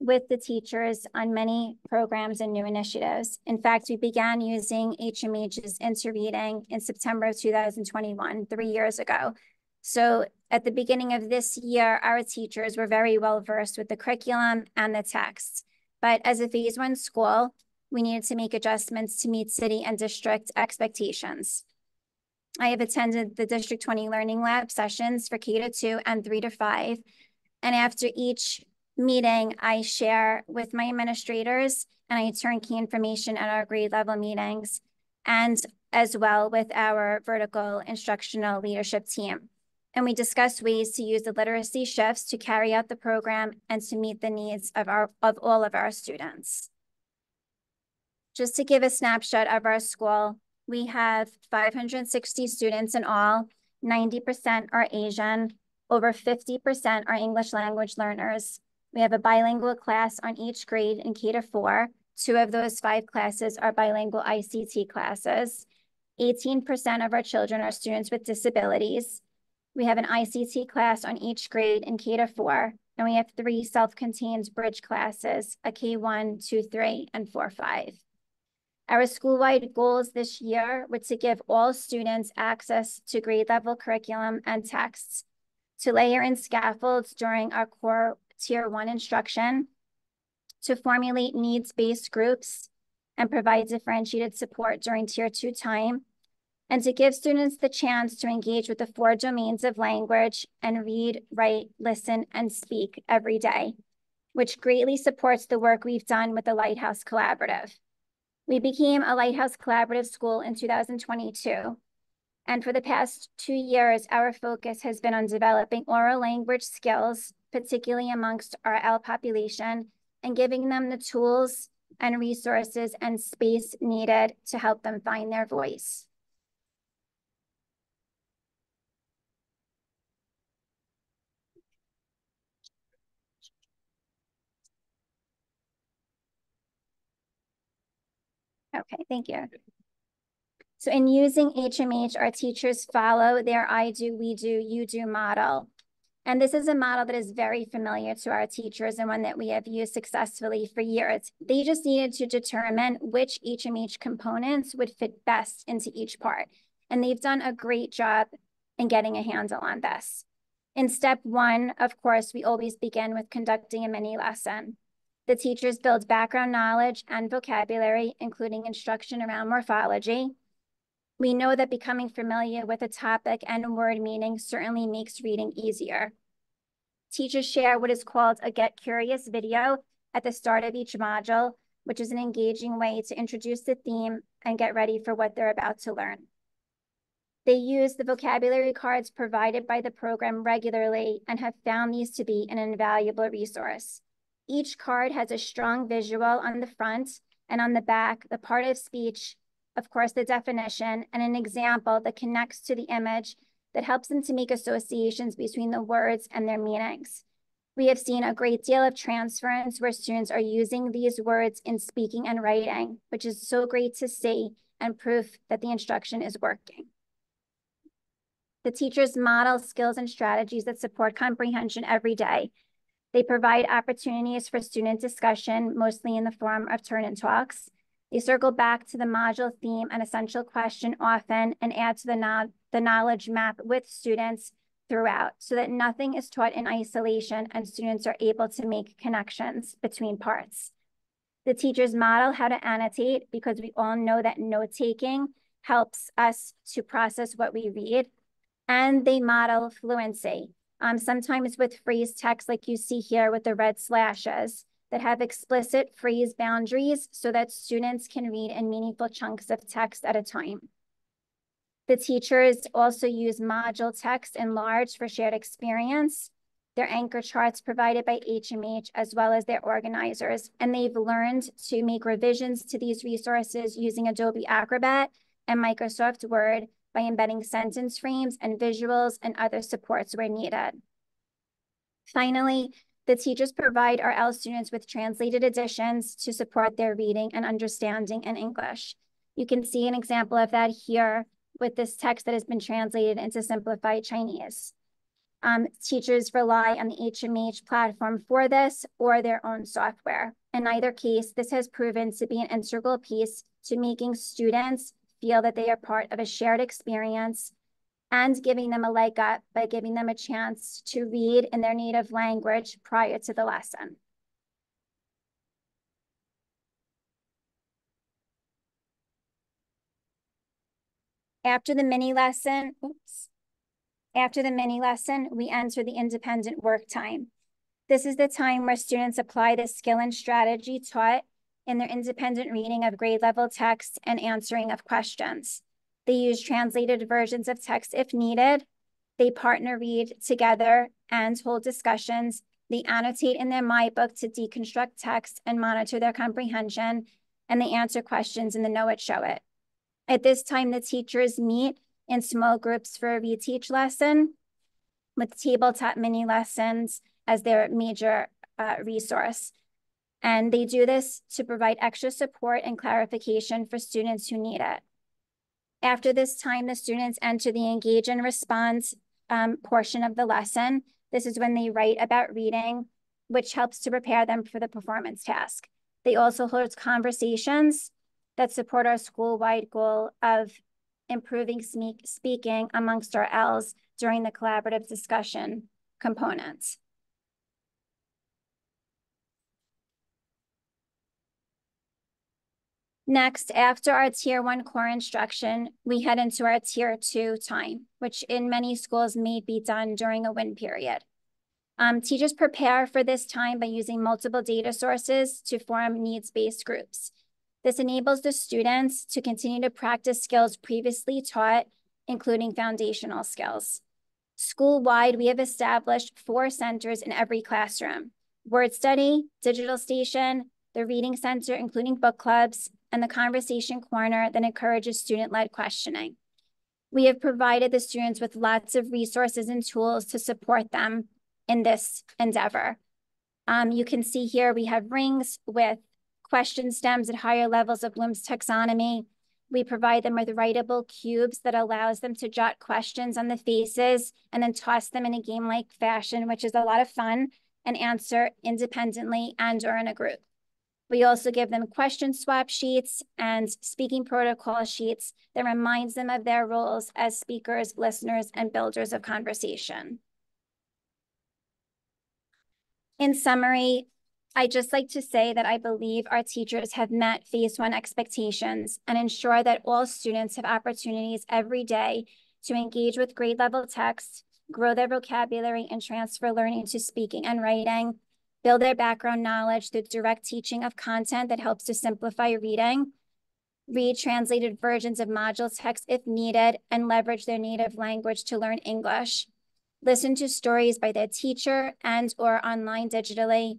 with the teachers on many programs and new initiatives. In fact, we began using HMH's Interreading in September of 2021, 3 years ago. So at the beginning of this year, our teachers were very well versed with the curriculum and the texts. But as a Phase 1 school, we needed to make adjustments to meet city and district expectations. I have attended the District 20 Learning Lab sessions for K-2 and 3-5. And after each meeting, I share with my administrators and I turn key information at our grade level meetings and as well with our vertical instructional leadership team. And we discuss ways to use the literacy shifts to carry out the program and to meet the needs of all of our students. Just to give a snapshot of our school, we have 560 students in all, 90% are Asian, over 50% are English language learners. We have a bilingual class on each grade in K-4. 2 of those 5 classes are bilingual ICT classes. 18% of our children are students with disabilities. We have an ICT class on each grade in K-4, and we have 3 self-contained bridge classes, a K1, 2, 3, and 4, 5. Our school-wide goals this year were to give all students access to grade level curriculum and texts, to layer in scaffolds during our core Tier 1 instruction, to formulate needs-based groups and provide differentiated support during Tier 2 time, and to give students the chance to engage with the 4 domains of language and read, write, listen, and speak every day, which greatly supports the work we've done with the Lighthouse Collaborative. We became a Lighthouse Collaborative school in 2022. And for the past 2 years, our focus has been on developing oral language skills, particularly amongst our L population, and giving them the tools and resources and space needed to help them find their voice. Okay, thank you. So in using HMH, our teachers follow their I do, we do, you do model. And this is a model that is very familiar to our teachers and one that we have used successfully for years. They just needed to determine which HMH components would fit best into each part. And they've done a great job in getting a handle on this. In step 1, of course, we always begin with conducting a mini lesson. The teachers build background knowledge and vocabulary, including instruction around morphology. We know that becoming familiar with a topic and word meaning certainly makes reading easier. Teachers share what is called a Get Curious video at the start of each module, which is an engaging way to introduce the theme and get ready for what they're about to learn. They use the vocabulary cards provided by the program regularly and have found these to be an invaluable resource. Each card has a strong visual on the front and on the back, the part of speech, of course, the definition, and an example that connects to the image that helps them to make associations between the words and their meanings. We have seen a great deal of transference where students are using these words in speaking and writing, which is so great to see and proof that the instruction is working. The teachers model skills and strategies that support comprehension every day. They provide opportunities for student discussion, mostly in the form of turn-in talks. They circle back to the module theme and essential question often and add to the knowledge map with students throughout so that nothing is taught in isolation and students are able to make connections between parts. The teachers model how to annotate because we all know that note-taking helps us to process what we read, and they model fluency, sometimes with phrase text like you see here with the red slashes, that have explicit phrase boundaries so that students can read in meaningful chunks of text at a time. The teachers also use module text enlarged for shared experience, their anchor charts provided by HMH, as well as their organizers, and they've learned to make revisions to these resources using Adobe Acrobat and Microsoft Word by embedding sentence frames and visuals and other supports where needed. Finally, the teachers provide our L students with translated editions to support their reading and understanding in English. You can see an example of that here with this text that has been translated into simplified Chinese. Teachers rely on the HMH platform for this or their own software. In either case, this has proven to be an integral piece to making students feel that they are part of a shared experience and giving them a leg up by giving them a chance to read in their native language prior to the lesson. After the mini lesson, we enter the independent work time. This is the time where students apply the skill and strategy taught in their independent reading of grade level text and answering of questions. They use translated versions of text if needed. They partner read together and hold discussions. They annotate in their MyBook to deconstruct text and monitor their comprehension, and they answer questions in the Know It, Show It. At this time, the teachers meet in small groups for a reteach lesson with tabletop mini lessons as their major resource. And they do this to provide extra support and clarification for students who need it. After this time, the students enter the engage and respond portion of the lesson. This is when they write about reading, which helps to prepare them for the performance task. They also hold conversations that support our school-wide goal of improving speaking amongst our Ls during the collaborative discussion components. Next, after our Tier 1 core instruction, we head into our Tier 2 time, which in many schools may be done during a WIN period. Teachers prepare for this time by using multiple data sources to form needs-based groups. This enables the students to continue to practice skills previously taught, including foundational skills. School-wide, we have established 4 centers in every classroom: Word Study, Digital Station, the Reading Center, including book clubs, and the Conversation Corner that encourages student-led questioning. We have provided the students with lots of resources and tools to support them in this endeavor. You can see here we have rings with question stems at higher levels of Bloom's taxonomy. We provide them with writable cubes that allows them to jot questions on the faces and then toss them in a game-like fashion, which is a lot of fun, and answer independently and or in a group. We also give them question swap sheets and speaking protocol sheets that reminds them of their roles as speakers, listeners, and builders of conversation. In summary, I'd just like to say that I believe our teachers have met Phase 1 expectations and ensure that all students have opportunities every day to engage with grade level text, grow their vocabulary, and transfer learning to speaking and writing, build their background knowledge through direct teaching of content that helps to simplify reading, read translated versions of module text if needed, and leverage their native language to learn English, listen to stories by their teacher and or online digitally,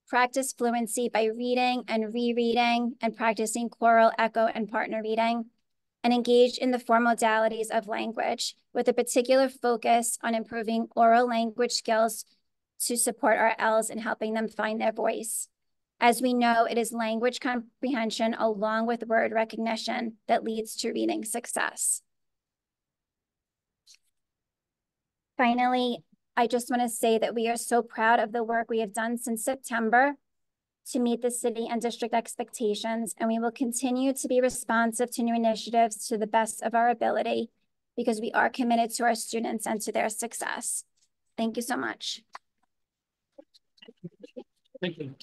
practice fluency by reading and rereading and practicing choral, echo, and partner reading, and engage in the four modalities of language with a particular focus on improving oral language skills to support our Ls in helping them find their voice. As we know, it is language comprehension along with word recognition that leads to reading success. Finally, I just want to say that we are so proud of the work we have done since September to meet the city and district expectations, and we will continue to be responsive to new initiatives to the best of our ability because we are committed to our students and to their success. Thank you so much. Thank you.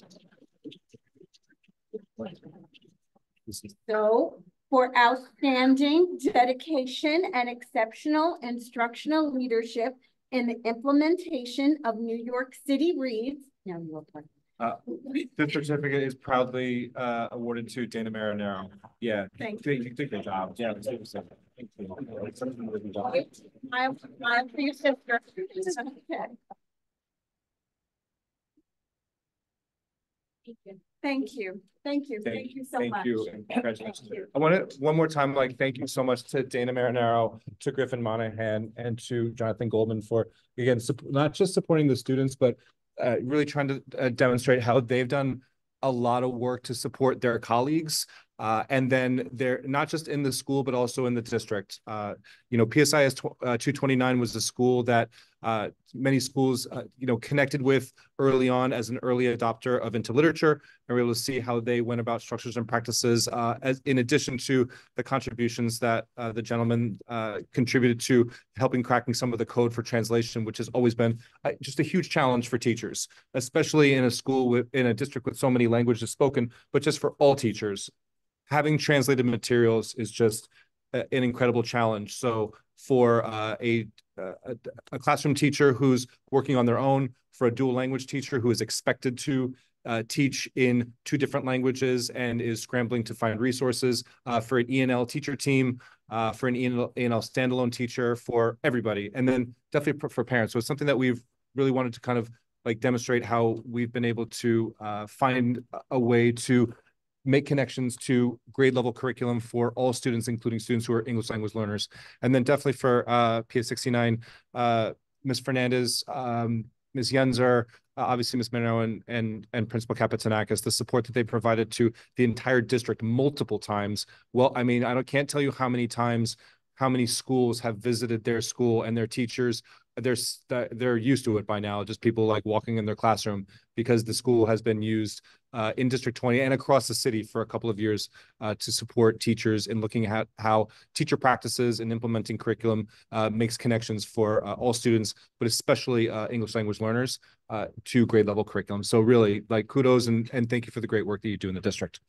So, for outstanding dedication and exceptional instructional leadership in the implementation of New York City Reads. Now you will talk. This certificate is proudly awarded to Dana Marinero. Yeah, Thank you. You did a good job. Yeah, thank you. I'm for your sister. Okay. Thank you. Thank you. Thank you so much. Thank you, and congratulations. I want to one more time, thank you so much to Dana Marinero, to Griffin Monahan, and to Jonathan Goldman for, again, not just supporting the students, but really trying to demonstrate how they've done a lot of work to support their colleagues And then they're not just in the school, but also in the district. PSIS 229 was a school that many schools, connected with early on as an early adopter of into literature, and we're able to see how they went about structures and practices, as in addition to the contributions that the gentleman contributed to helping cracking some of the code for translation, which has always been just a huge challenge for teachers, especially in a school in a district with so many languages spoken, but just for all teachers. Having translated materials is just an incredible challenge. So for a classroom teacher who's working on their own, for a dual language teacher who is expected to teach in 2 different languages and is scrambling to find resources, for an ENL teacher team, for an ENL standalone teacher, for everybody, and then definitely for parents. So it's something that we've really wanted to kind of like demonstrate how we've been able to find a way to make connections to grade level curriculum for all students, including students who are English language learners. And then definitely for PS 69, Ms. Fernandez, Ms. Yenzer, obviously Ms. Mino and Principal Kapitanakis, the support that they provided to the entire district multiple times. Well, I mean, can't tell you how many times, how many schools have visited their school, and their teachers, they're used to it by now, just people like walking in their classroom, because the school has been used in District 20 and across the city for a couple of years to support teachers in looking at how teacher practices and implementing curriculum makes connections for all students, but especially English language learners to grade level curriculum. So really, like, kudos and thank you for the great work that you do in the district.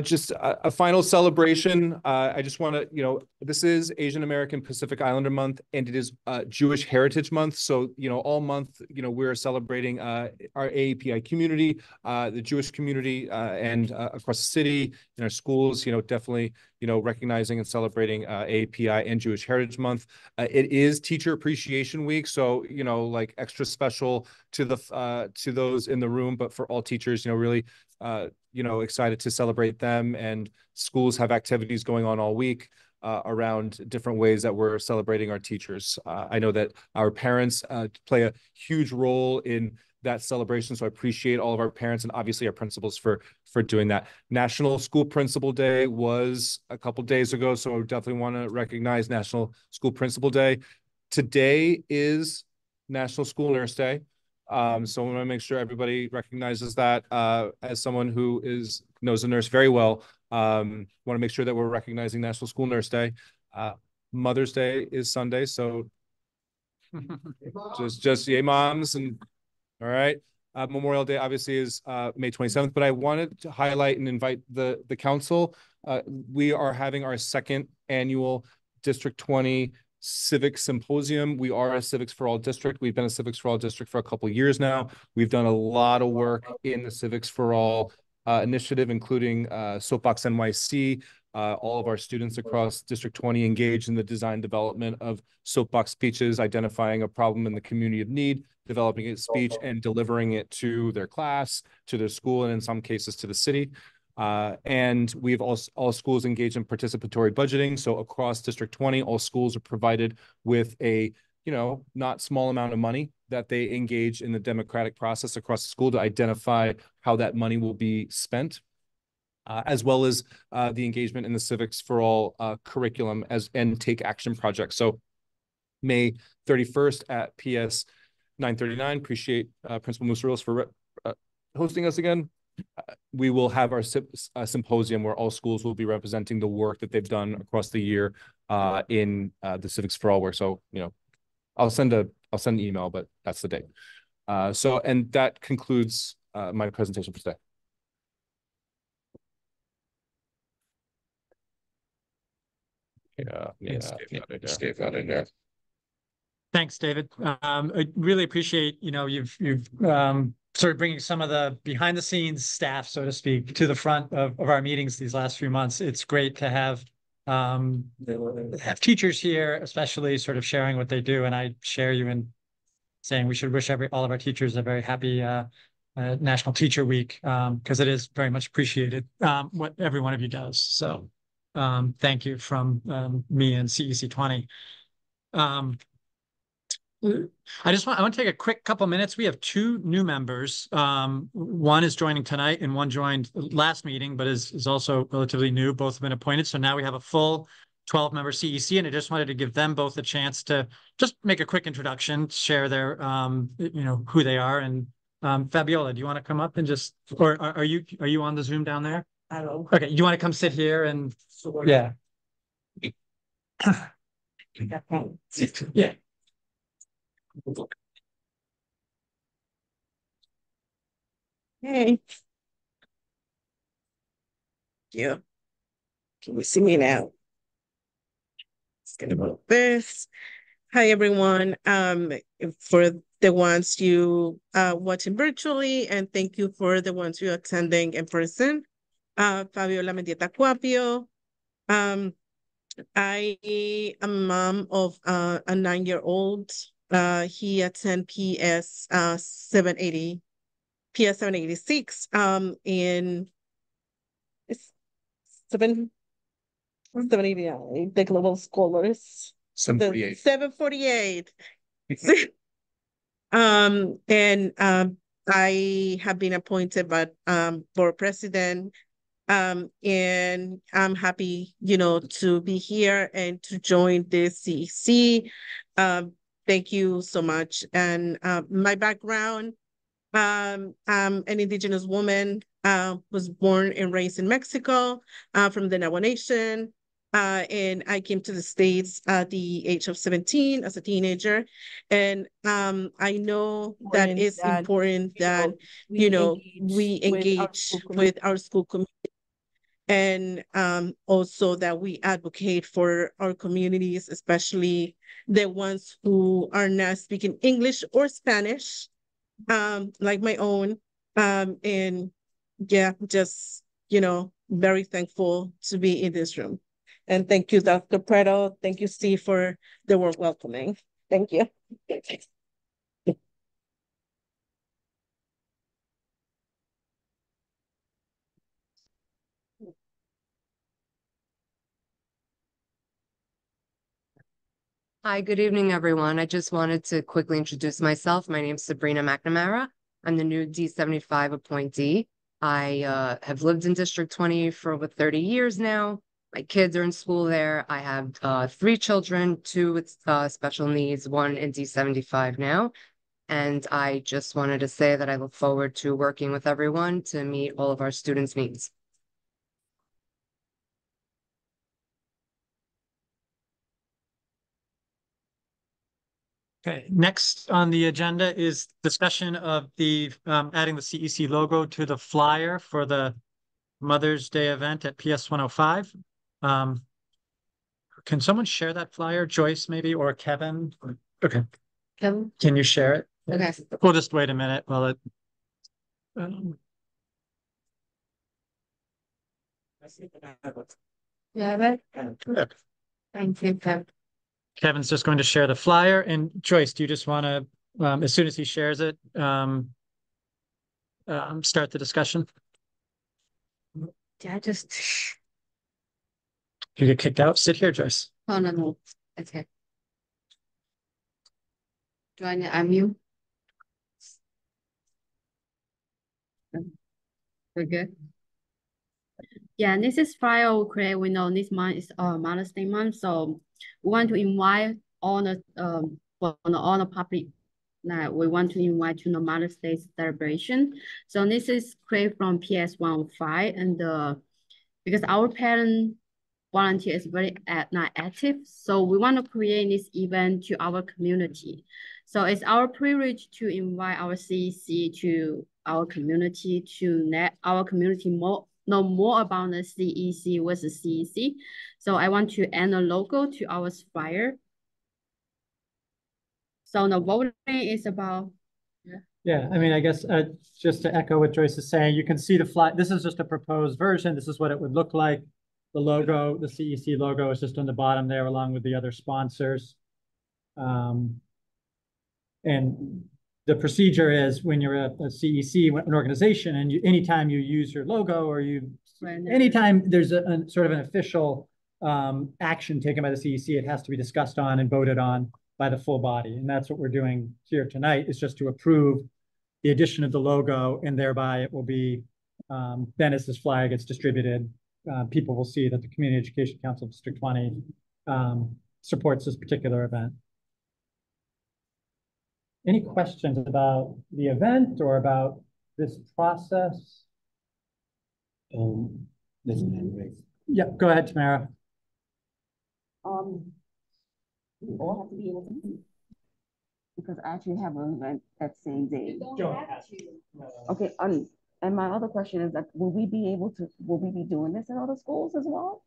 Just a final celebration. I just want to, this is Asian American Pacific Islander Month, and it is Jewish Heritage Month. So, all month, we're celebrating our AAPI community, the Jewish community, and across the city, in our schools, definitely, recognizing and celebrating AAPI and Jewish Heritage Month. It is Teacher Appreciation Week. So, like extra special to to those in the room, but for all teachers, really, excited to celebrate them, and schools have activities going on all week around different ways that we're celebrating our teachers. I know that our parents play a huge role in that celebration, so I appreciate all of our parents and obviously our principals for doing that. National School Principal Day was a couple days ago, so I definitely want to recognize National School Principal Day. Today is National School Nurse Day. So I want to make sure everybody recognizes that. As someone who knows a nurse very well, want to make sure that we're recognizing National School Nurse Day. Mother's Day is Sunday, so just yay moms, and all right. Memorial Day obviously is May 27th, but I wanted to highlight and invite the council. We are having our 2nd annual District 20 Civic Symposium. We are a Civics for All district. We've been a Civics for All district for a couple of years now. We've done a lot of work in the Civics for All initiative, including Soapbox NYC. All of our students across District 20 engaged in the design development of soapbox speeches, identifying a problem in the community of need, developing a speech, and delivering it to their class, to their school, and in some cases to the city. And we've all schools engaged in participatory budgeting. So across District 20, all schools are provided with a, not small amount of money that they engage in the democratic process across the school to identify how that money will be spent, as well as the engagement in the Civics for All curriculum and Take Action projects. So May 31st at PS 939, appreciate Principal Musaros for hosting us again. We will have our symposium where all schools will be representing the work that they've done across the year in the Civics for All work. So, I'll send an email, but that's the date. And that concludes my presentation for today. Escape out of there. Thanks, David. I really appreciate, you've sort of bringing some of the behind the scenes staff, so to speak, to the front of our meetings these last few months. It's great to have teachers here, especially sort of sharing what they do. And I share you in saying we should wish all of our teachers a very happy National Teacher Week, because it is very much appreciated what every one of you does. So thank you from me and CEC 20. I want to take a quick couple minutes. We have 2 new members. One is joining tonight and one joined last meeting, but is also relatively new. Both have been appointed. So now we have a full 12-member CEC, and I just wanted to give them both a chance to just make a quick introduction, share their, who they are. And Fabiola, do you want to come up and just, or are you on the Zoom down there? I don't know. Okay, you want to come sit here and, yeah. Yeah. Hey. Yeah. Can you see me now? It's gonna go this. Hi everyone. For the ones you watching virtually, and thank you for the ones you attending in person. Fabiola Mendieta Cuapio. I am mom of a 9-year-old. He attend PS 786 in 789, the Global Scholars. 748. 748. And I have been appointed by board president. And I'm happy, to be here and to join this CEC. Thank you so much. And my background, I'm an indigenous woman, was born and raised in Mexico, from the Navajo Nation. And I came to the States at the age of 17 as a teenager. And I know that it's important that, we engage with our school community. And also that we advocate for our communities, especially the ones who are not speaking English or Spanish, like my own. And yeah, just, very thankful to be in this room. And thank you, Dr. Preto. Thank you, Steve, for the warm welcoming. Thank you. Hi, good evening, everyone. I just wanted to quickly introduce myself. My name is Sabrina McNamara. I'm the new D75 appointee. I have lived in District 20 for over 30 years now. My kids are in school there. I have 3 children, 2 with special needs, 1 in D75 now. And I just wanted to say that I look forward to working with everyone to meet all of our students' needs. Okay, next on the agenda is discussion of the adding the CEC logo to the flyer for the Mother's Day event at PS 105. Can someone share that flyer, Joyce maybe, or Kevin? Okay. Kevin? Can you share it? Okay. We'll just wait a minute while it. You have it? Yeah. Thank you, Kevin. Kevin's just going to share the flyer. And Joyce, do you just want to, as soon as he shares it, start the discussion? Yeah, just. You get kicked out? Sit here, Joyce. Oh, no. Okay. Do I need to unmute? We're good. Yeah, this is flyer create. We know this month is Mother's Day month, so we want to invite all the public. That we want to invite to the Mother's Day celebration. So this is created from PS 105, and because our parent volunteer is very not active, so we want to create this event to our community. So it's our privilege to invite our CEC to our community to let our community know more about the CEC versus CEC. So I want to add a logo to our flyer. So the voting is about. Yeah, I mean, I guess just to echo what Joyce is saying, you can see the flyer. This is just a proposed version. This is what it would look like. The logo, the CEC logo is just on the bottom there along with the other sponsors. And the procedure is when you're a CEC, an organization, and anytime you use your logo or anytime there's a sort of an official action taken by the CEC, it has to be discussed on and voted on by the full body. And that's what we're doing here tonight, is just to approve the addition of the logo, and thereby it will be, then as this flyer gets distributed, people will see that the Community Education Council of District 20 supports this particular event. Any questions about the event or about this process? Yeah, go ahead, Tamara. We all have to be able to meet because I actually have an event that same day. Okay, and my other question is that will we be doing this in other schools as well?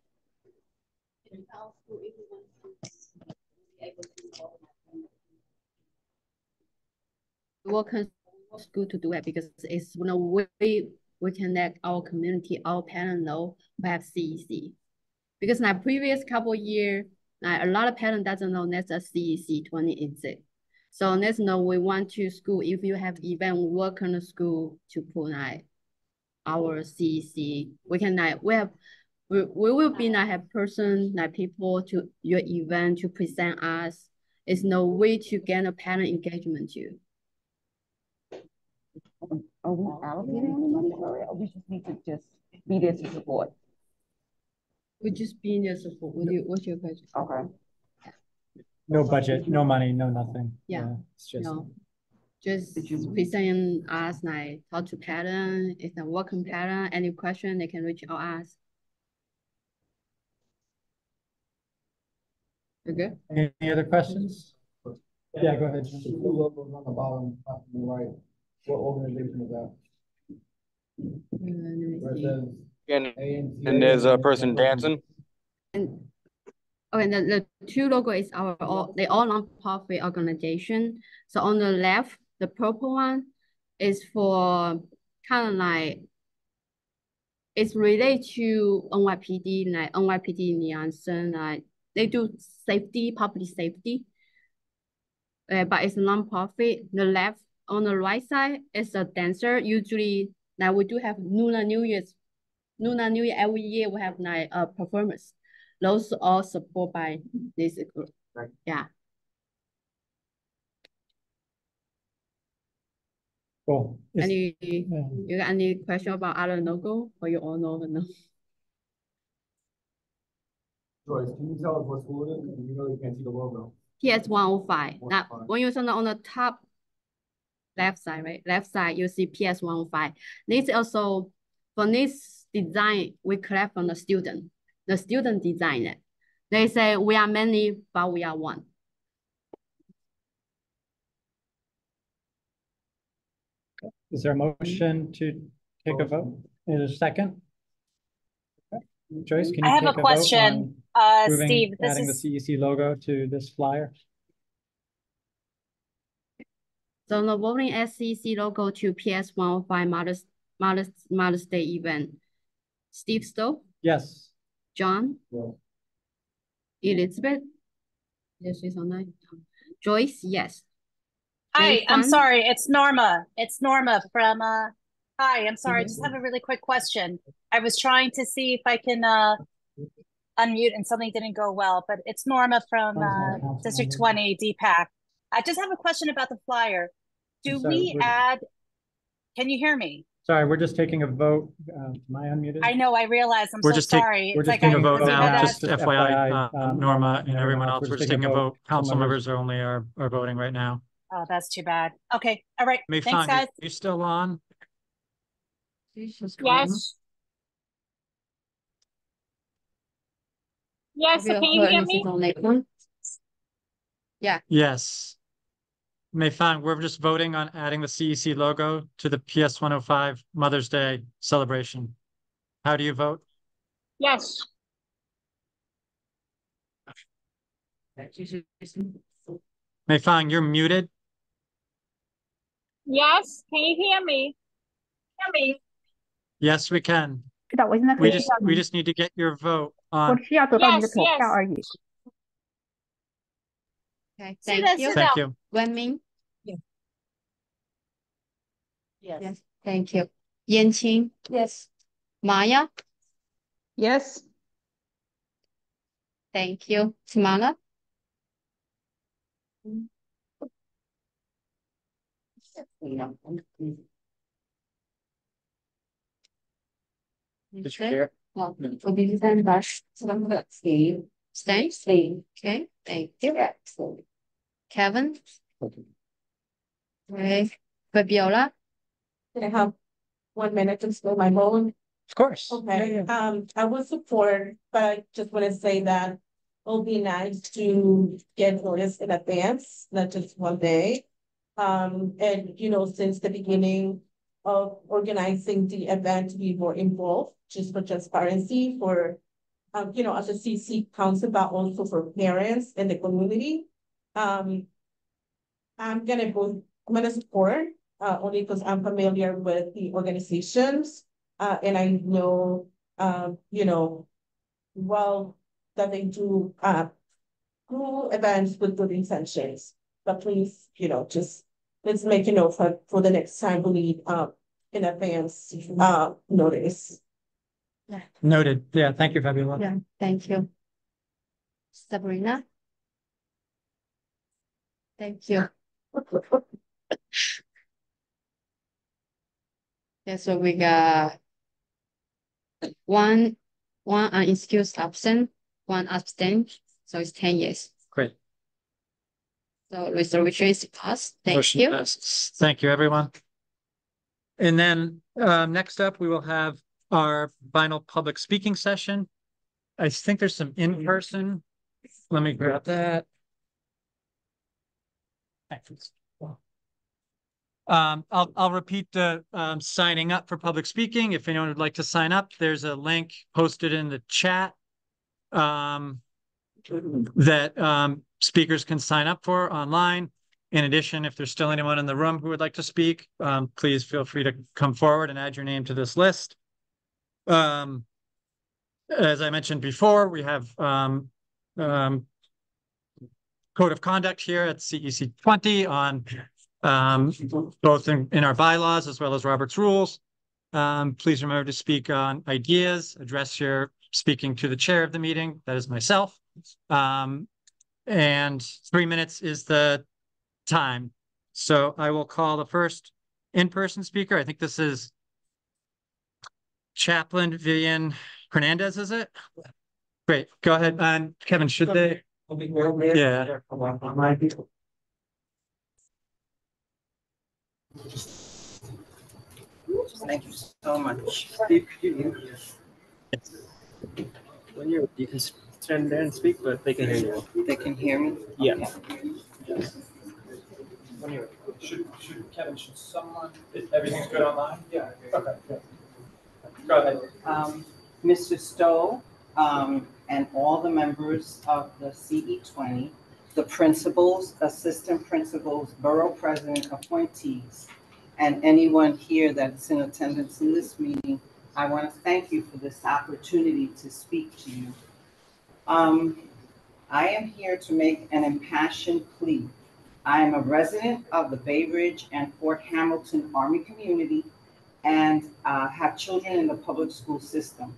Work in school to do it because it's no way we can let our community, our parents know we have CEC. Because in the previous couple of years, a lot of parents doesn't know that's a CEC 20 exist. So let's know we want to school, if you have event, we work in the school to put our CEC. We can we will be have person, people to your event to present us. It's no way to get a parent engagement too. Are we allocating any money for it, or we just need to just be there to support? We just be there to support. What's your question? Okay. No budget, no money, no nothing. Yeah, it's just no. Just present us, talk to parent. It's a working parent. Any question they can reach out us. Okay. Any other questions? Yeah, go ahead. The logo's on the bottom, top of the right. What organization is that? And there's a person dancing. And okay, the two logo is they all non-profit organization. So on the left, the purple one is for kind of it's related to NYPD, NYPD Liaison, they do safety, public safety. But it's a non-profit. The left, on the right side is a dancer. Usually, we do have Lunar New Year every year. We have a performance. Those all supported by this group. Right. Yeah. Cool. You got any question about other logo, or you all know the no? Joyce, can you tell us what school it is? We really can't see the logo. PS 105. Now, when you turn on the top left side, right? Left side, you see PS 105. This also, for this design, we collect from the student. The student designed it. They say, we are many, but we are one. Is there a motion to take a vote in a second? Okay. Joyce, can you I have take a question, Steve. Adding the CEC logo to this flyer? So the voting SCC logo to PS 105 Mother's Day event. Steve Stowe? Yes. John? Yes. Elizabeth? Yes, she's online. Joyce? Yes. Hi, I'm Nathan? sorry. It's Norma. It's Norma from, hi, I'm sorry. I just have a really quick question. I was trying to see if I can unmute and something didn't go well, but it's Norma from District 20 DPAC. I just have a question about the flyer. Do we add, can you hear me? Sorry, we're just taking a vote. Am I unmuted? I know, I realize. I'm We're so just sorry. We're It's just like taking a vote now, just that. FYI, Norma and everyone else, we're just taking a vote. Council members are only are voting right now. Oh, that's too bad. Okay, all right. May Thanks, guys. you still on? Yes. Yes, can you hear me? Yeah. Yes. Mayfang, we're just voting on adding the CEC logo to the PS 105 Mother's Day celebration. How do you vote? Yes. Mayfang, you're muted. Yes, can you hear me? Yes, we can. We just need to get your vote on. Yes, yes. Okay, thank you. Thank you. Wenming? Yes. Thank you. Yanqing? Yes. Maya? Yes. Thank you. Tamala? Okay. Well, for the then dash, Steve. Steve. Okay, thank you. Kevin. Okay, Fabiola. Can I have 1 minute to spill my bone? Of course. Okay, I would support, but I just want to say that it'll be nice to get notice in advance, not just one day. And you know, since the beginning of organizing the event, to be more involved, just for transparency for, you know, as a CC council, but also for parents and the community. I'm gonna support, only because I'm familiar with the organizations, and I know, you know, well, that they do, cool events with good intentions. But please, you know, just let's make a note for the next time we need, in advance, notice. Noted. Yeah, thank you, Fabiola. Yeah, thank you. Sabrina. Thank you. Yeah, so we got one unexcused absent, one abstain, so it's 10 years. Great. So resolution is passed. Thank Motion you. passes. Thank you, everyone. And then next up, we will have our final public speaking session. I think there's some in-person. Let me grab that. I'll repeat the signing up for public speaking. If anyone would like to sign up, there's a link posted in the chat that speakers can sign up for online. In addition, if there's still anyone in the room who would like to speak, please feel free to come forward and add your name to this list. As I mentioned before, we have code of conduct here at CEC 20 on both in our bylaws as well as Robert's rules. Please remember to speak on ideas, address your speaking to the chair of the meeting, that is myself. And 3 minutes is the time. So I will call the first in-person speaker. I think this is Chaplain Vivian Hernandez, is it? Great, go ahead. And Kevin, should they? Yeah. Thank you so much. When you can stand there and speak, but they can hear you. They can hear me? Yeah. Okay. Kevin, should someone, if everything's good online? Yeah. Okay. Good. Go ahead. Mr. Stowe, and all the members of the CE20, the principals, assistant principals, borough president appointees, and anyone here that's in attendance in this meeting, I want to thank you for this opportunity to speak to you. I am here to make an impassioned plea. I am a resident of the Bay Ridge and Fort Hamilton Army community and have children in the public school system.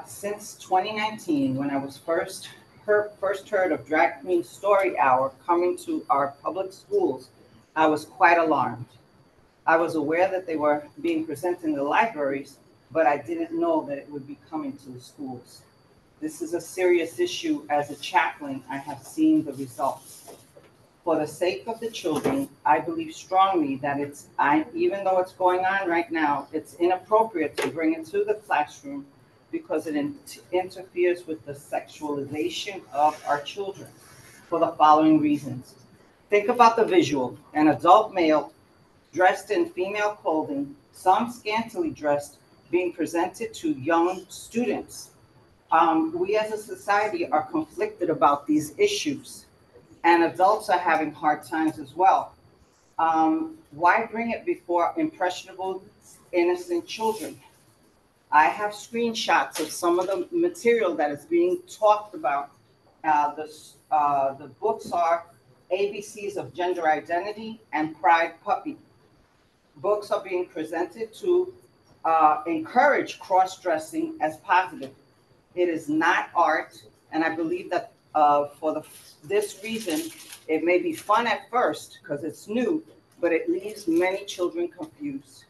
Since 2019, when I was first heard of Drag Queen Story Hour coming to our public schools, I was quite alarmed. I was aware that they were being presented in the libraries, but I didn't know that it would be coming to the schools. This is a serious issue. As a chaplain, I have seen the results. For the sake of the children, I believe strongly that even though it's going on right now, it's inappropriate to bring it to the classroom because it interferes with the sexualization of our children for the following reasons. Think about the visual: an adult male dressed in female clothing, some scantily dressed, being presented to young students. We as a society are conflicted about these issues, and adults are having hard times as well. Why bring it before impressionable, innocent children? I have screenshots of some of the material that is being talked about. The books are ABCs of Gender Identity and Pride Puppy. Books are being presented to encourage cross-dressing as positive. It is not art, and I believe that this reason, it may be fun at first because it's new, but it leaves many children confused.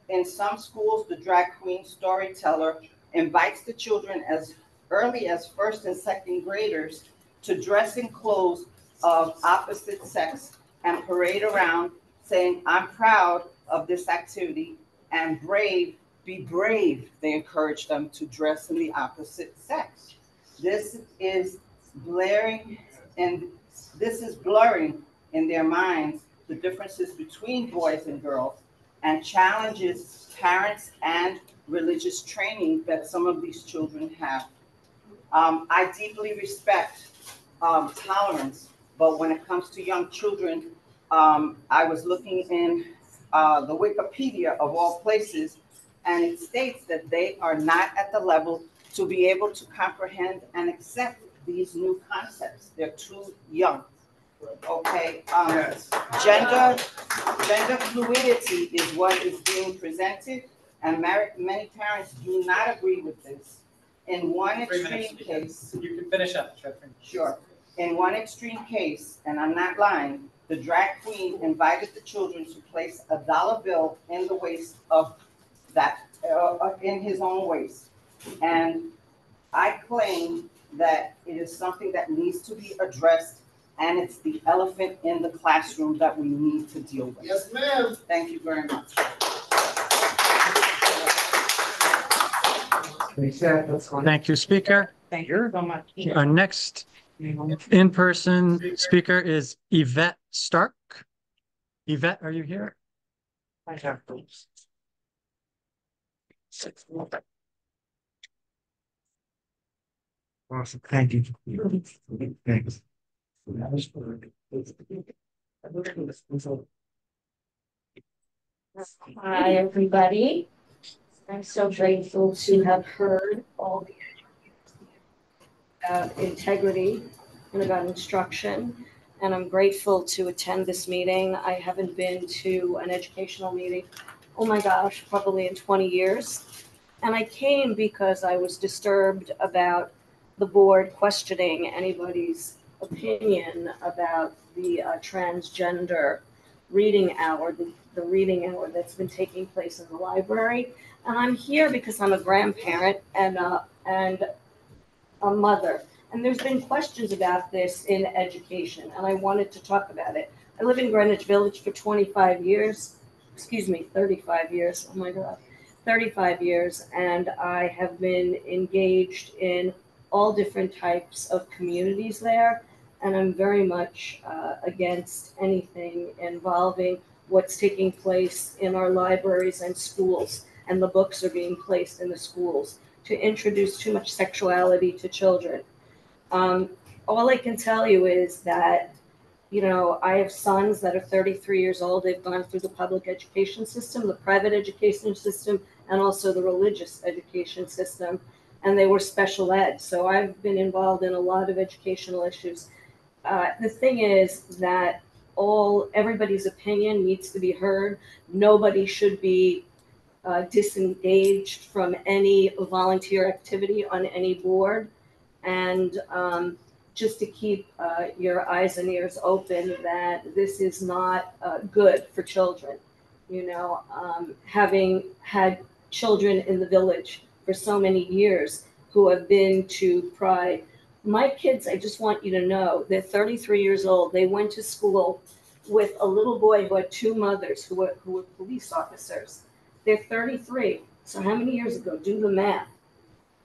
In some schools, the drag queen storyteller invites the children as early as first and second graders to dress in clothes of opposite sex and parade around saying, "I'm proud of this activity," and "brave, be brave." They encourage them to dress in the opposite sex. This is blurring in their minds the differences between boys and girls, and challenges parents and religious training that some of these children have. I deeply respect tolerance, but when it comes to young children, I was looking in the Wikipedia of all places, and it states that they are not at the level to be able to comprehend and accept these new concepts. They're too young. Okay, gender fluidity is what is being presented, and many parents do not agree with this. In one extreme case, you can finish up. Sure. In one extreme case, and I'm not lying, the drag queen invited the children to place a dollar bill in the waist of that, in his own waist. And I claim that it is something that needs to be addressed, and it's the elephant in the classroom that we need to deal with. Yes, ma'am. Thank you very much. Thank you, Speaker. Thank you so much. Our next in-person speaker is Yvette Stark. Yvette, are you here? Awesome. Thank you. Thanks. Hi, everybody. I'm so grateful to have heard all the about integrity and about instruction. And I'm grateful to attend this meeting. I haven't been to an educational meeting, oh my gosh, probably in 20 years. And I came because I was disturbed about the board questioning anybody's opinion about the transgender reading hour, the reading hour that's been taking place in the library. And I'm here because I'm a grandparent and a mother. And there's been questions about this in education, and I wanted to talk about it. I live in Greenwich Village for 35 years, oh my God, 35 years, and I have been engaged in all different types of communities there. And I'm very much against anything involving what's taking place in our libraries and schools, and the books are being placed in the schools to introduce too much sexuality to children. All I can tell you is that, you know, I have sons that are 33 years old. They've gone through the public education system, the private education system, and also the religious education system, and they were special ed. So I've been involved in a lot of educational issues. The thing is that everybody's opinion needs to be heard. Nobody should be disengaged from any volunteer activity on any board. And just to keep your eyes and ears open that this is not good for children. You know, having had children in the village for so many years who have been to Pride, my kids, I just want you to know, they're 33 years old. They went to school with a little boy who had two mothers who were police officers. They're 33. So how many years ago? Do the math.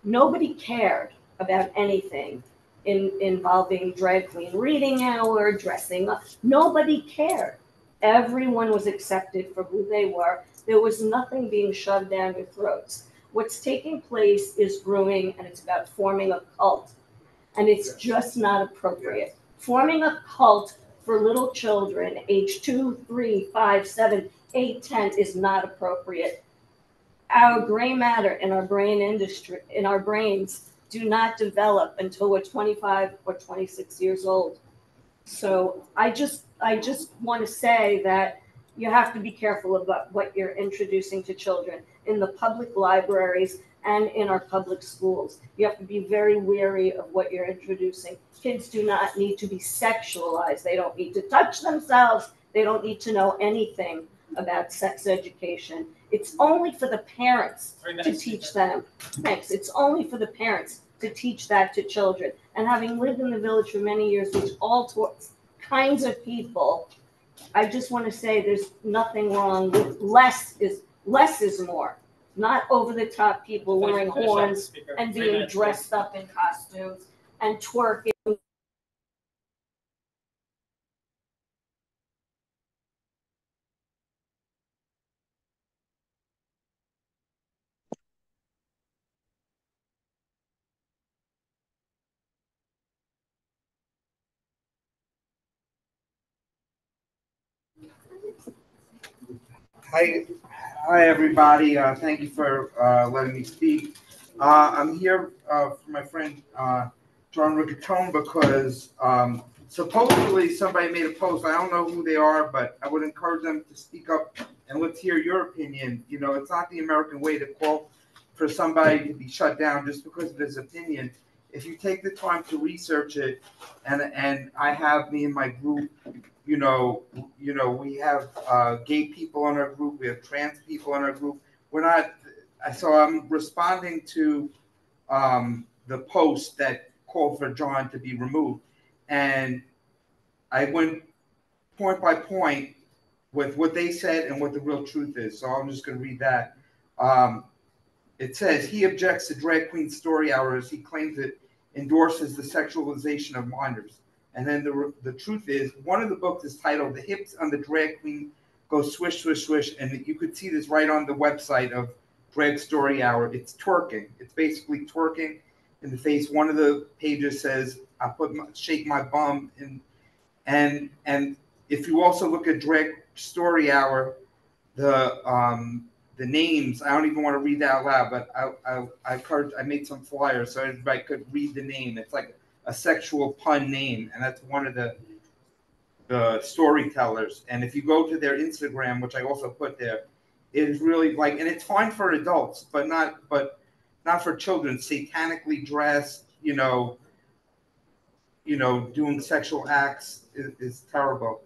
Nobody cared about anything involving drag queen reading hour, dressing up. Nobody cared. Everyone was accepted for who they were. There was nothing being shoved down your throats. What's taking place is brewing, and it's about forming a cult. And it's just not appropriate. Forming a cult for little children, age 2, 3, 5, 7, 8, 10 is not appropriate. Our gray matter in our brains do not develop until we're 25 or 26 years old. So I just want to say that you have to be careful about what you're introducing to children. In the public libraries, and in our public schools. You have to be very wary of what you're introducing. Kids do not need to be sexualized. They don't need to touch themselves. They don't need to know anything about sex education. It's only for the parents to teach them. Thanks. It's only for the parents to teach that to children. And having lived in the village for many years, with all kinds of people, I just want to say there's nothing wrong with less is more. Not over the top people wearing horns and being dressed up in costumes and twerking. Hi, everybody. Thank you for letting me speak. I'm here for my friend John Riccatone because supposedly somebody made a post. I don't know who they are, but I would encourage them to speak up and let's hear your opinion. You know, it's not the American way to call for somebody to be shut down just because of his opinion. If you take the time to research it, and I have me in my group, you know, we have gay people in our group, we have trans people in our group. We're not. So I'm responding to the post that called for John to be removed, and I went point by point with what they said and what the real truth is. So I'm just going to read that. It says he objects to Drag Queen Story Hour as he claims it endorses the sexualization of minors. And then the truth is, one of the books is titled "The Hips on the Drag Queen Go Swish, Swish, Swish," and you could see this right on the website of Drag Story Hour. It's twerking. It's basically twerking in the face. One of the pages says, "I shake my bum," and if you also look at Drag Story Hour, the names, I don't even want to read that out loud, but I made some flyers so everybody could read the name. It's like a sexual pun name, and that's one of the storytellers. And if you go to their Instagram, which I also put there, it is really like, and it's fine for adults, but not for children. Satanically dressed, doing sexual acts is terrible.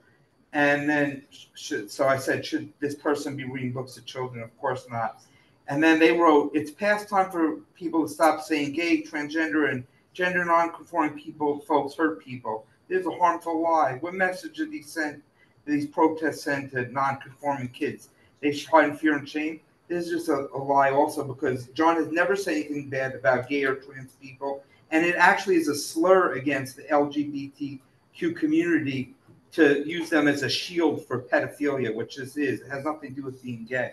And then, so I said, should this person be reading books to children? Of course not. And then they wrote, it's past time for people to stop saying gay, transgender, and gender non-conforming folks hurt people. There's a harmful lie. What message did these protests send to non-conforming kids? They should hide in fear and shame. This is just a lie also, because John has never said anything bad about gay or trans people. And it actually is a slur against the LGBTQ community to use them as a shield for pedophilia, which this is. It has nothing to do with being gay.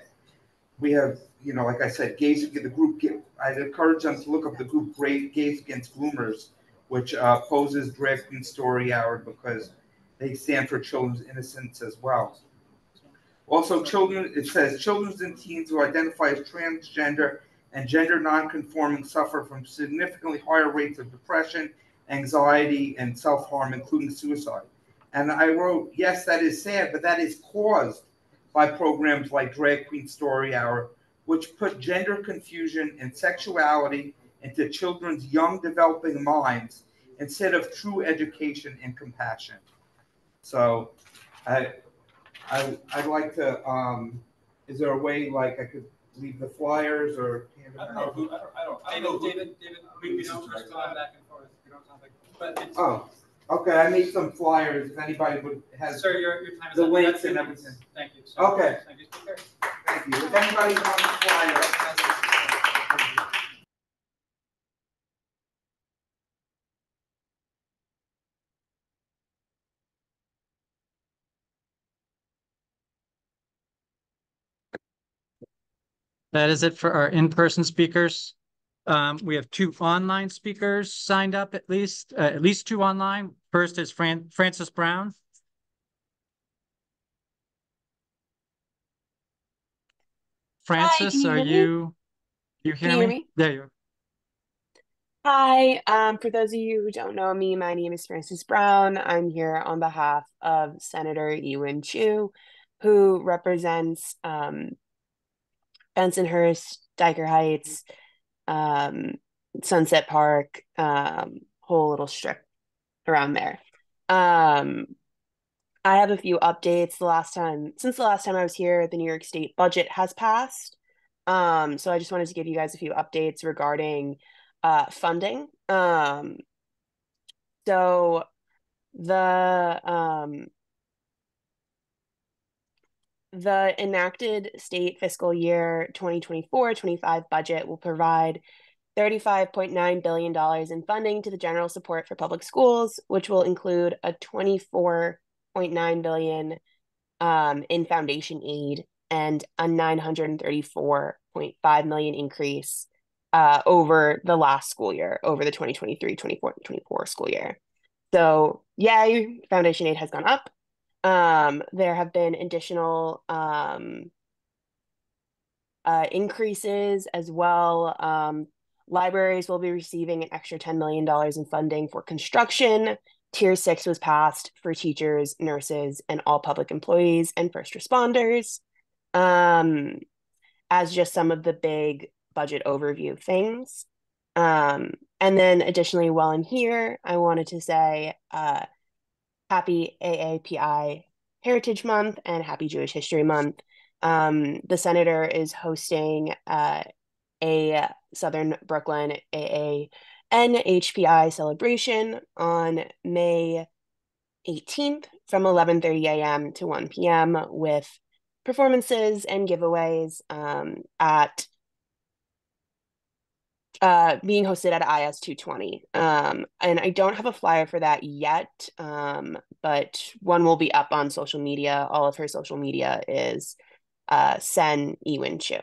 We have, like I said, the group, I'd encourage them to look up the group Gays Against Groomers, which opposes Drag Queen Story Hour because they stand for children's innocence as well. Also, it says children and teens who identify as transgender and gender nonconforming suffer from significantly higher rates of depression, anxiety, and self-harm, including suicide. And I wrote, yes, that is sad, but that is caused by programs like Drag Queen Story Hour, which put gender confusion and sexuality into children's young developing minds instead of true education and compassion. So I'd like to, is there a way like I could leave the flyers or? I don't know who, I don't know. David, we don't just go back and forth. We don't contact, but it's. Oh, okay. I made some flyers. If anybody has Sir, your time is the up. links and everything. Thank you. So, Okay. Thank you, Speaker. Thank you. If anybody's on the flyer. That is it for our in-person speakers. We have 2 online speakers signed up, at least 2 online. First is Francis Brown. Francis, Hi, are you hear me? There you are. Hi, for those of you who don't know me, my name is Francis Brown. I'm here on behalf of Senator Ewen Chu, who represents Bensonhurst, Dyker Heights, Sunset Park, whole little strip around there. I have a few updates. Since the last time I was here, the New York State budget has passed. So I just wanted to give you guys a few updates regarding funding. So the enacted state fiscal year 2024-25 budget will provide $35.9 billion in funding to the general support for public schools, which will include a $24.9 billion in foundation aid and a $934.5 million increase over the last school year, over the 2023-24 school year. So yay, foundation aid has gone up. There have been additional increases as well. Libraries will be receiving an extra $10 million in funding for construction. Tier 6 was passed for teachers, nurses, and all public employees and first responders. As just some of the big budget overview things. And then additionally, while I'm here, I wanted to say happy AAPI Heritage Month and happy Jewish History Month. The senator is hosting a Southern Brooklyn NHPI celebration on May 18th from 11:30 a.m. to 1 p.m. with performances and giveaways at being hosted at IS 220. And I don't have a flyer for that yet, but one will be up on social media. All of her social media is Sen Ewen Chu.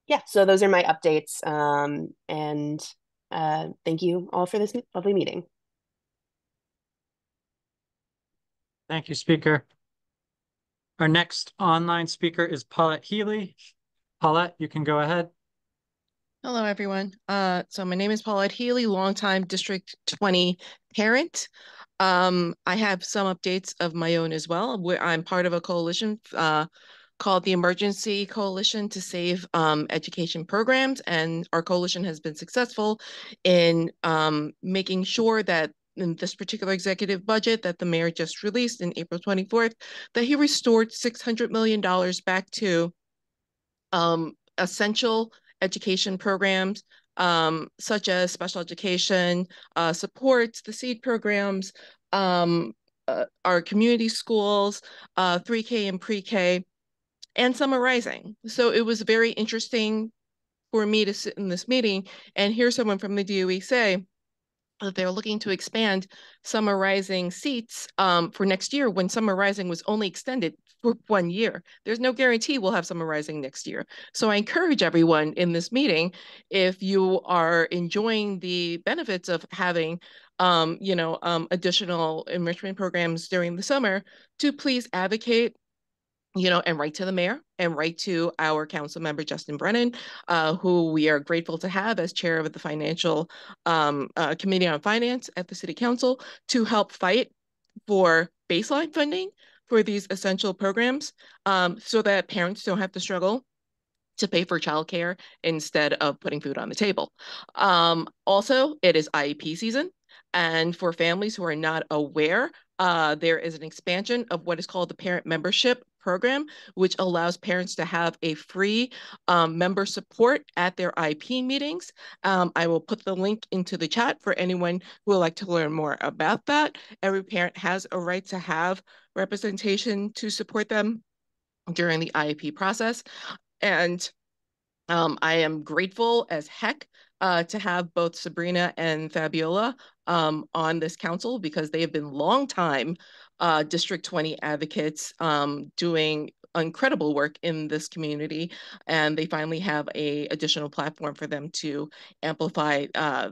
Yeah, so those are my updates. And thank you all for this lovely meeting. Thank you, Speaker. Our next online speaker is Paulette Healy. Paulette, you can go ahead. Hello, everyone. So my name is Paulette Healy, longtime District 20 parent. I have some updates of my own as well. I'm part of a coalition called the Emergency Coalition to Save Education Programs, and our coalition has been successful in making sure that in this particular executive budget that the mayor just released in April 24th, that he restored $600 million back to essential education programs, such as special education, supports, the SEED programs, our community schools, 3K and pre-K, and Summer Rising. So it was very interesting for me to sit in this meeting and hear someone from the DOE say that they're looking to expand Summer Rising seats for next year when Summer Rising was only extended for 1 year. There's no guarantee we'll have Summer Rising next year. So I encourage everyone in this meeting, if you are enjoying the benefits of having additional enrichment programs during the summer, to please advocate and write to the mayor and write to our council member, Justin Brennan, who we are grateful to have as chair of the Financial Committee on Finance at the City Council, to help fight for baseline funding for these essential programs so that parents don't have to struggle to pay for childcare instead of putting food on the table. Also, it is IEP season. And for families who are not aware, there is an expansion of what is called the Parent Membership Program, which allows parents to have a free member support at their IEP meetings. I will put the link into the chat for anyone who would like to learn more about that. Every parent has a right to have representation to support them during the IEP process. And I am grateful as heck to have both Sabrina and Fabiola on this council, because they have been longtime District 20 advocates doing incredible work in this community, and they finally have an additional platform for them to amplify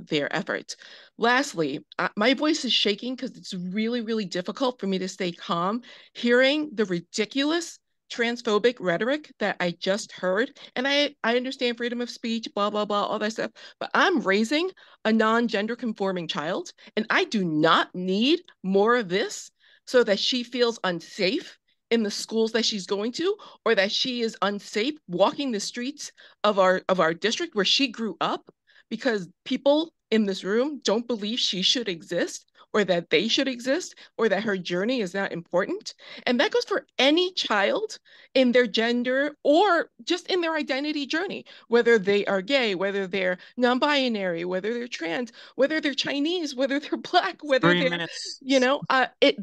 their efforts. Lastly, my voice is shaking because it's really, really difficult for me to stay calm hearing the ridiculous transphobic rhetoric that I just heard. And I understand freedom of speech, blah, blah, blah, all that stuff, but I'm raising a non-gender conforming child, and I do not need more of this so that she feels unsafe in the schools that she's going to, or that she is unsafe walking the streets of our district where she grew up, because people in this room don't believe she should exist, or that they should exist, or that her journey is not important. And that goes for any child in their gender or just in their identity journey, whether they are gay, whether they're non-binary, whether they're trans, whether they're Chinese, whether they're Black, whether 3 they're, minutes. you know,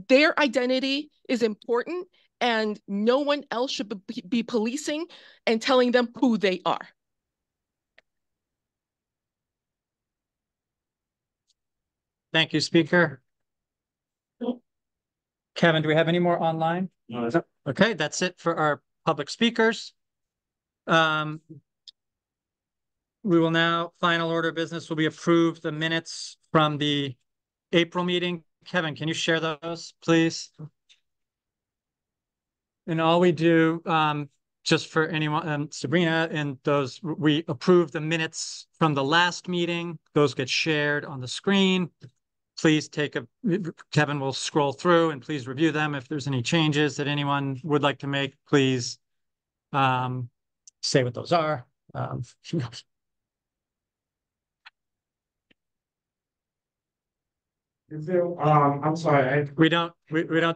their identity is important, and no one else should be policing and telling them who they are. Thank you, Speaker. Kevin, do we have any more online? No. Okay, that's it for our public speakers. We will now, final order of business will be approve the minutes from the April meeting. Kevin, can you share those, please? And all we do, just for anyone, Sabrina, and those, we approve the minutes from the last meeting. Those get shared on the screen. Please Kevin will scroll through and please review them. If there's any changes that anyone would like to make, please say what those are. Is there, I'm sorry. We don't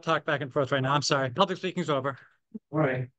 talk back and forth right now. I'm sorry. Public speaking's over. Right.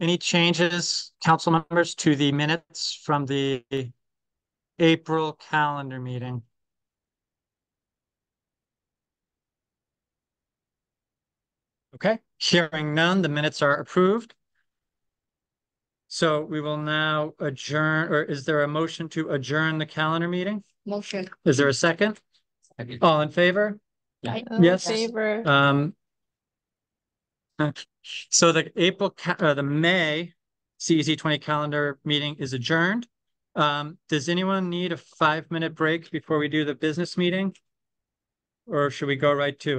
Any changes, council members, to the minutes from the April calendar meeting? Okay, hearing none, the minutes are approved. So we will now adjourn, or is there a motion to adjourn the calendar meeting? Motion. Is there a second? All in favor? Yes. So the May CEC 20 calendar meeting is adjourned. Does anyone need a 5-minute break before we do the business meeting? Or should we go right to